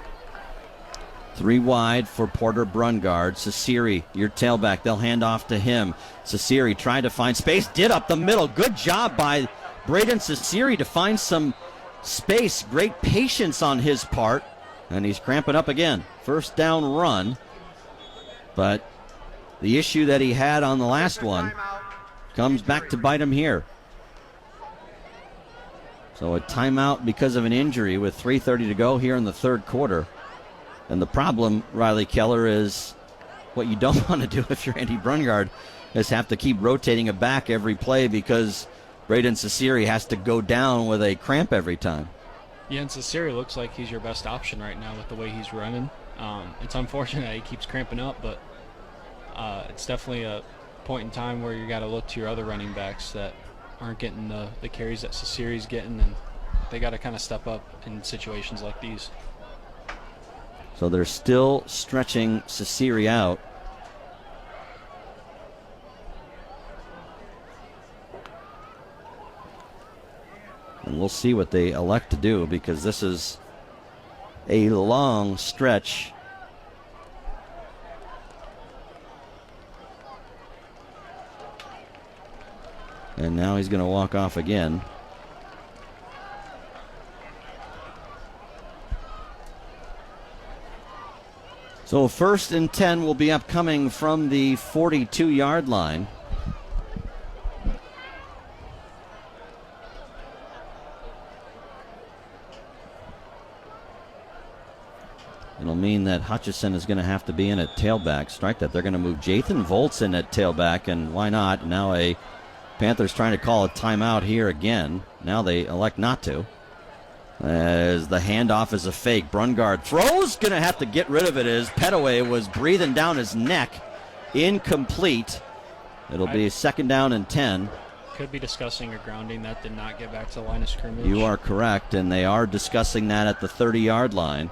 3 wide for Porter Brungard. Ceciri, your tailback. They'll hand off to him. Ceciri trying to find space. Did up the middle. Good job by Braden Ceciri to find some space. Great patience on his part. And he's cramping up again. First down run. But the issue that he had on the last one comes back to bite him here. So a timeout because of an injury with 3:30 to go here in the third quarter. And the problem, Riley Keller, is what you don't want to do if you're Andy Brungard is have to keep rotating it back every play because Braden Ceciri has to go down with a cramp every time. Yeah, and Ceciri looks like he's your best option right now with the way he's running. It's unfortunate that he keeps cramping up, but it's definitely a point in time where you got to look to your other running backs that aren't getting the carries that Ceciri's getting, and they got to kind of step up in situations like these. So they're still stretching Ceciri out. And we'll see what they elect to do because this is a long stretch. And now he's going to walk off again. So 1st and 10 will be upcoming from the 42-yard line. It'll mean that Hutchison is going to have to be in at tailback. Strike that. They're going to move Jathan Volts in at tailback, and why not? Now a Panthers trying to call a timeout here again. Now they elect not to. As the handoff is a fake. Brungard throws. Going to have to get rid of it as Petaway was breathing down his neck. Incomplete. It'll be 2nd down and 10. Could be discussing a grounding that did not get back to the line of scrimmage. You are correct, and they are discussing that at the 30-yard line.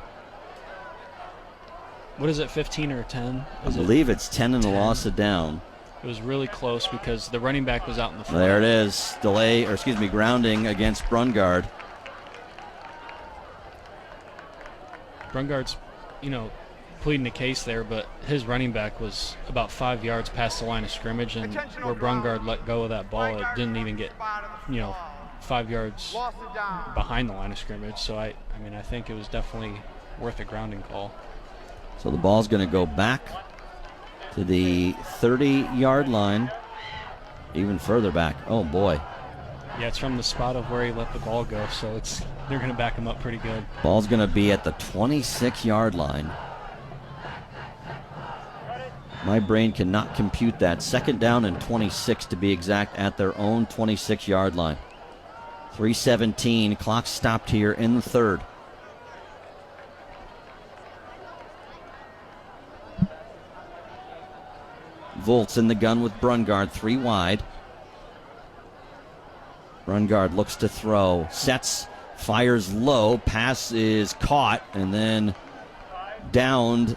What is it, 15 or 10? I believe it's 10 and a loss of down. It was really close because the running back was out in the front. There it is. Grounding against Brungard. Brungard's, pleading the case there, but his running back was about 5 yards past the line of scrimmage, and where Brungard let go of that ball, it didn't even get, 5 yards behind the line of scrimmage. So I think it was definitely worth a grounding call. So the ball's going to go back to the 30-yard line, even further back. Oh boy. Yeah, it's from the spot of where he let the ball go, so they're going to back him up pretty good. Ball's going to be at the 26-yard line. My brain cannot compute that. 2nd down and 26 to be exact at their own 26-yard line. 3:17, clock stopped here in the third. Volts in the gun with Brungard, 3 wide. Brungard looks to throw, sets, fires low, pass is caught, and then downed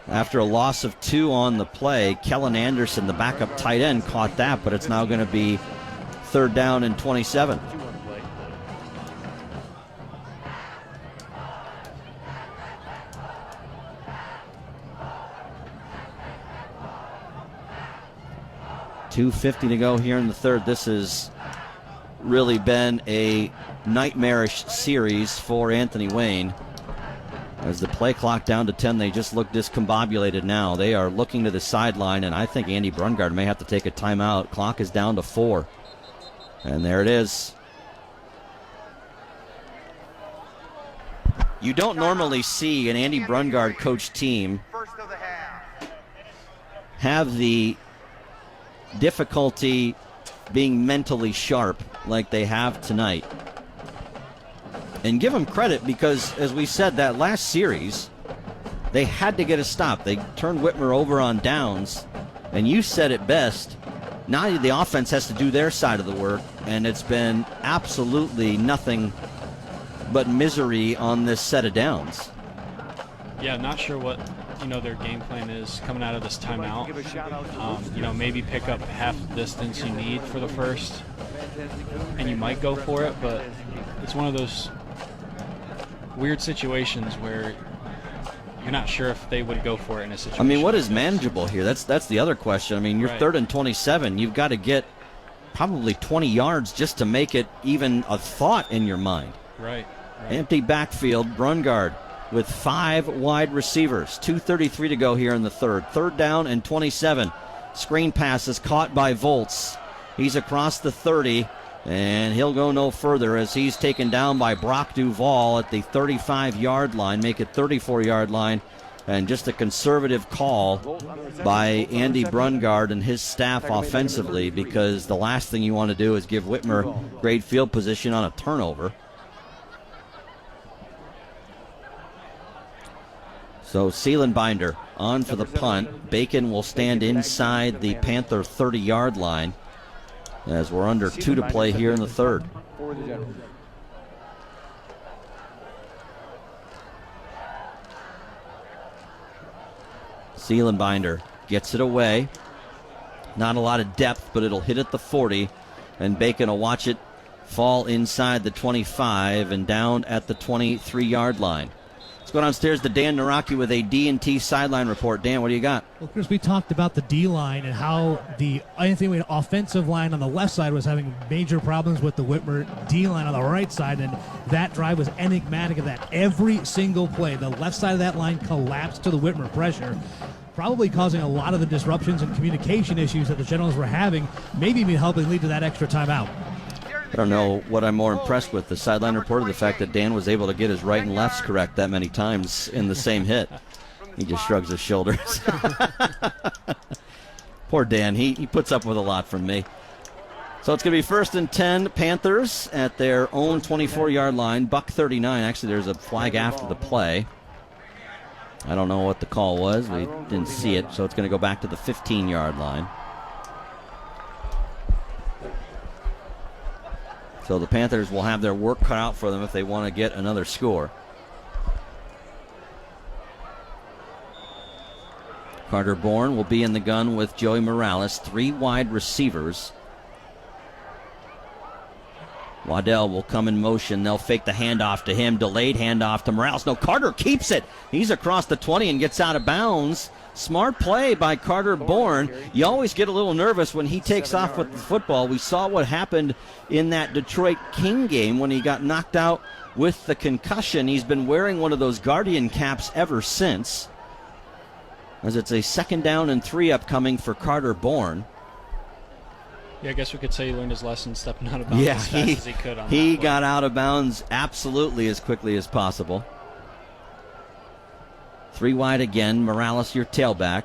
after a loss of 2 on the play. Kellen Anderson, the backup tight end, caught that, but it's now going to be 3rd down and 27. .250 to go here in the third. This has really been a nightmarish series for Anthony Wayne. As the play clock down to 10, they just look discombobulated now. They are looking to the sideline, and I think Andy Brungard may have to take a timeout. Clock is down to 4. And there it is. You don't normally see an Andy Brungard coach team have the difficulty being mentally sharp like they have tonight. And give them credit because, as we said, that last series, they had to get a stop. They turned Whitmer over on downs, and you said it best. Now the offense has to do their side of the work, and it's been absolutely nothing but misery on this set of downs. Yeah, not sure what their game plan is coming out of this timeout. Maybe pick up half the distance you need for the first, and you might go for it, but it's one of those weird situations where you're not sure if they would go for it in a situation. I mean, what is manageable here? That's the other question. I mean, you're Right. 3rd and 27. You've got to get probably 20 yards just to make it even a thought in your mind. Right. Empty backfield, Brungard with 5 wide receivers. 2:33 to go here in the third. 3rd down and 27. Screen pass is caught by Volts. He's across the 30, and he'll go no further as he's taken down by Brock Duvall at the 35-yard line, make it 34-yard line, and just a conservative call by Andy Brungard and his staff offensively, because the last thing you want to do is give Whitmer great field position on a turnover. So Seelenbinder on for the punt. Bacon will stand inside the Panther 30-yard line as we're under 2 to play here in the third. Seelenbinder gets it away. Not a lot of depth, but it'll hit at the 40, and Bacon will watch it fall inside the 25 and down at the 23-yard line. Let's go downstairs to Dan Naraki with a D&T sideline report. Dan, what do you got? Well, Chris, we talked about the D-line and how the Anthony Wayne offensive line on the left side was having major problems with the Whitmer D-line on the right side, and that drive was enigmatic of that. Every single play, the left side of that line collapsed to the Whitmer pressure, probably causing a lot of the disruptions and communication issues that the Generals were having, maybe even helping lead to that extra timeout. I don't know what I'm more impressed with, the sideline report or the fact that Dan was able to get his right and lefts correct that many times in the same hit. He just shrugs his shoulders. Poor Dan. He puts up with a lot from me. So it's going to be 1st and 10, Panthers at their own 24-yard line. Buck 39. Actually, there's a flag after the play. I don't know what the call was. We didn't see it, so it's going to go back to the 15-yard line. So the Panthers will have their work cut out for them if they want to get another score. Carter Bourne will be in the gun with Joey Morales. 3 wide receivers. Waddell will come in motion. They'll fake the handoff to him. Delayed handoff to Morales. No, Carter keeps it. He's across the 20 and gets out of bounds. Smart play by Carter Bourne. You always get a little nervous when he takes off with the football. We saw what happened in that Detroit King game when he got knocked out with the concussion. He's been wearing one of those Guardian caps ever since, as it's a 2nd down and 3 upcoming for Carter Bourne. Yeah, I guess we could say he learned his lesson stepping out of bounds as fast as he could on he that got out of bounds absolutely as quickly as possible. 3 wide again. Morales, your tailback.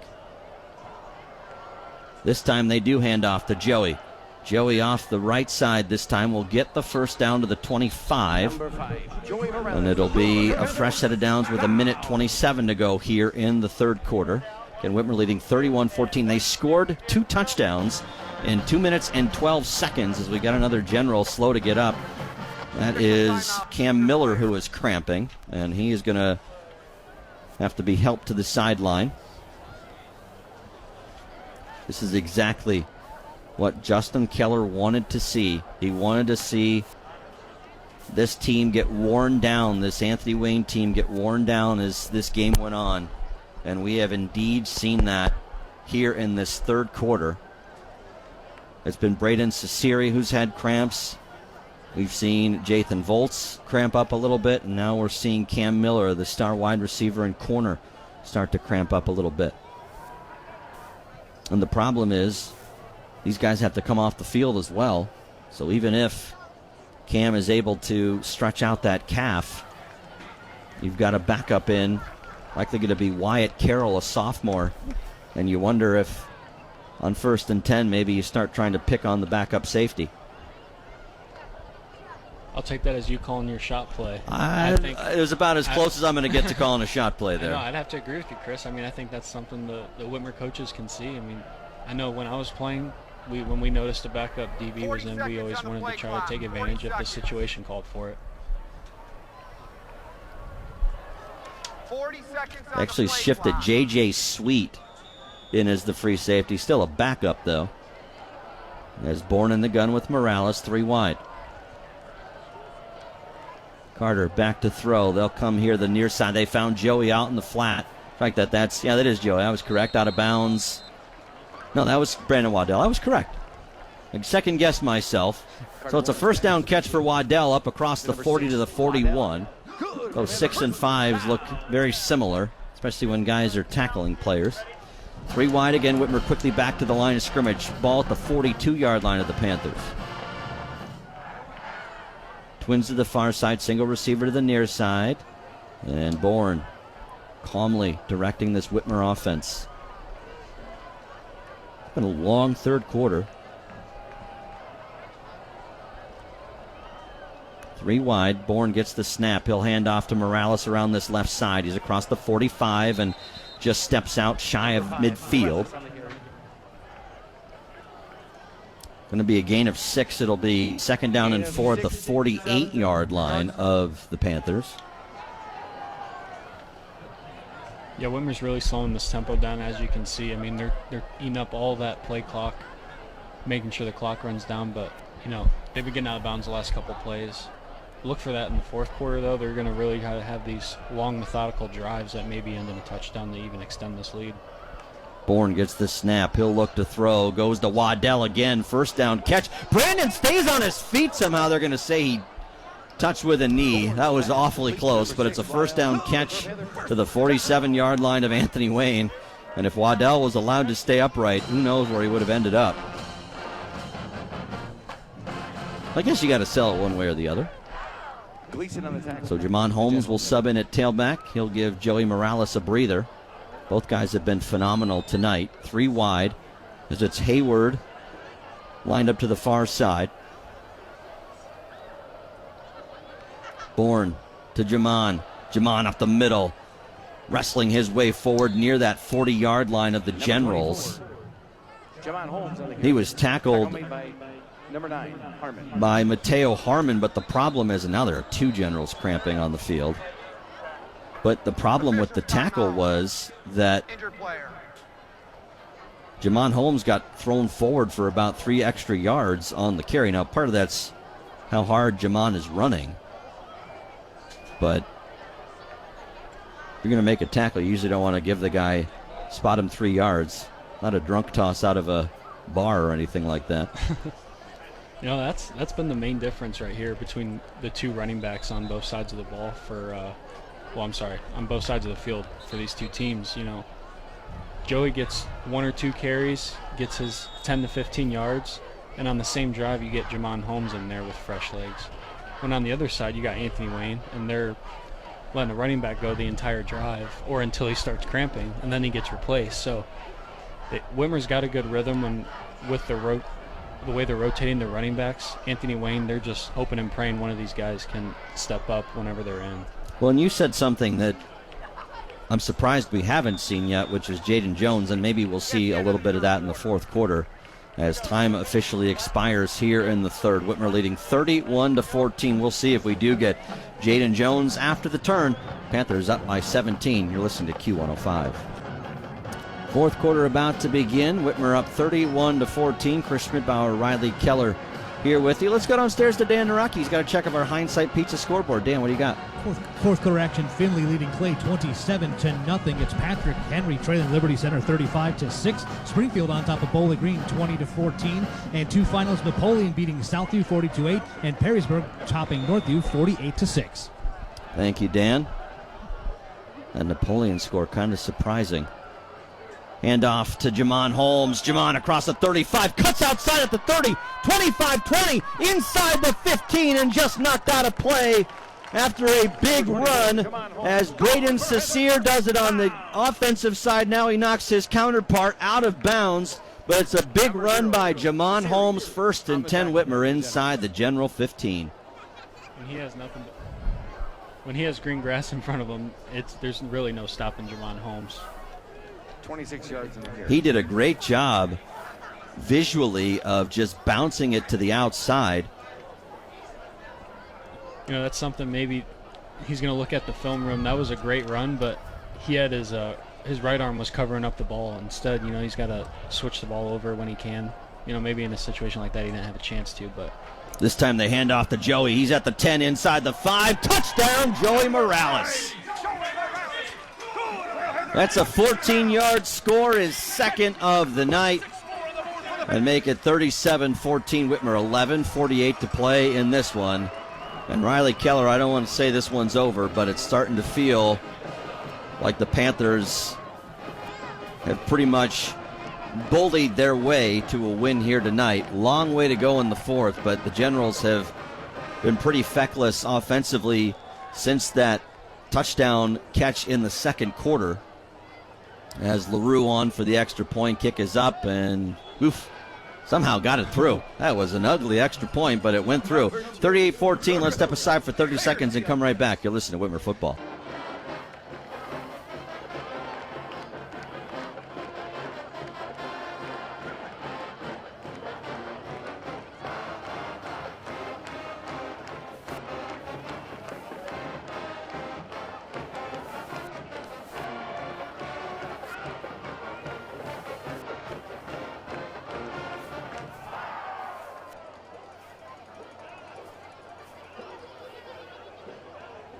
This time they do hand off to Joey. Joey off the right side this time will get the first down to the 25. And it'll be a fresh set of downs with 1:27 to go here in the third quarter. Again, Whitmer leading 31-14. They scored 2 touchdowns in 2 minutes and 12 seconds as we got another General slow to get up. That is Cam Miller, who is cramping, and he is going to have to be helped to the sideline. This is exactly what Justin Keller wanted to see. He wanted to see this team get worn down, this Anthony Wayne team get worn down as this game went on. And we have indeed seen that here in this third quarter. It's been Braden Cesari who's had cramps. We've seen Jathan Volts cramp up a little bit, and now we're seeing Cam Miller, the star wide receiver and corner, start to cramp up a little bit. And the problem is these guys have to come off the field as well. So even if Cam is able to stretch out that calf, you've got a backup in, likely going to be Wyatt Carroll, a sophomore, and you wonder if On 1st and 10, maybe you start trying to pick on the backup safety. I'll take that as you calling your shot play. I think it was about as close as I'm going to get to calling a shot play there. I'd have to agree with you, Chris. I mean, I think that's something the Whitmer coaches can see. I mean, I know when I was playing, when we noticed a backup DB was in, we always wanted to try to take advantage if the situation called for it. 40 seconds on Actually the play shifted clock. J.J. Sweet in as the free safety. Still a backup, though. As Bourne in the gun with Morales, 3 wide. Carter back to throw. They'll come here the near side. They found Joey out in the flat. In fact, that is Joey. I was correct. Out of bounds. No, that was Brandon Waddell. I was correct. I second guessed myself. So it's a first down catch for Waddell up across the 40 to the 41. Those 6 and 5s look very similar, especially when guys are tackling players. 3 wide again. Whitmer quickly back to the line of scrimmage. Ball at the 42-yard line of the Panthers. Twins to the far side. Single receiver to the near side. And Bourne calmly directing this Whitmer offense. It's been a long third quarter. 3 wide. Bourne gets the snap. He'll hand off to Morales around this left side. He's across the 45 and just steps out shy of midfield. Going to be a gain of 6. It'll be 2nd down and 4 at the 48-yard line of the Panthers. Yeah, Whitmer's really slowing this tempo down, as you can see. I mean, they're eating up all that play clock, making sure the clock runs down. But, they've been getting out of bounds the last couple plays. Look for that in the fourth quarter, though. They're going to really have these long, methodical drives that maybe end in a touchdown to even extend this lead. Bourne gets the snap. He'll look to throw. Goes to Waddell again. First down catch. Brandon stays on his feet somehow. They're going to say he touched with a knee. That was awfully close, but it's a first down catch to the 47-yard line of Anthony Wayne. And if Waddell was allowed to stay upright, who knows where he would have ended up. I guess you got to sell it one way or the other. So Jamon Holmes will sub in at tailback. He'll give Joey Morales a breather. Both guys have been phenomenal tonight. 3 wide as it's Hayward lined up to the far side. Bourne to Jamon. Jamon up the middle, wrestling his way forward near that 40-yard line of the Generals. He was tackled Number 9, Harmon. by Mateo Harmon, but the problem is, and now there are 2 Generals cramping on the field. But the problem with the tackle was that Jamon Holmes got thrown forward for about 3 extra yards on the carry. Now, part of that's how hard Jamon is running. But if you're going to make a tackle, you usually don't want to give the guy, spot him 3 yards. Not a drunk toss out of a bar or anything like that. That's been the main difference right here between the 2 running backs on both sides of the ball on both sides of the field for these 2 teams. Joey gets 1 or 2 carries, gets his 10 to 15 yards, and on the same drive you get Jamon Holmes in there with fresh legs. When on the other side you got Anthony Wayne, and they're letting the running back go the entire drive or until he starts cramping, and then he gets replaced. So Whitmer's got a good rhythm, and with the way they're rotating the running backs, Anthony Wayne, they're just hoping and praying one of these guys can step up whenever they're in. Well, and you said something that I'm surprised we haven't seen yet, which is Jaden Jones, and maybe we'll see a little bit of that in the fourth quarter as time officially expires here in the third. Whitmer leading 31-14. We'll see if we do get Jaden Jones after the turn. Panthers up by 17. You're listening to Q105. Fourth quarter about to begin. Whitmer up 31-14. Chris Schmidbauer, Riley Keller here with you. Let's go downstairs to Dan Naraki. He's got a check of our Hindsight Pizza scoreboard. Dan, what do you got? Fourth quarter action. Finley leading Clay 27-0. It's Patrick Henry trailing Liberty Center 35-6. Springfield on top of Bowling Green 20-14. And 2 finals, Napoleon beating Southview 42-8 and Perrysburg topping Northview 48-6. Thank you, Dan. That Napoleon score kind of surprising. Hand off to Jamon Holmes. Jamon across the 35, cuts outside at the 30, 25-20, inside the 15, and just knocked out a play after a big run as Braden Cecere does it on the offensive side. Now he knocks his counterpart out of bounds. But it's a big run by Jamon Holmes, 1st and 10 Whitmer inside the general 15. And he has nothing but, when he has green grass in front of him, there's really no stopping Jamon Holmes. 26 yards in the carry. He did a great job visually of just bouncing it to the outside. You know, that's something maybe he's going to look at the film room. That was a great run, but he had his right arm was covering up the ball. Instead, you know, he's got to switch the ball over when he can. You know, maybe in a situation like that he didn't have a chance to, but This time they hand off to Joey. He's at the 10, inside the 5. Touchdown, Joey Morales. That's a 14-yard score, his second of the night. And make it 37-14, Whitmer 11:48 to play in this one. And Riley Keller, I don't want to say this one's over, but it's starting to feel like the Panthers have pretty much bullied their way to a win here tonight. Long way to go in the fourth, but the Generals have been pretty feckless offensively since that touchdown catch in the second quarter. As LaRue on for the extra point, kick is up, and somehow got it through. That was an ugly extra point, but it went through. 38-14, let's step aside for 30 seconds and come right back. You're listening to Whitmer Football.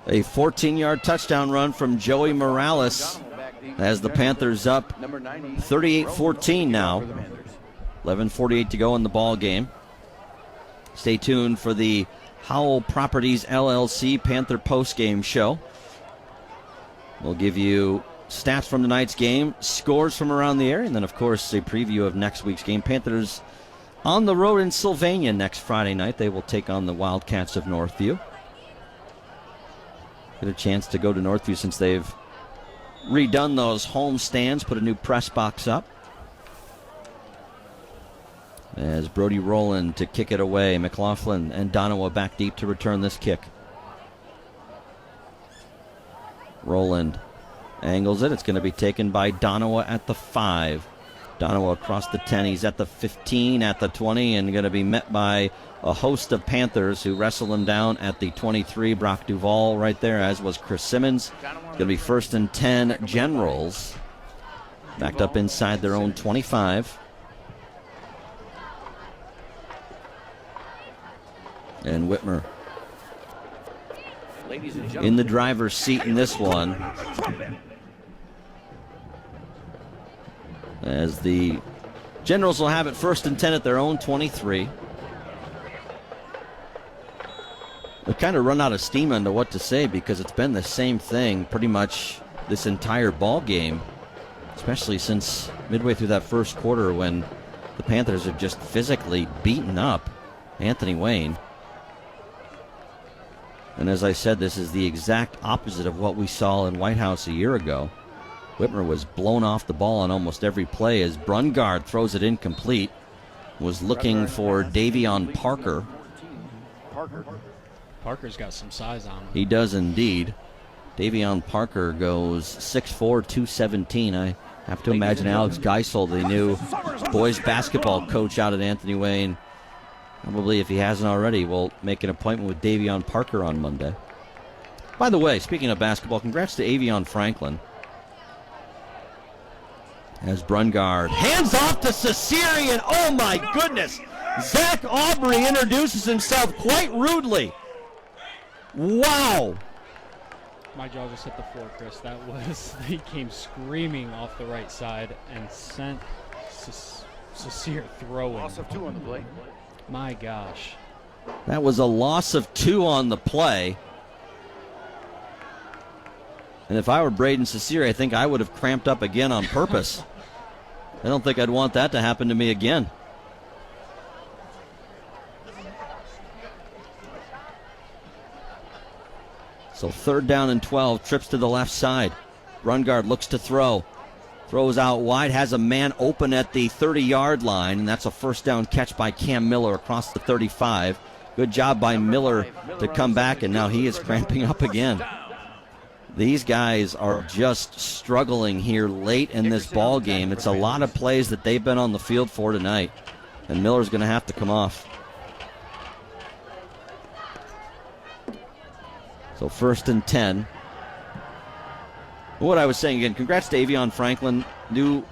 A 14-yard touchdown run from Joey Morales as the Panthers up 38-14 now. 11:48 to go in the ball game. Stay tuned for the Howell Properties LLC Panther postgame show. We'll give you stats from tonight's game, scores from around the area, and then, of course, a preview of next week's game. Panthers on the road in Sylvania next Friday night. They will take on the Wildcats of Northview. Get a chance to go to Northview since they've redone those home stands, put a new press box up. As Brody Rowland to kick it away. McLaughlin and Donowa back deep to return this kick. Rowland angles it. It's going to be taken by Donowa at the 5. Donowa across the 10. He's at the 15, at the 20, and going to be met by a host of Panthers who wrestle him down at the 23. Brock Duvall right there, as was Chris Simmons. Going to be 1st and 10 Generals. Backed up inside their own 25. And Whitmer in the driver's seat in this one, as the Generals will have it 1st and 10 at their own 23. They've kind of run out of steam into what to say because it's been the same thing pretty much this entire ball game, especially since midway through that first quarter when the Panthers have just physically beaten up Anthony Wayne. And as I said, this is the exact opposite of what we saw in White House a year ago. Whitmer was blown off the ball on almost every play as Brungard throws it incomplete. Was looking for Davion Parker. Parker's got some size on him. He does indeed. Davion Parker goes 6'4", 217. I have to imagine Alex Geisel, the new boys basketball coach out at Anthony Wayne, probably, if he hasn't already, will make an appointment with Davion Parker on Monday. By the way, speaking of basketball, congrats to Avion Franklin. As Brungard hands off to Cesari, and oh my goodness, Zach Aubrey introduces himself quite rudely. Wow. My jaw just hit the floor, Chris. That was, he came screaming off the right side and sent Cesar throwing. Loss of 2 on the play. My gosh. That was a loss of 2 on the play. And if I were Braden Cesare, I think I would have cramped up again on purpose. I don't think I'd want that to happen to me again. So 3rd down and 12, trips to the left side. Brungard looks to throw. Throws out wide, has a man open at the 30-yard line, and that's a first down catch by Cam Miller across the 35. Good job by Miller to come back, and now he is cramping up again. These guys are just struggling here late in this ball game. It's a lot of plays that they've been on the field for tonight, and Miller's going to have to come off. So 1st and 10. What I was saying again, congrats to Avion Franklin, new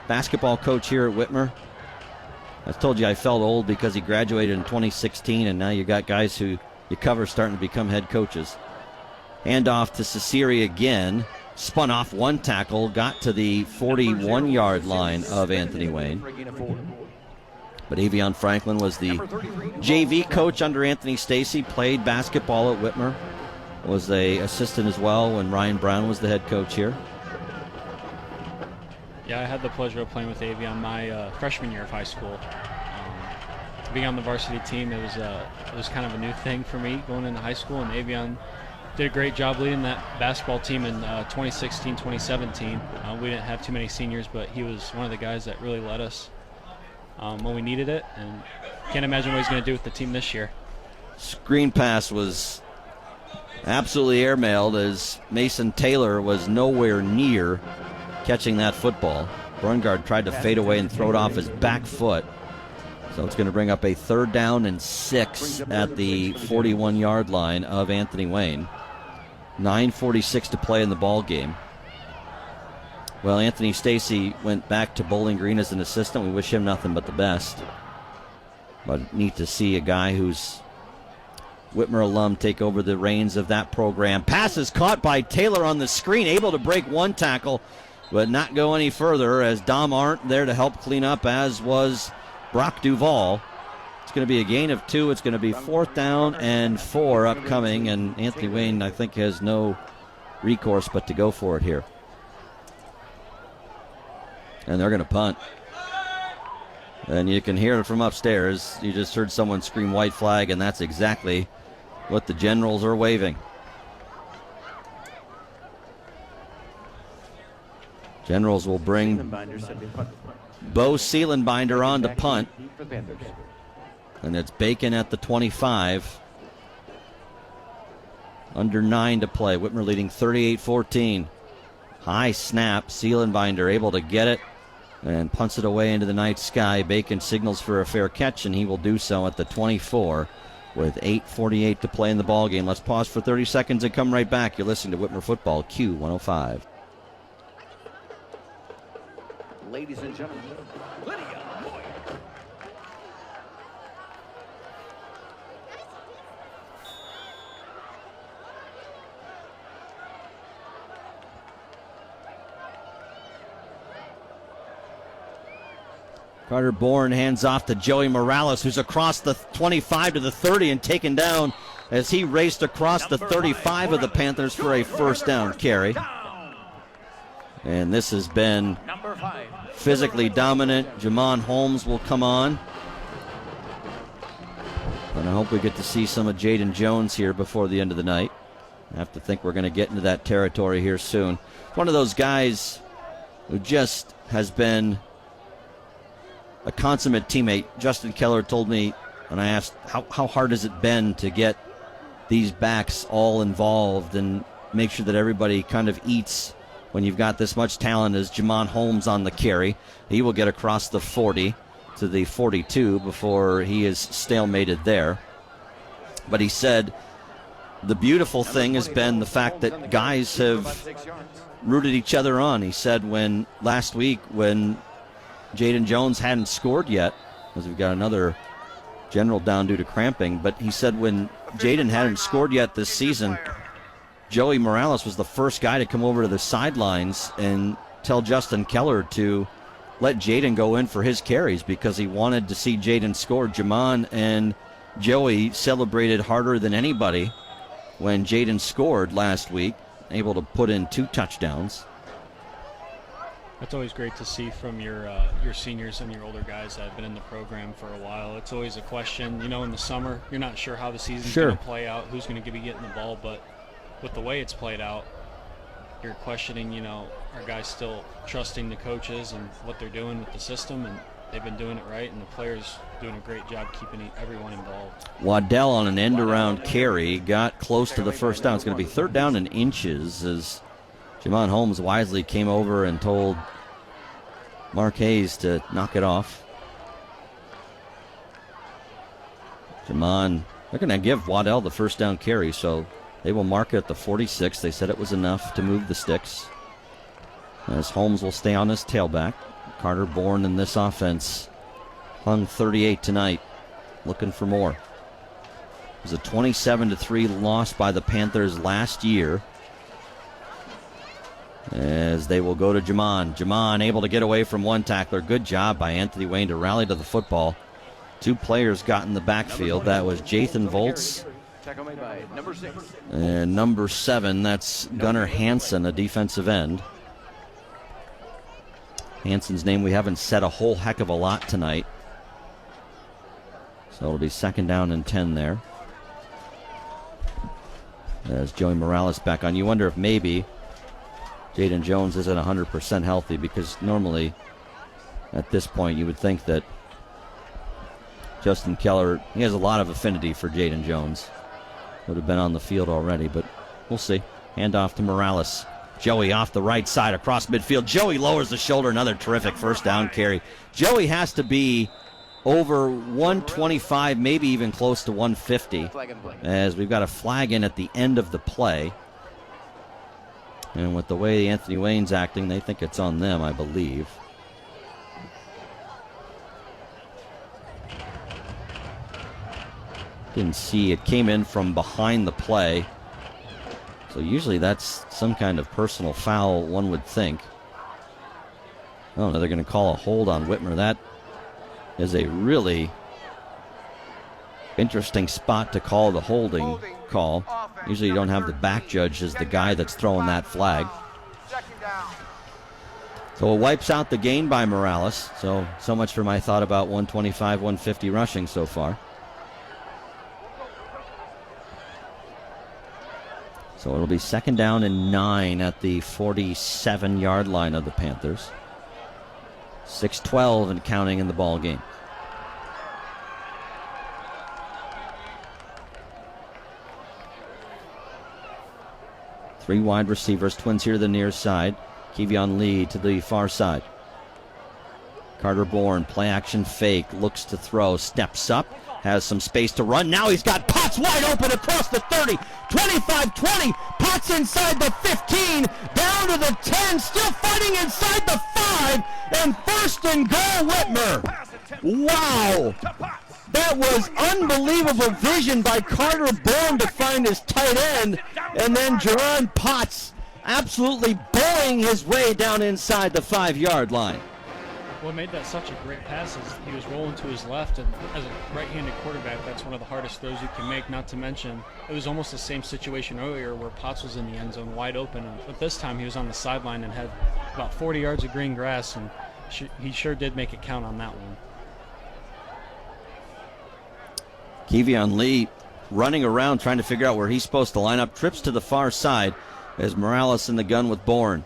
basketball coach here at Whitmer. I told you I felt old because he graduated in 2016, and now you got guys who you cover starting to become head coaches. Handoff to Cesari again. Spun off one tackle, got to the 41-yard line of Anthony Wayne. But Avion Franklin was the JV coach under Anthony Stacy, played basketball at Whitmer, was an assistant as well when Ryan Brown was the head coach here. Yeah, I had the pleasure of playing with Avion my freshman year of high school. Being on the varsity team, it was kind of a new thing for me going into high school, and Avion did a great job leading that basketball team in 2016, 2017. We didn't have too many seniors, but he was one of the guys that really led us when we needed it, and can't imagine what he's going to do with the team this year. Screen pass was absolutely airmailed as Mason Taylor was nowhere near catching that football. Brungard tried to fade away and throw it off his back foot. So it's going to bring up a 3rd down and 6 at the 41-yard line of Anthony Wayne. 9:46 to play in the ball game. Well, Anthony Stacy went back to Bowling Green as an assistant. We wish him nothing but the best. But neat to see a guy who's Whitmer alum take over the reins of that program. Pass is caught by Taylor on the screen, able to break one tackle, but not go any further as Dom Arndt there to help clean up, as was Brock Duvall. It's going to be a gain of 2. It's going to be 4th down and 4 upcoming, and Anthony Wayne, I think, has no recourse but to go for it here. And they're going to punt. And you can hear it from upstairs. You just heard someone scream white flag, and that's exactly what the Generals are waving. Generals will bring Bo Seelenbinder on to punt. And it's Bacon at the 25. Under 9 to play. Whitmer leading 38-14. High snap. Seelenbinder able to get it and punts it away into the night sky. Bacon signals for a fair catch, and he will do so at the 24 with 8:48 to play in the ball game. Let's pause for 30 seconds and come right back. You're listening to Whitmer Football, Q105. Ladies and gentlemen, Lydia Moyer. Carter Bourne hands off to Joey Morales, who's across the 25 to the 30 and taken down as he raced across the 35 of the Panthers for a 1st down carry. And this has been physically dominant. Jamon Holmes will come on. And I hope we get to see some of Jaden Jones here before the end of the night. I have to think we're going to get into that territory here soon. One of those guys who just has been a consummate teammate. Justin Keller told me, and I asked, how hard has it been to get these backs all involved and make sure that everybody kind of eats when you've got this much talent as Jamon Holmes on the carry. He will get across the 40 to the 42 before he is stalemated there. But he said the beautiful thing has been the fact that guys have rooted each other on. He said when last week when Jaden Jones hadn't scored yet, because we've got another General down due to cramping, but he said when Jaden hadn't scored yet this season, Joey Morales was the first guy to come over to the sidelines and tell Justin Keller to let Jaden go in for his carries because he wanted to see Jaden score. Jamon and Joey celebrated harder than anybody when Jaden scored last week, able to put in 2 touchdowns. That's always great to see from your seniors and your older guys that have been in the program for a while. It's always a question, in the summer, you're not sure how the season's going to play out, who's going to be getting the ball, but with the way it's played out, you're questioning, are guys still trusting the coaches and what they're doing with the system? And they've been doing it right, and the players doing a great job keeping everyone involved. Waddell on an end-around carry got close to the first down. It's going to be 3rd down and inches as Jamon Holmes wisely came over and told Mark Hayes to knock it off. Jamon, they're going to give Waddell the first down carry, so they will mark it at the 46. They said it was enough to move the sticks. As Holmes will stay on his tailback. Carter Bourne in this offense hung 38 tonight, looking for more. It was a 27-3 loss by the Panthers last year. As they will go to Jamon. Jamon able to get away from one tackler. Good job by Anthony Wayne to rally to the football. 2 players got in the backfield. That was Jathan Volts. Number 6. And number 7, that's Gunnar Hansen, a defensive end. Hansen's name we haven't said a whole heck of a lot tonight. So it'll be 2nd down and 10 there. As Joey Morales back on. You wonder if maybe Jaden Jones isn't 100% healthy, because normally at this point you would think that Justin Keller, he has a lot of affinity for Jaden Jones. Would have been on the field already, but we'll see. Hand off to Morales. Joey off the right side across midfield. Joey lowers the shoulder. Another terrific first down carry. Joey has to be over 125, maybe even close to 150, as we've got a flag in at the end of the play. And with the way Anthony Wayne's acting, they think it's on them, I believe. Didn't see it. Came in from behind the play. So usually that's some kind of personal foul, one would think. Oh, no, they're going to call a hold on Whitmer. That is a really interesting spot to call the holding call. Usually you don't have the back judge as the guy that's throwing that flag. So it wipes out the gain by Morales. So much for my thought about 125, 150 rushing so far. So it'll be 2nd down and 9 at the 47-yard line of the Panthers. 6:12 and counting in the ball game. Three wide receivers, twins here to the near side. Kevion Lee to the far side. Carter Bourne, play action fake, looks to throw, steps up, has some space to run. Now he's got Potts wide open across the 30, 25-20. Potts inside the 15, down to the 10, still fighting inside the 5, and 1st and goal, Whitmer. Wow! That was unbelievable vision by Carter Bourne to find his tight end, and then Jerron Potts absolutely bowling his way down inside the 5-yard line. What made that such a great pass is he was rolling to his left, and as a right-handed quarterback, that's one of the hardest throws you can make, not to mention it was almost the same situation earlier where Potts was in the end zone wide open, but this time he was on the sideline and had about 40 yards of green grass, and he sure did make it count on that one. Kevion Lee running around trying to figure out where he's supposed to line up, trips to the far side as Morales in the gun with Bourne.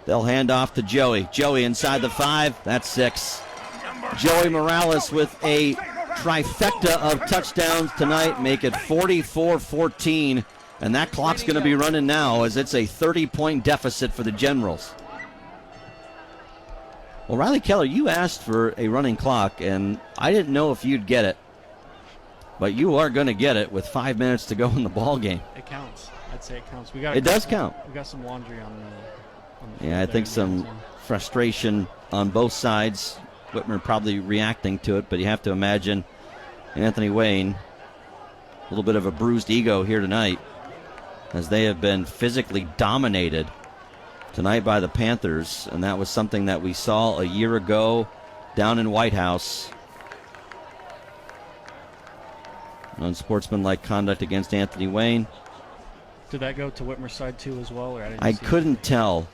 They'll hand off to Joey. Joey inside the 5. That's 6. Joey Morales with a trifecta of touchdowns tonight, make it 44-14. And that clock's going to be running now as it's a 30-point deficit for the Generals. Well, Riley Keller, you asked for a running clock, and I didn't know if you'd get it. But you are going to get it with 5 minutes to go in the ball game. It counts. I'd say it counts. It does count. We got some laundry on the yeah, I think some frustration on both sides. Whitmer probably reacting to it, but you have to imagine Anthony Wayne, a little bit of a bruised ego here tonight, as they have been physically dominated tonight by the Panthers, and that was something that we saw a year ago down in White House. Unsportsmanlike conduct against Anthony Wayne. Did that go to Whitmer's side too as well? Or I couldn't tell.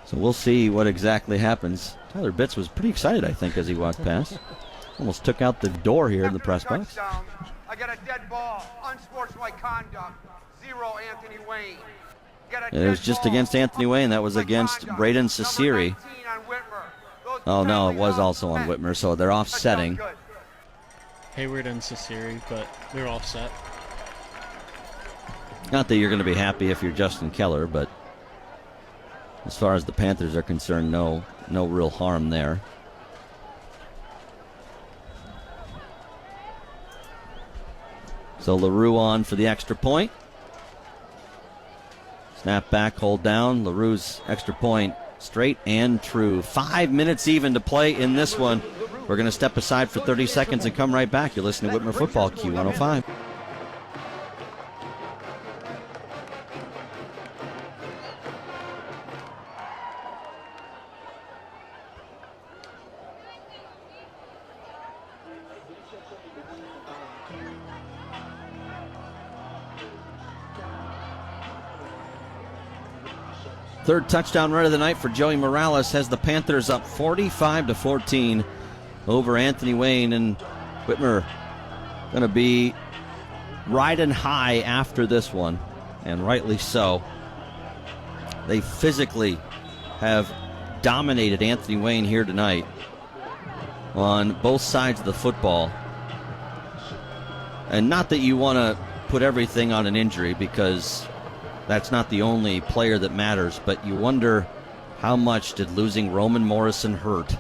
So we'll see what exactly happens. Tyler Bitts was pretty excited, I think, as he walked past. Almost took out the door here in the press box. Touchdown. I got a dead ball. Unsportsmanlike conduct. 0, Anthony Wayne. It was just against Anthony Wayne. That was against Braden Ciceri. Oh, no, it was also on Whitmer, so they're offsetting. Hayward and Ciceri, but they're offset. Not that you're going to be happy if you're Justin Keller, but as far as the Panthers are concerned, no real harm there. So LaRue on for the extra point. Snap back, hold down. LaRue's extra point straight and true. 5 minutes even to play in this one. We're going to step aside for 30 seconds and come right back. You're listening to Whitmer Football, Q105. Third touchdown run of the night for Joey Morales has the Panthers up 45-14 over Anthony Wayne, and Whitmer going to be riding high after this one, and rightly so. They physically have dominated Anthony Wayne here tonight on both sides of the football. And not that you want to put everything on an injury, because that's not the only player that matters, but you wonder how much did losing Roman Morrison hurt.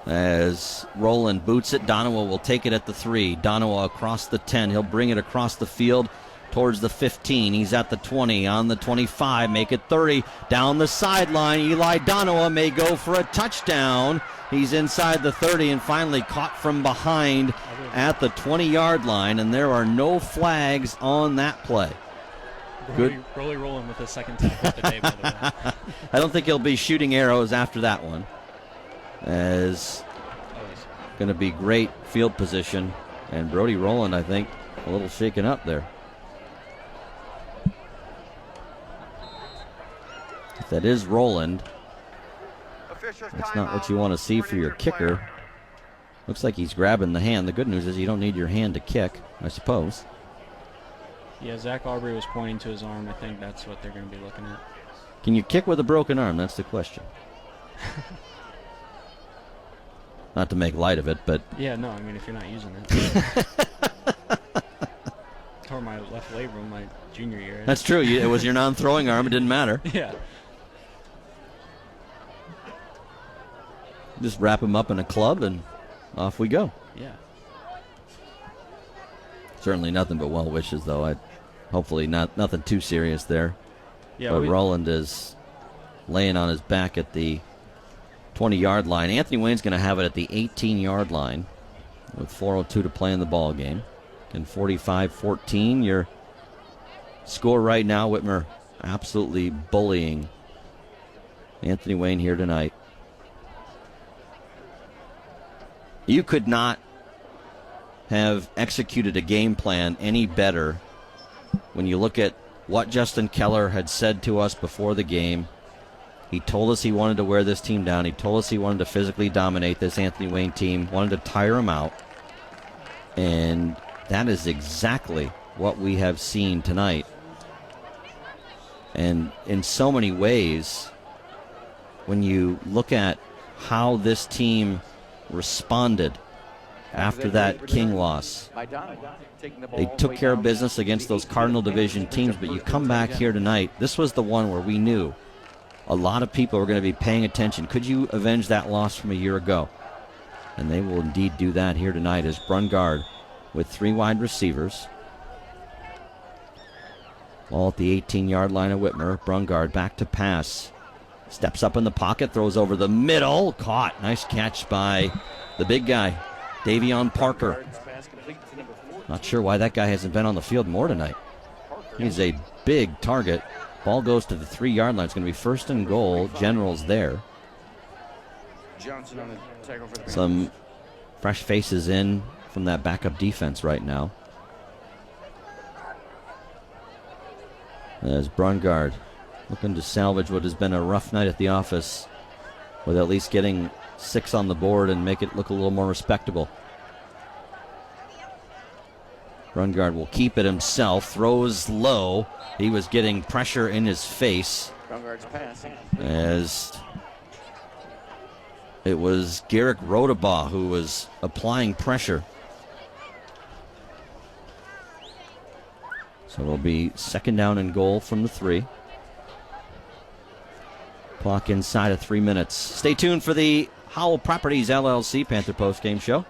As Roland boots it, Donowa will take it at the 3. Donowa across the 10. He'll bring it across the field towards the 15. He's at the 20, on the 25, make it 30. Down the sideline, Eli Donowa may go for a touchdown. He's inside the 30 and finally caught from behind at the 20-yard line, and there are no flags on that play. Good. Rolly rolling with the second tackle of the day, by the way. I don't think he'll be shooting arrows after that one. As going to be great field position. And Brody Rowland, I think, a little shaken up there. If that is Rowland, that's not what you want to see for your kicker. Looks like he's grabbing the hand. The good news is you don't need your hand to kick, I suppose. Yeah, Zach Aubrey was pointing to his arm. I think that's what they're going to be looking at. Can you kick with a broken arm? That's the question. Not to make light of it, but... Yeah, no, I mean, if you're not using it. Tore my left labrum my junior year. That's true. It was your non-throwing arm. It didn't matter. Yeah. Just wrap him up in a club and off we go. Yeah. Certainly nothing but well wishes, though. Hopefully nothing too serious there. Yeah, but Rowland is laying on his back at the 20-yard line. Anthony Wayne's going to have it at the 18-yard line with 4:02 to play in the ball game. And 45-14, your score right now. Whitmer absolutely bullying Anthony Wayne here tonight. You could not have executed a game plan any better when you look at what Justin Keller had said to us before the game. He told us he wanted to wear this team down. He told us he wanted to physically dominate this Anthony Wayne team, wanted to tire him out. And that is exactly what we have seen tonight. And in so many ways, when you look at how this team responded after that King loss, they took care of business against those Cardinal Division teams, but you come back here tonight, this was the one where we knew a lot of people were going to be paying attention. Could you avenge that loss from a year ago? And they will indeed do that here tonight as Brungard with 3 wide receivers. All at the 18-yard line of Whitmer. Brungard back to pass. Steps up in the pocket, throws over the middle. Caught. Nice catch by the big guy, Davion Parker. Not sure why that guy hasn't been on the field more tonight. He's a big target. Ball goes to the 3-yard line. It's going to be 1st and goal. Generals there. Some fresh faces in from that backup defense right now. As Brungard looking to salvage what has been a rough night at the office with at least getting 6 on the board and make it look a little more respectable. Brungard will keep it himself, throws low. He was getting pressure in his face Brungard's pass. as it was Garrick Rodabaugh who was applying pressure. So it'll be 2nd down and goal from the 3. Clock inside of 3 minutes. Stay tuned for the Howell Properties LLC Panther postgame show.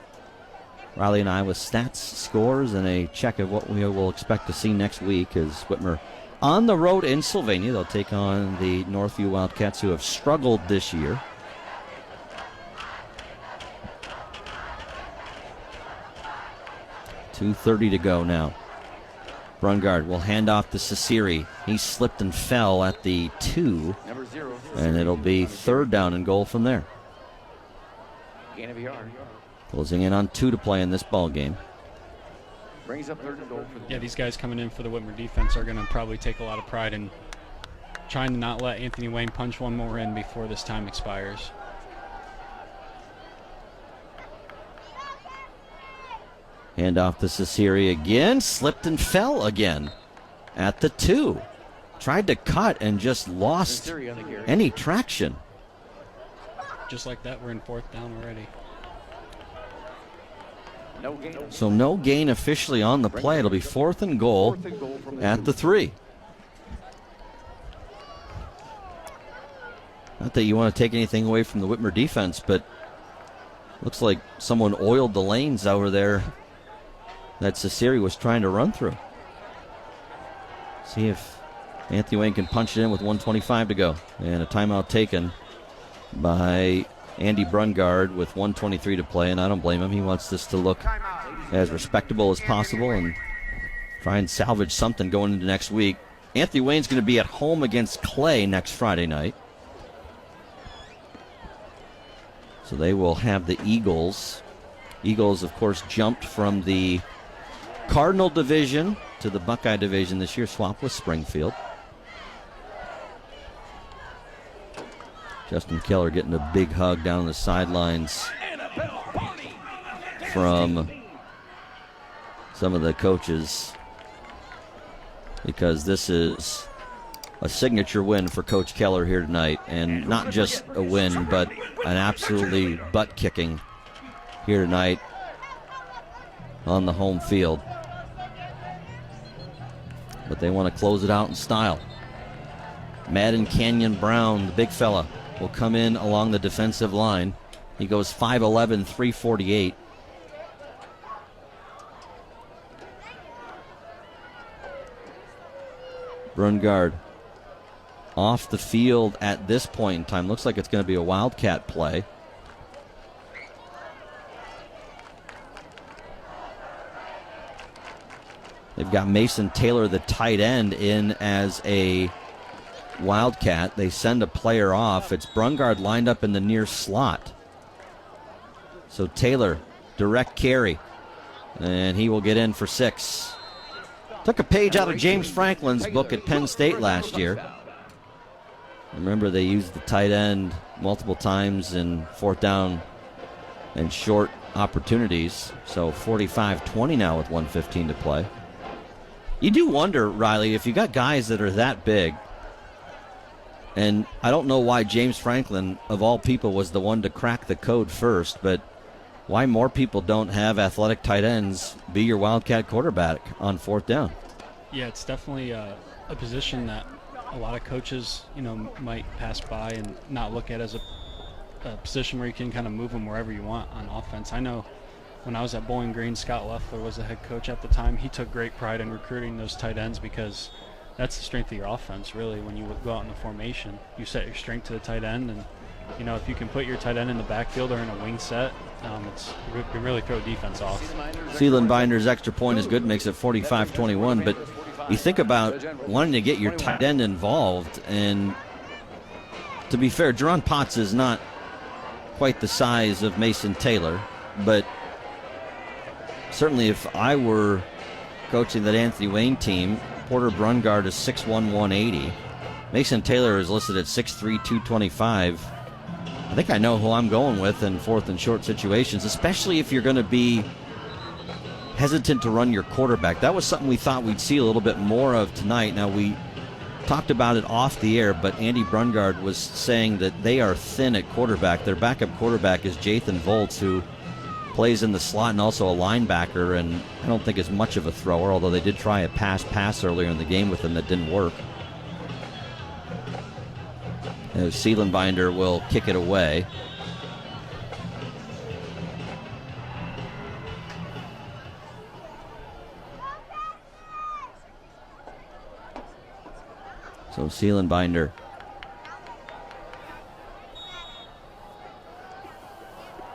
Riley and I with stats, scores, and a check of what we will expect to see next week as Whitmer on the road in Sylvania. They'll take on the Northview Wildcats, who have struggled this year. .230 to go now. Brungard will hand off to Cesiri. He slipped and fell at the 2, Number 0. and it'll be 3rd down and goal from there. Gain of a yard. Closing in on 2 to play in this ball game. Brings up 3rd and goal for the Yeah, these guys coming in for the Whitmer defense are going to probably take a lot of pride in trying to not let Anthony Wayne punch one more in before this time expires. Hand off to Cesiri again. Slipped and fell again at the 2. Tried to cut and just lost Cesiri on the carry. any traction. Just like that, we're in 4th down already. No gain. So no gain officially on the play. It'll be 4th and goal 4th and goal from the at the 3. Not that you want to take anything away from the Whitmer defense, but looks like someone oiled the lanes over there that Cesiri was trying to run through. See if Anthony Wayne can punch it in with 1:25 to go. And a timeout taken by Andy Brungard with 1:23 to play, and I don't blame him. He wants this to look as respectable as possible and try and salvage something going into next week. Anthony Wayne's going to be at home against Clay next Friday night. So they will have the Eagles. Eagles, of course, jumped from the Cardinal division to the Buckeye division this year, swapped with Springfield. Justin Keller getting a big hug down the sidelines from some of the coaches, because this is a signature win for Coach Keller here tonight, and not just a win, but an absolutely butt-kicking here tonight on the home field. But they want to close it out in style. Madden Canyon Brown, the big fella, will come in along the defensive line. He goes 5'11", 348. Brungard off the field at this point in time. Looks like it's going to be a Wildcat play. They've got Mason Taylor, the tight end, in as a Wildcat. They send a player off. It's Brungard lined up in the near slot. So Taylor, direct carry, and he will get in for 6. Took a page out of James Franklin's book at Penn State last year. Remember, they used the tight end multiple times in 4th down and short opportunities. So 45-20 now with 1:15 to play. You do wonder, Riley, if you got guys that are that big, and I don't know why James Franklin, of all people, was the one to crack the code first, but why more people don't have athletic tight ends be your Wildcat quarterback on 4th down. Yeah, it's definitely a position that a lot of coaches, might pass by and not look at as a position where you can kind of move them wherever you want on offense. I know when I was at Bowling Green, Scott Loeffler was the head coach at the time. He took great pride in recruiting those tight ends because that's the strength of your offense, really. When you go out in the formation, you set your strength to the tight end, and if you can put your tight end in the backfield or in a wing set, you can really throw defense off. Seelenbinder's extra point is good, makes it 45-21, but you think about wanting to get your tight end involved, and to be fair, Jerron Potts is not quite the size of Mason Taylor, but certainly if I were coaching that Anthony Wayne team, Porter Brungard is 6'1", 180. Mason Taylor is listed at 6'3", 225. I think I know who I'm going with in 4th and short situations, especially if you're going to be hesitant to run your quarterback. That was something we thought we'd see a little bit more of tonight. Now, we talked about it off the air, but Andy Brungard was saying that they are thin at quarterback. Their backup quarterback is Jathan Volz, who plays in the slot and also a linebacker, and I don't think is much of a thrower, although they did try a pass earlier in the game with him that didn't work. As Seelenbinder will kick it away. So Seelenbinder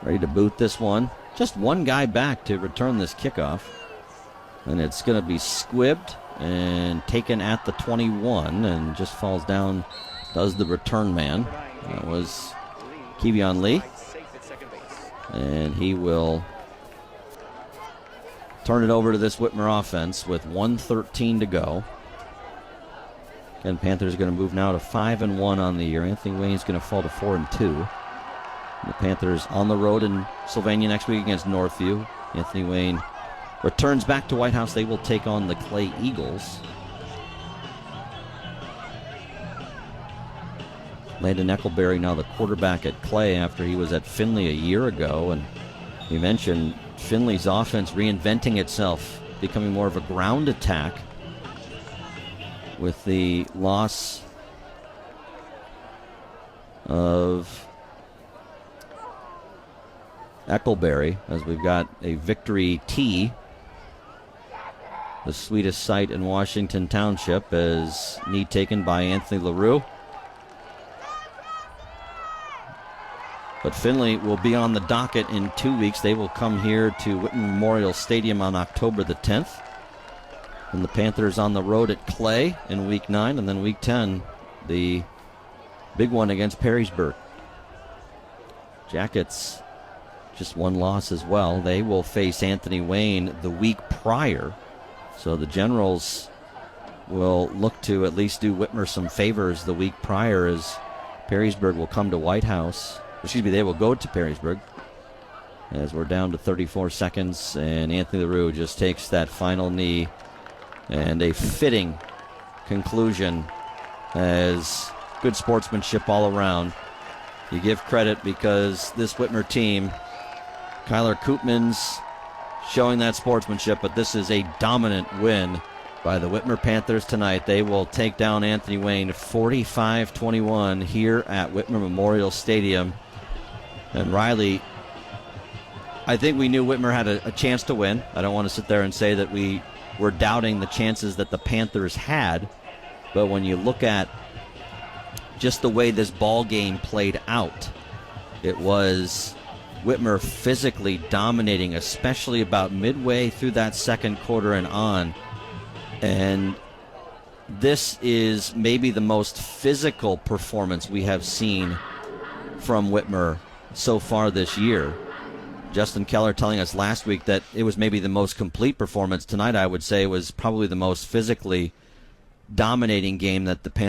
ready to boot this one. Just one guy back to return this kickoff. And it's going to be squibbed and taken at the 21 and just falls down, does the return man. That was Kevion Lee. And he will turn it over to this Whitmer offense with 1:13 to go. Again, Panthers are going to move now to 5-1 on the year. Anthony Wayne's going to fall to 4-2. The Panthers on the road in Sylvania next week against Northview. Anthony Wayne returns back to White House. They will take on the Clay Eagles. Landon Eckelberry now the quarterback at Clay after he was at Findlay a year ago. And we mentioned Findlay's offense reinventing itself, becoming more of a ground attack with the loss of Eckelberry, as we've got a victory tee, the sweetest sight in Washington Township, as knee taken by Anthony LaRue. But Findlay will be on the docket in 2 weeks. They will come here to Whitmer Memorial Stadium on October the 10th. And the Panthers on the road at Clay in Week 9, and then Week 10, the big one against Perrysburg. Jackets, just one loss as well. They will face Anthony Wayne the week prior. So the Generals will look to at least do Whitmer some favors the week prior, as Perrysburg will come to White House. They will go to Perrysburg, as we're down to 34 seconds, and Anthony LaRue just takes that final knee. And a fitting conclusion, as good sportsmanship all around. You give credit because this Whitmer team, Kyler Koopman's showing that sportsmanship, but this is a dominant win by the Whitmer Panthers tonight. They will take down Anthony Wayne 45-21 here at Whitmer Memorial Stadium. And Riley, I think we knew Whitmer had a chance to win. I don't want to sit there and say that we were doubting the chances that the Panthers had, but when you look at just the way this ball game played out, it was Whitmer physically dominating, especially about midway through that second quarter and on. And this is maybe the most physical performance we have seen from Whitmer so far this year. Justin Keller telling us last week that it was maybe the most complete performance. Tonight, I would say, was probably the most physically dominating game that the Panthers